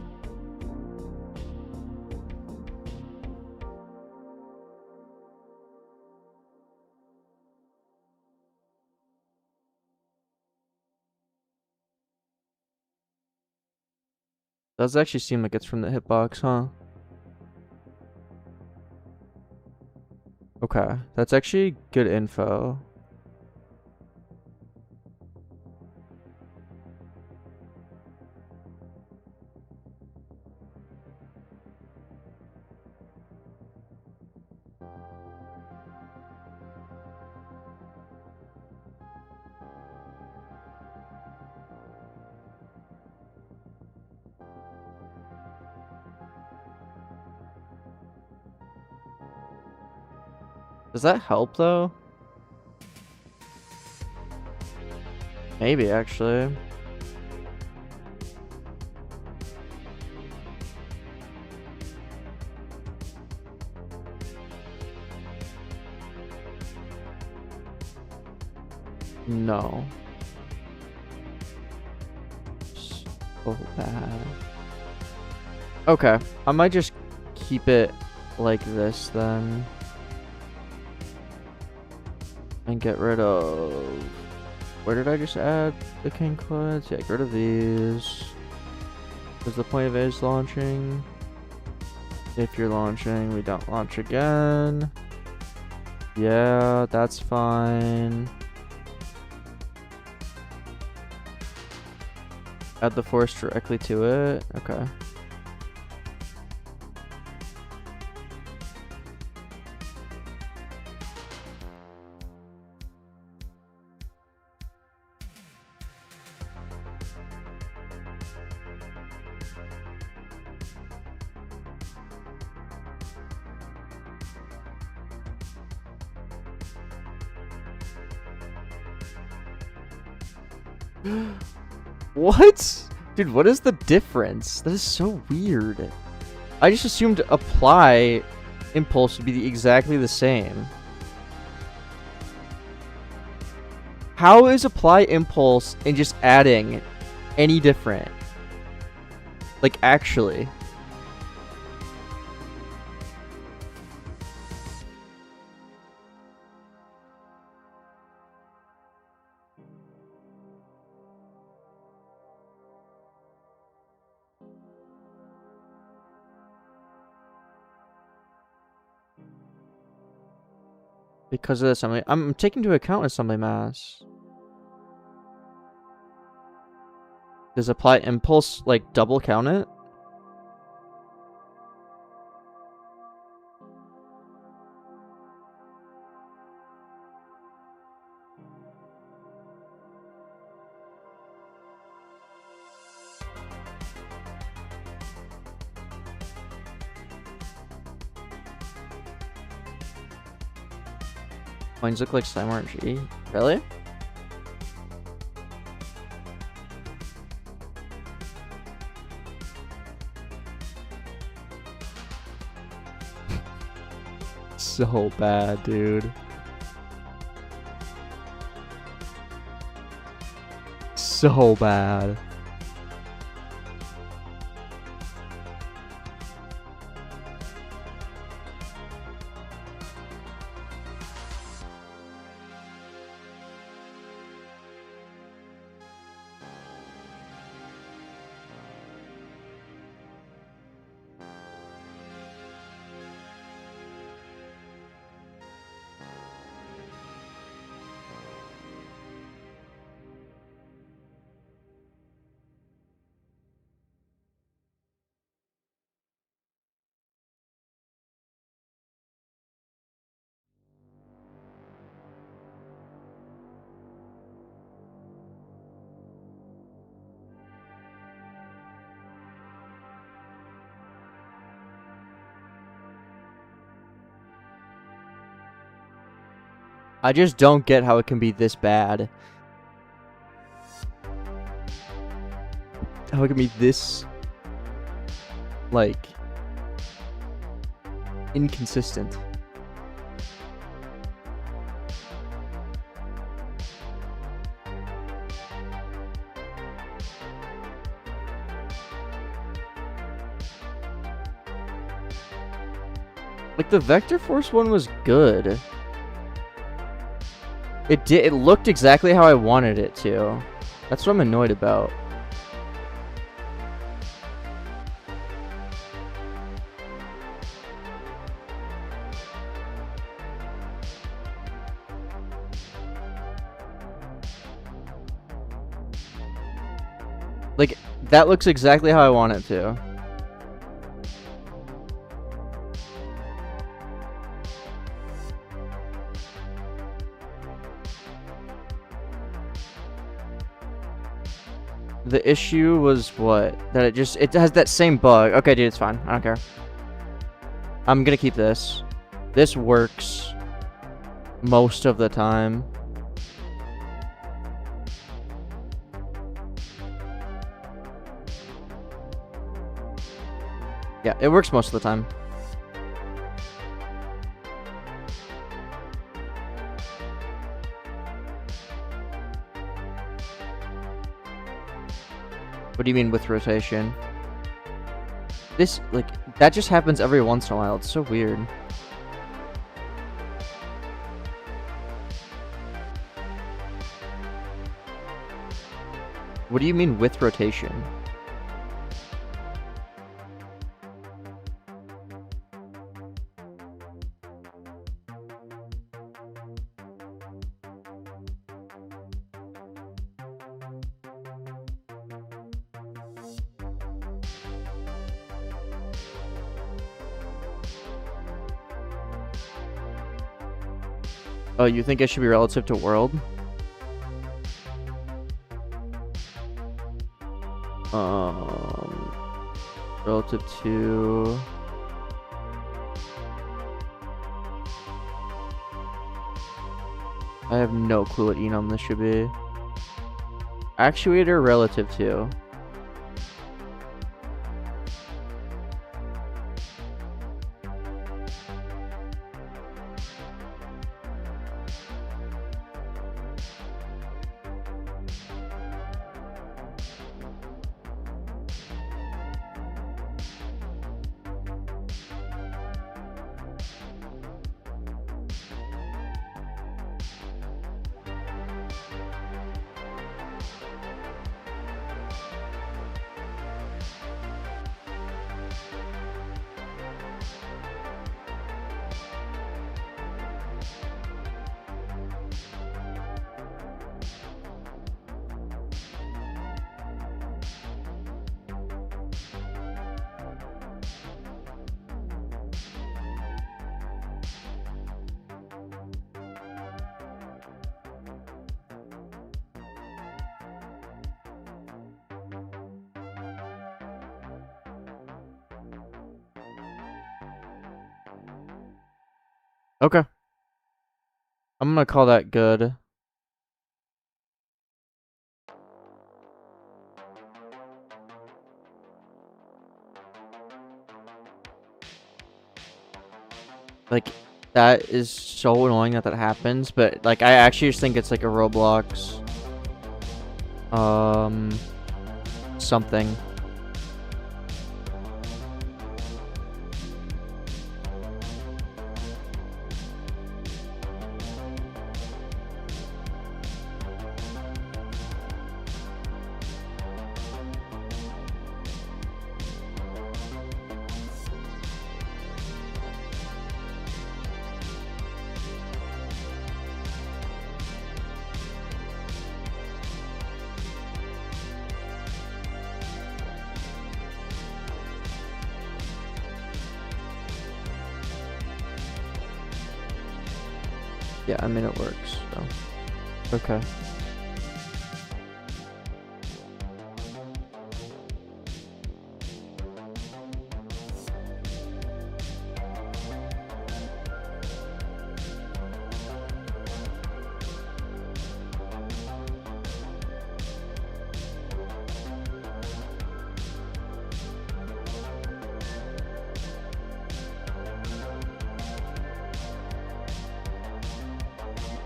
Does actually seem like it's from the hitbox, huh? Okay, that's actually good info. Does that help though? Maybe actually. No. So bad. Okay, I might just keep it like this then. And get rid of... Where did I just add the king clids? Yeah, get rid of these. What's the point of is launching? If you're launching, we don't launch again. Yeah, that's fine. Add the force directly to it. Okay. What? Dude, what is the difference? That is so weird. I just assumed apply impulse would be exactly the same. How is apply impulse and just adding any different? Like, actually. Because of the assembly. I'm taking into account assembly mass. Does apply impulse, like, double count it? Coins look like slime RNG. Really? So bad, dude. So bad. I just don't get how it can be this bad. how it can be this, like, inconsistent. Like, the vector force one was good. It looked exactly how I wanted it to. That's what I'm annoyed about. Like, that looks exactly how I want it to. The issue was what? That it has that same bug. Okay, dude, it's fine. I don't care. I'm gonna keep this. This works most of the time. Yeah, it works most of the time. What do you mean with rotation? This, like, that just happens every once in a while. It's so weird. What do you mean with rotation? Oh, you think it should be relative to world? Relative to... I have no clue what enum this should be. Actuator relative to... Okay. I'm gonna call that good. Like, that is so annoying that that happens, but, like, I actually just think it's like a Roblox... something. Yeah, I mean, it works, so. Okay.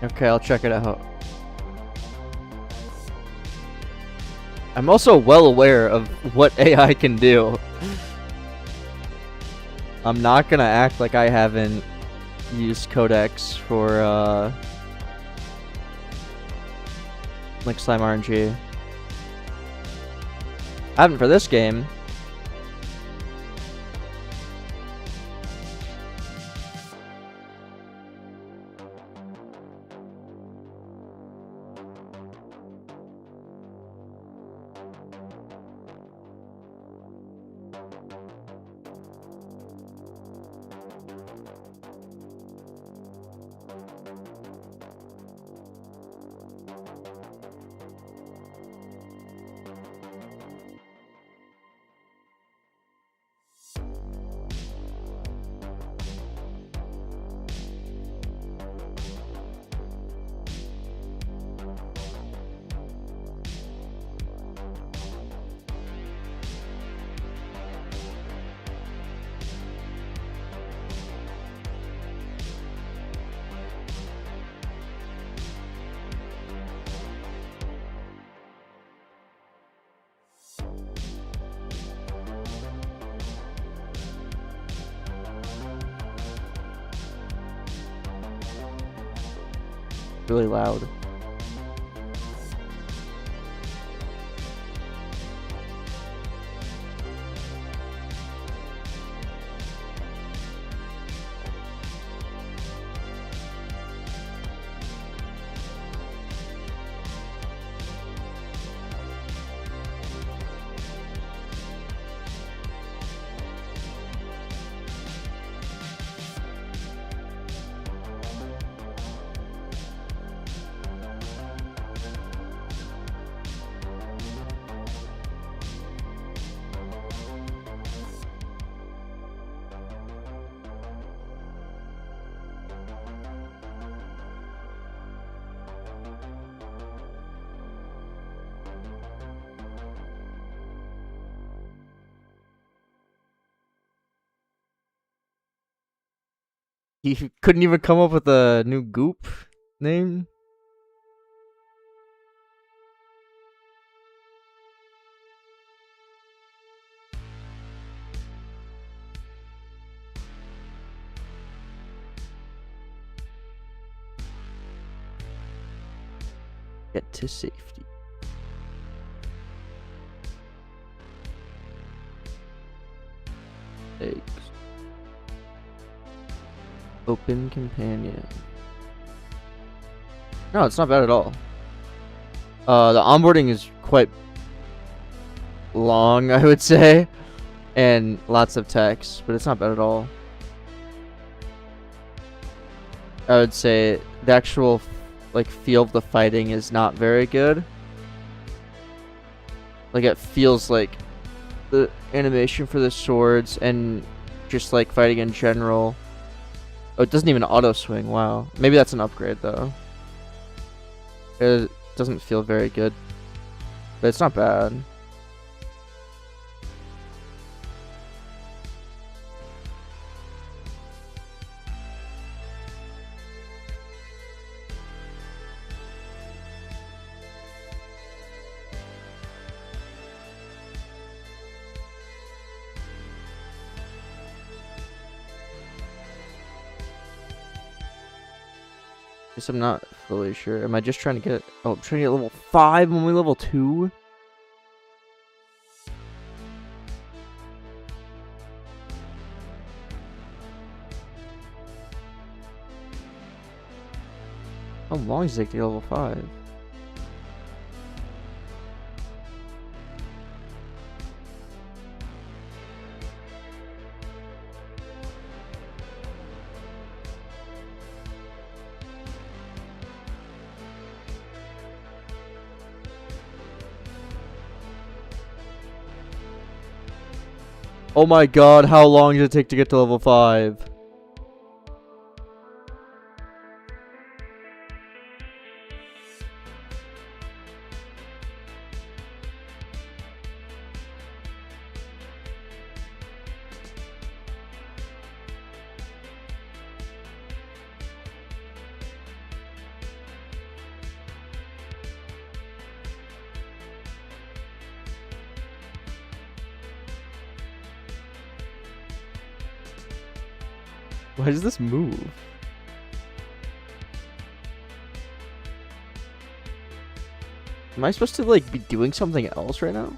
Okay, I'll check it out. I'm also well aware of what AI can do. I'm not gonna act like I haven't used Codex for like Slime RNG. I haven't for this game. Really loud. He couldn't even come up with a new goop name. Get to safety. Eggs. Open companion. No, it's not bad at all. The onboarding is quite long, I would say, and lots of text, but it's not bad at all. I would say the actual like feel of the fighting is not very good. Like it feels like the animation for the swords and just like fighting in general. Oh, it doesn't even auto swing. Wow. Maybe that's an upgrade though. It doesn't feel very good, but it's not bad. I'm not fully sure. Am I just trying to get... Oh, I'm trying to get level 5 when we level 2? How long does it take to get level 5? Oh my god, how long does it take to get to level 5? Why does this move? Am I supposed to like be doing something else right now?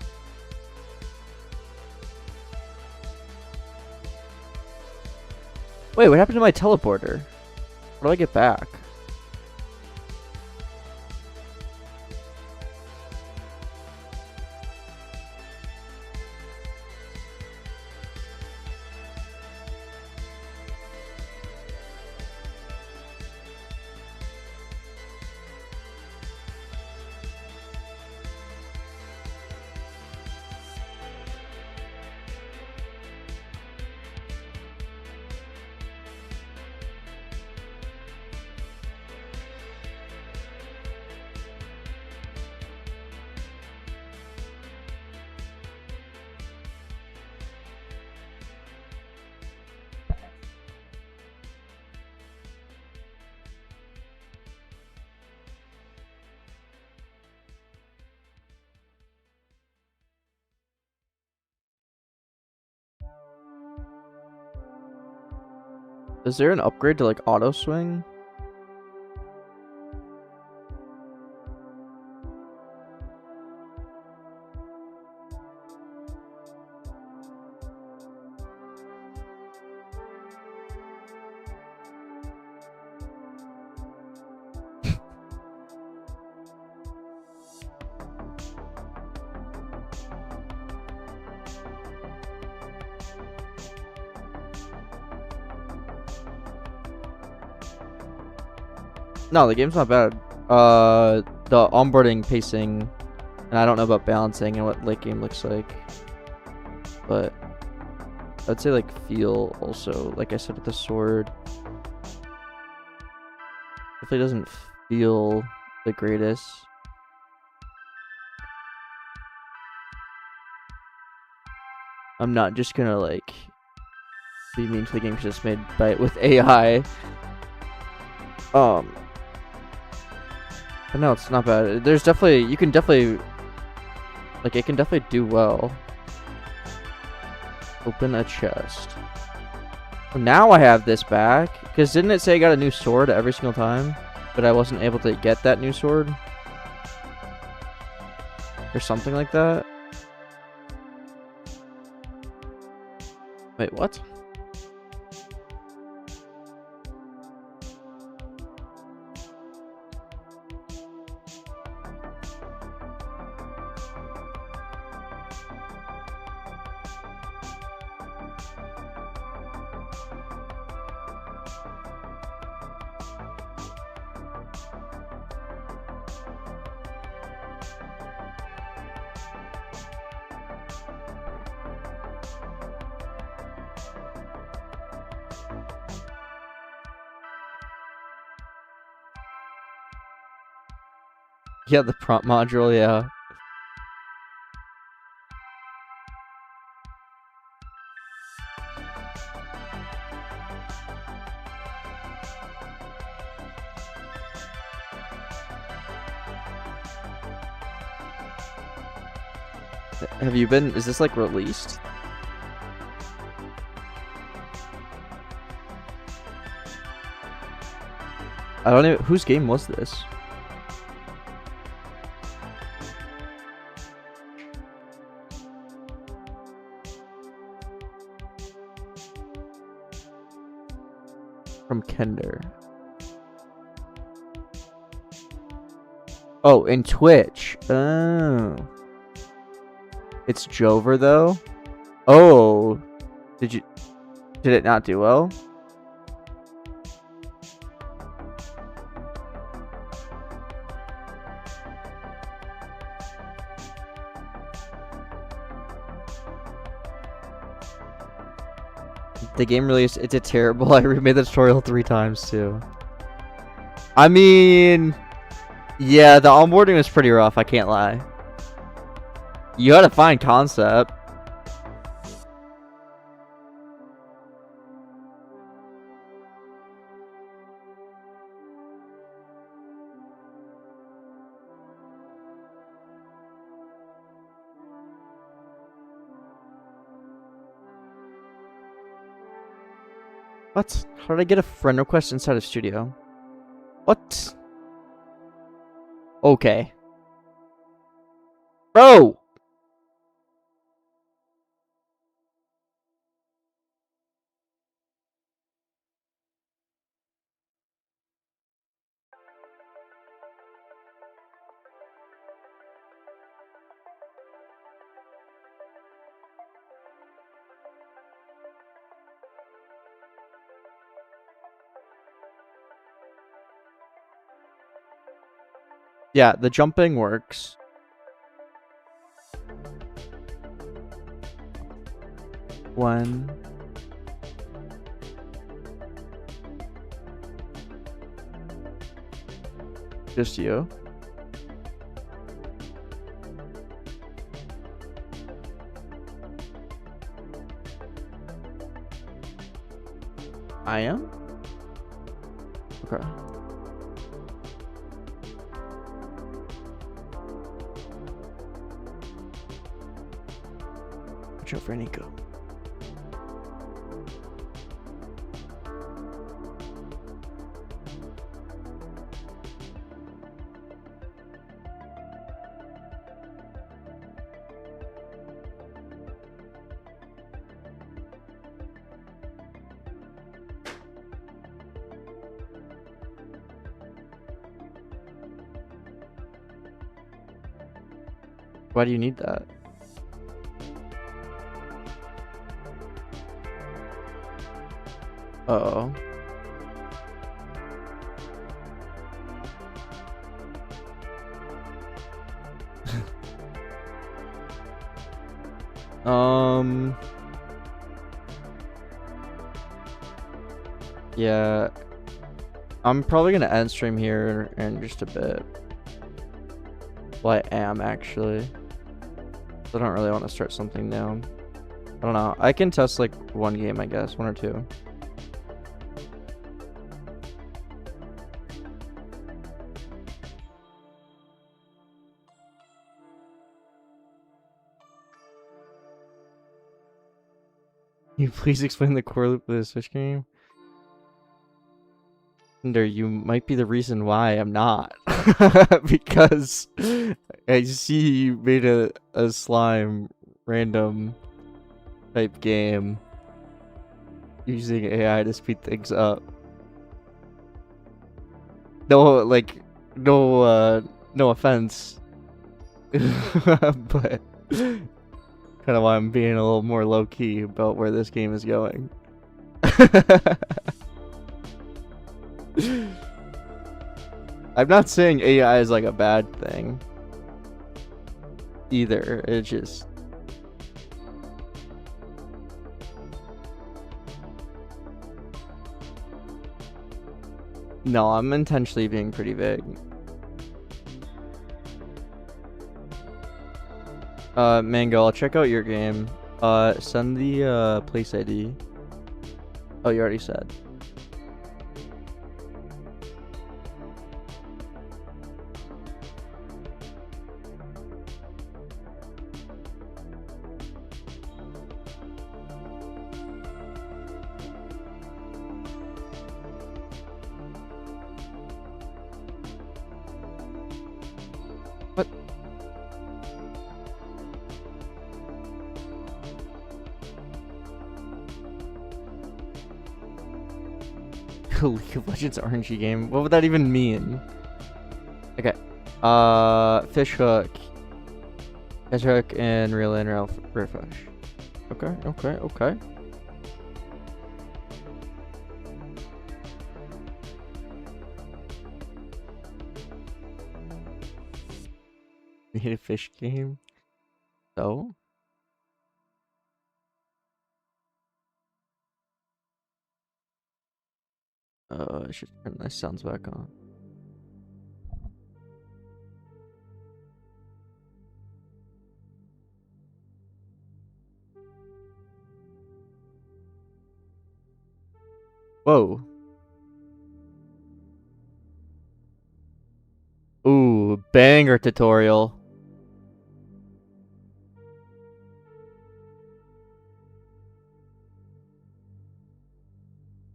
Wait, what happened to my teleporter? How do I get back? Is there an upgrade to like auto swing? No, the game's not bad. The onboarding pacing, and I don't know about balancing and what late game looks like. But I'd say like feel also, like I said with the sword. Definitely doesn't feel the greatest. I'm not just gonna like be mean to the game because it's made by with AI. But no, it's not bad. There's definitely, you can definitely, like, it can definitely do well. Open a chest. Well, now I have this back. Because didn't it say I got a new sword every single time? But I wasn't able to get that new sword? Or something like that? Wait, what? Yeah, the prompt module, yeah. Have you been, is this like released? I don't even, whose game was this? From Kender. Oh, in Twitch. Oh. It's Jover though? Oh. Did it not do well? The game released, it did terrible. I remade the tutorial 3 times too. I mean, yeah, the onboarding was pretty rough, I can't lie. You had a fine concept. What? How did I get a friend request inside of Studio? What? Okay. Bro! Yeah, the jumping works. One. Just you. I am? Okay. Watch out for Nico. Why do you need that? Uh-oh. Yeah. I'm probably gonna end stream here in just a bit. Well, I am actually. I don't really want to start something new. I don't know. I can test like one game, I guess. One or two. Can you please explain the core loop of the Switch game? Cinder, you might be the reason why I'm not. Because I see you made a slime random type game using AI to speed things up. No, like, no offense. But kind of why I'm being a little more low-key about where this game is going. I'm not saying AI is like a bad thing either. It's just no, I'm intentionally being pretty vague. Mango, I'll check out your game. Send the place ID. Oh, you already said. What? League of Legends RNG game? What would that even mean? Okay. Fish hook. Fish hook and reel in refresh. Okay, okay. Need a fish game? So? I should turn my sounds back on. Whoa. Ooh, banger tutorial.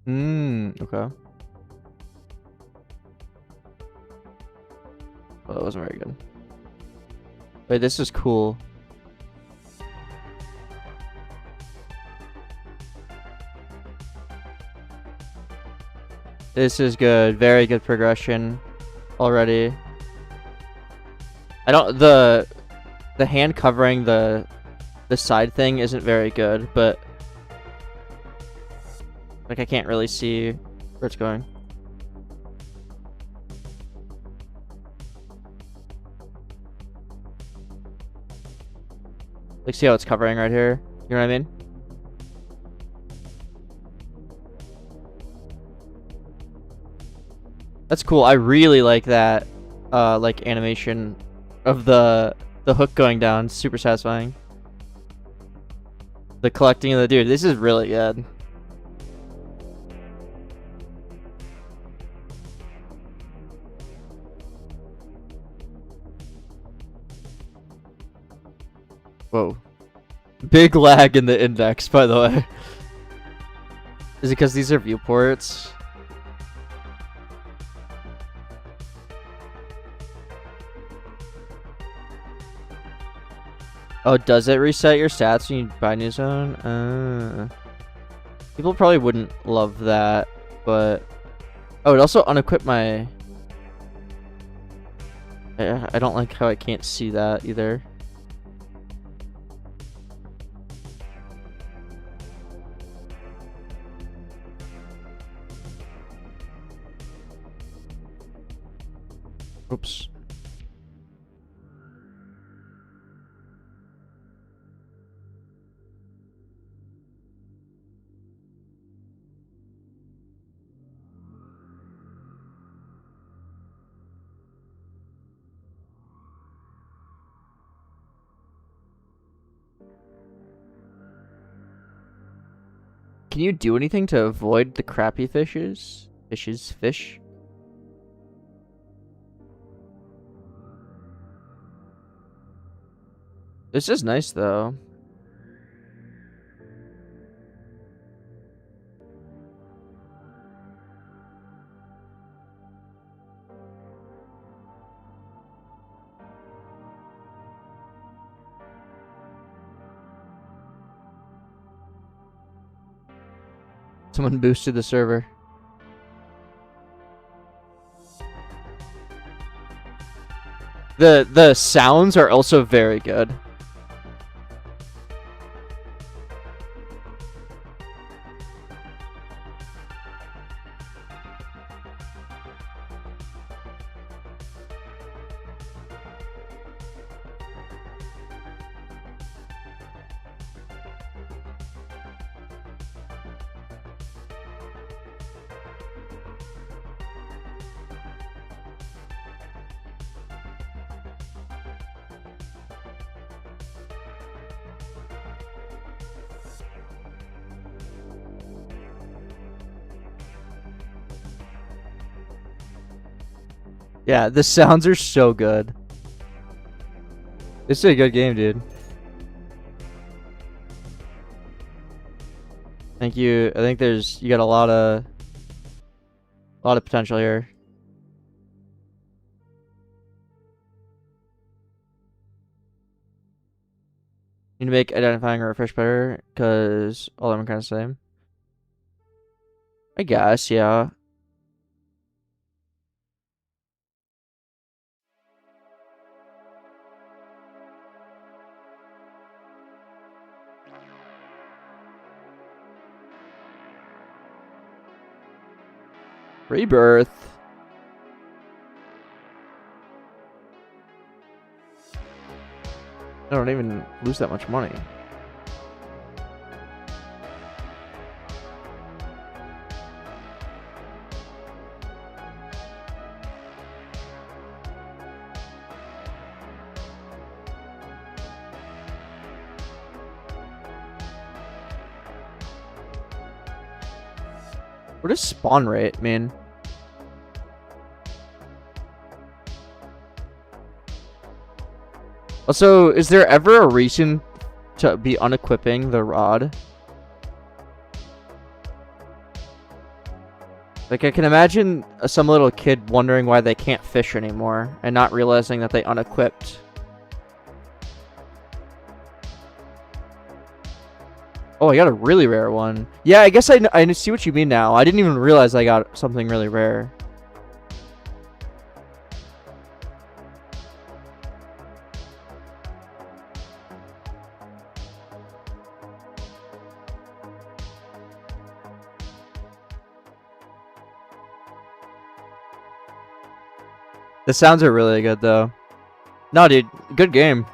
Okay. Well, that wasn't very good. Wait, this is cool. This is good. Very good progression already. I don't the hand covering the side thing isn't very good, but like I can't really see where it's going. Like, see how it's covering right here? You know what I mean? That's cool. I really like that, like animation of the hook going down. Super satisfying. The collecting of the dude. This is really good. Whoa. Big lag in the index, by the way. Is it because these are viewports? Oh, does it reset your stats when you buy new zone? People probably wouldn't love that, but... Oh, it also unequipped my... I don't like how I can't see that either. Oops. Can you do anything to avoid the crappy fishes? Fish? This is nice, though. Someone boosted the server. The sounds are also very good. Yeah, the sounds are so good. This is a good game, dude. Thank you. I think you got a lot of potential here. Need to make identifying or refresh better, because all of them are kind of the same. I guess, yeah. Rebirth. I don't even lose that much money. What is spawn rate mean? Also, is there ever a reason to be unequipping the rod? Like, I can imagine some little kid wondering why they can't fish anymore and not realizing that they unequipped. Oh, I got a really rare one. Yeah, I guess I see what you mean now. I didn't even realize I got something really rare. The sounds are really good, though. No, dude, good game.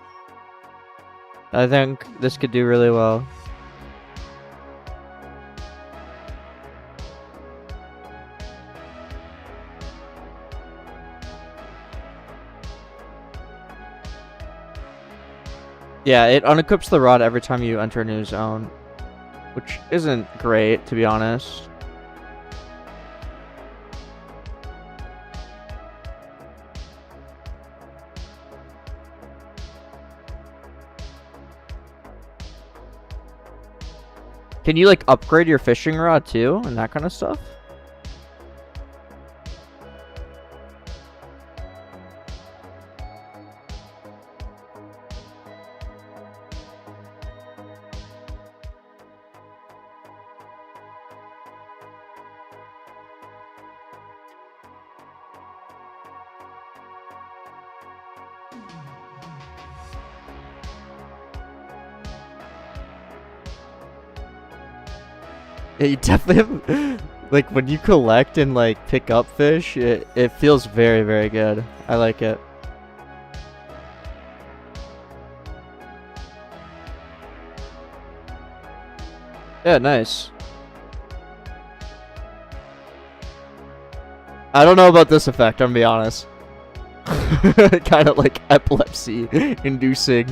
I think this could do really well. Yeah, it unequips the rod every time you enter a new zone, which isn't great, to be honest. Can you, like, upgrade your fishing rod, too, and that kind of stuff? Yeah, you definitely have, like, when you collect and, like, pick up fish, it feels very, very good. I like it. Yeah, nice. I don't know about this effect, I'm gonna be honest. Kind of like epilepsy inducing.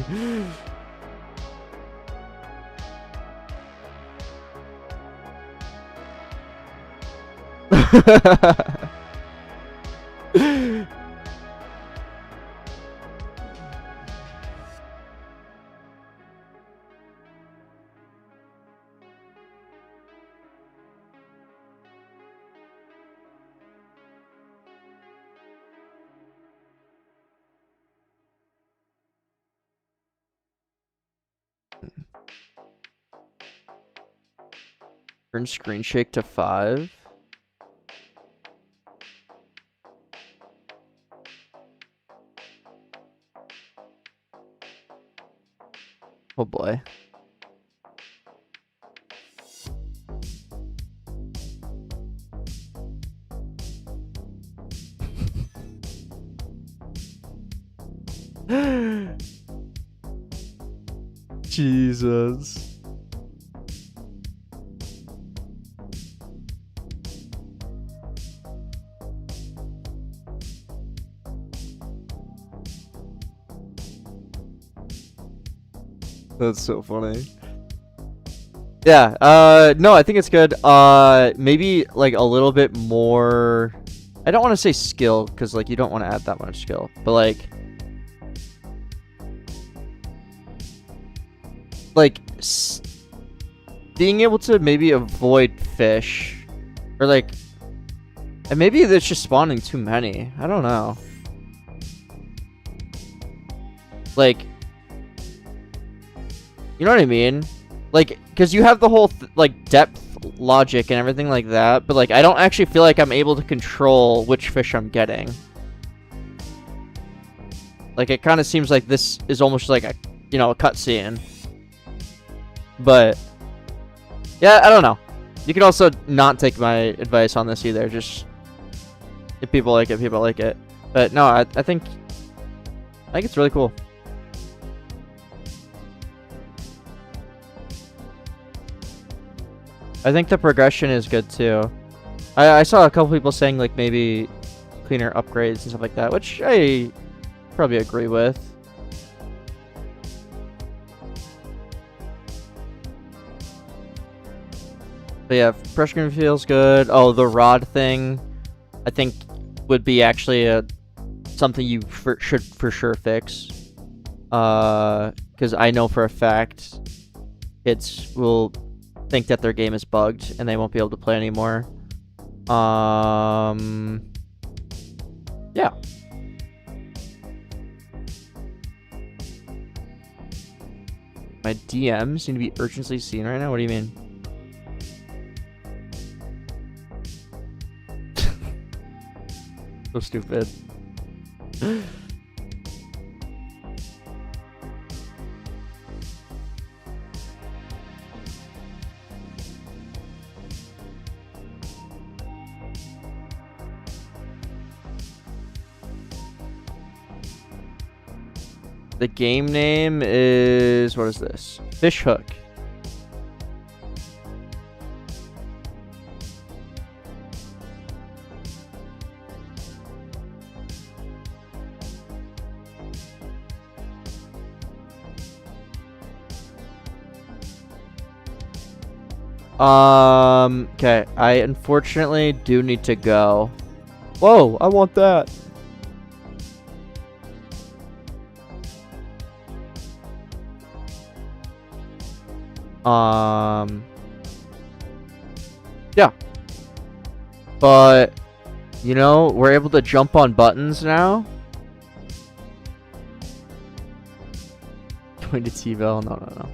Turn screen shake to 5. Oh boy. Jesus. That's so funny. Yeah, no, I think it's good. Maybe like a little bit more. I don't want to say skill because like you don't want to add that much skill, but like being able to maybe avoid fish, or like, and maybe it's just spawning too many. I don't know. Like, you know what I mean? Like, because you have the whole like depth logic and everything like that, but like I don't actually feel like I'm able to control which fish I'm getting. Like, it kind of seems like this is almost like a, you know, a cutscene. But yeah, I don't know. You can also not take my advice on this either. Just if people like it, people like it. But no, I think it's really cool. I think the progression is good too. I saw a couple people saying like maybe cleaner upgrades and stuff like that, which I probably agree with. But yeah, pressure feels good. Oh, the rod thing, I think would be actually something you should for sure fix. Because I know for a fact kids will think that their game is bugged and they won't be able to play anymore. Yeah. My DMs seem to be urgently seen right now. What do you mean? So stupid. The game name is, what is this? Fish Hook. Okay. I unfortunately do need to go. Whoa, I want that. Yeah. But, you know, we're able to jump on buttons now. Going to T-Bell? No.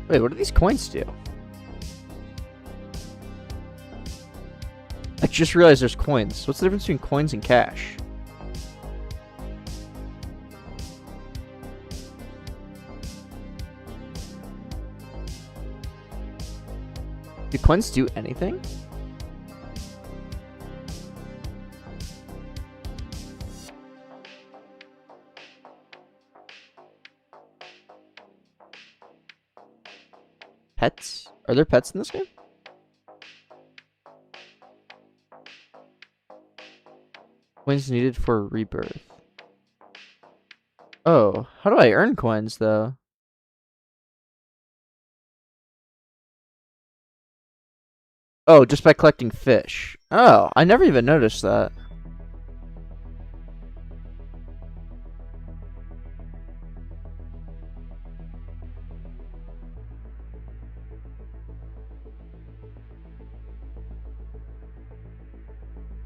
Wait, what do these coins do? I just realized there's coins. What's the difference between coins and cash? Do coins do anything? Pets? Are there pets in this game? Coins needed for rebirth. Oh, how do I earn coins though? Oh, just by collecting fish. Oh, I never even noticed that.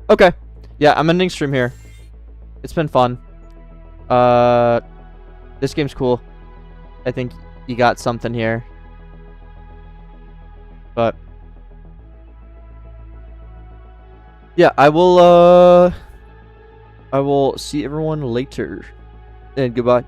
Okay. Yeah, I'm ending stream here. It's been fun. This game's cool. I think you got something here. But yeah, I will see everyone later. And goodbye.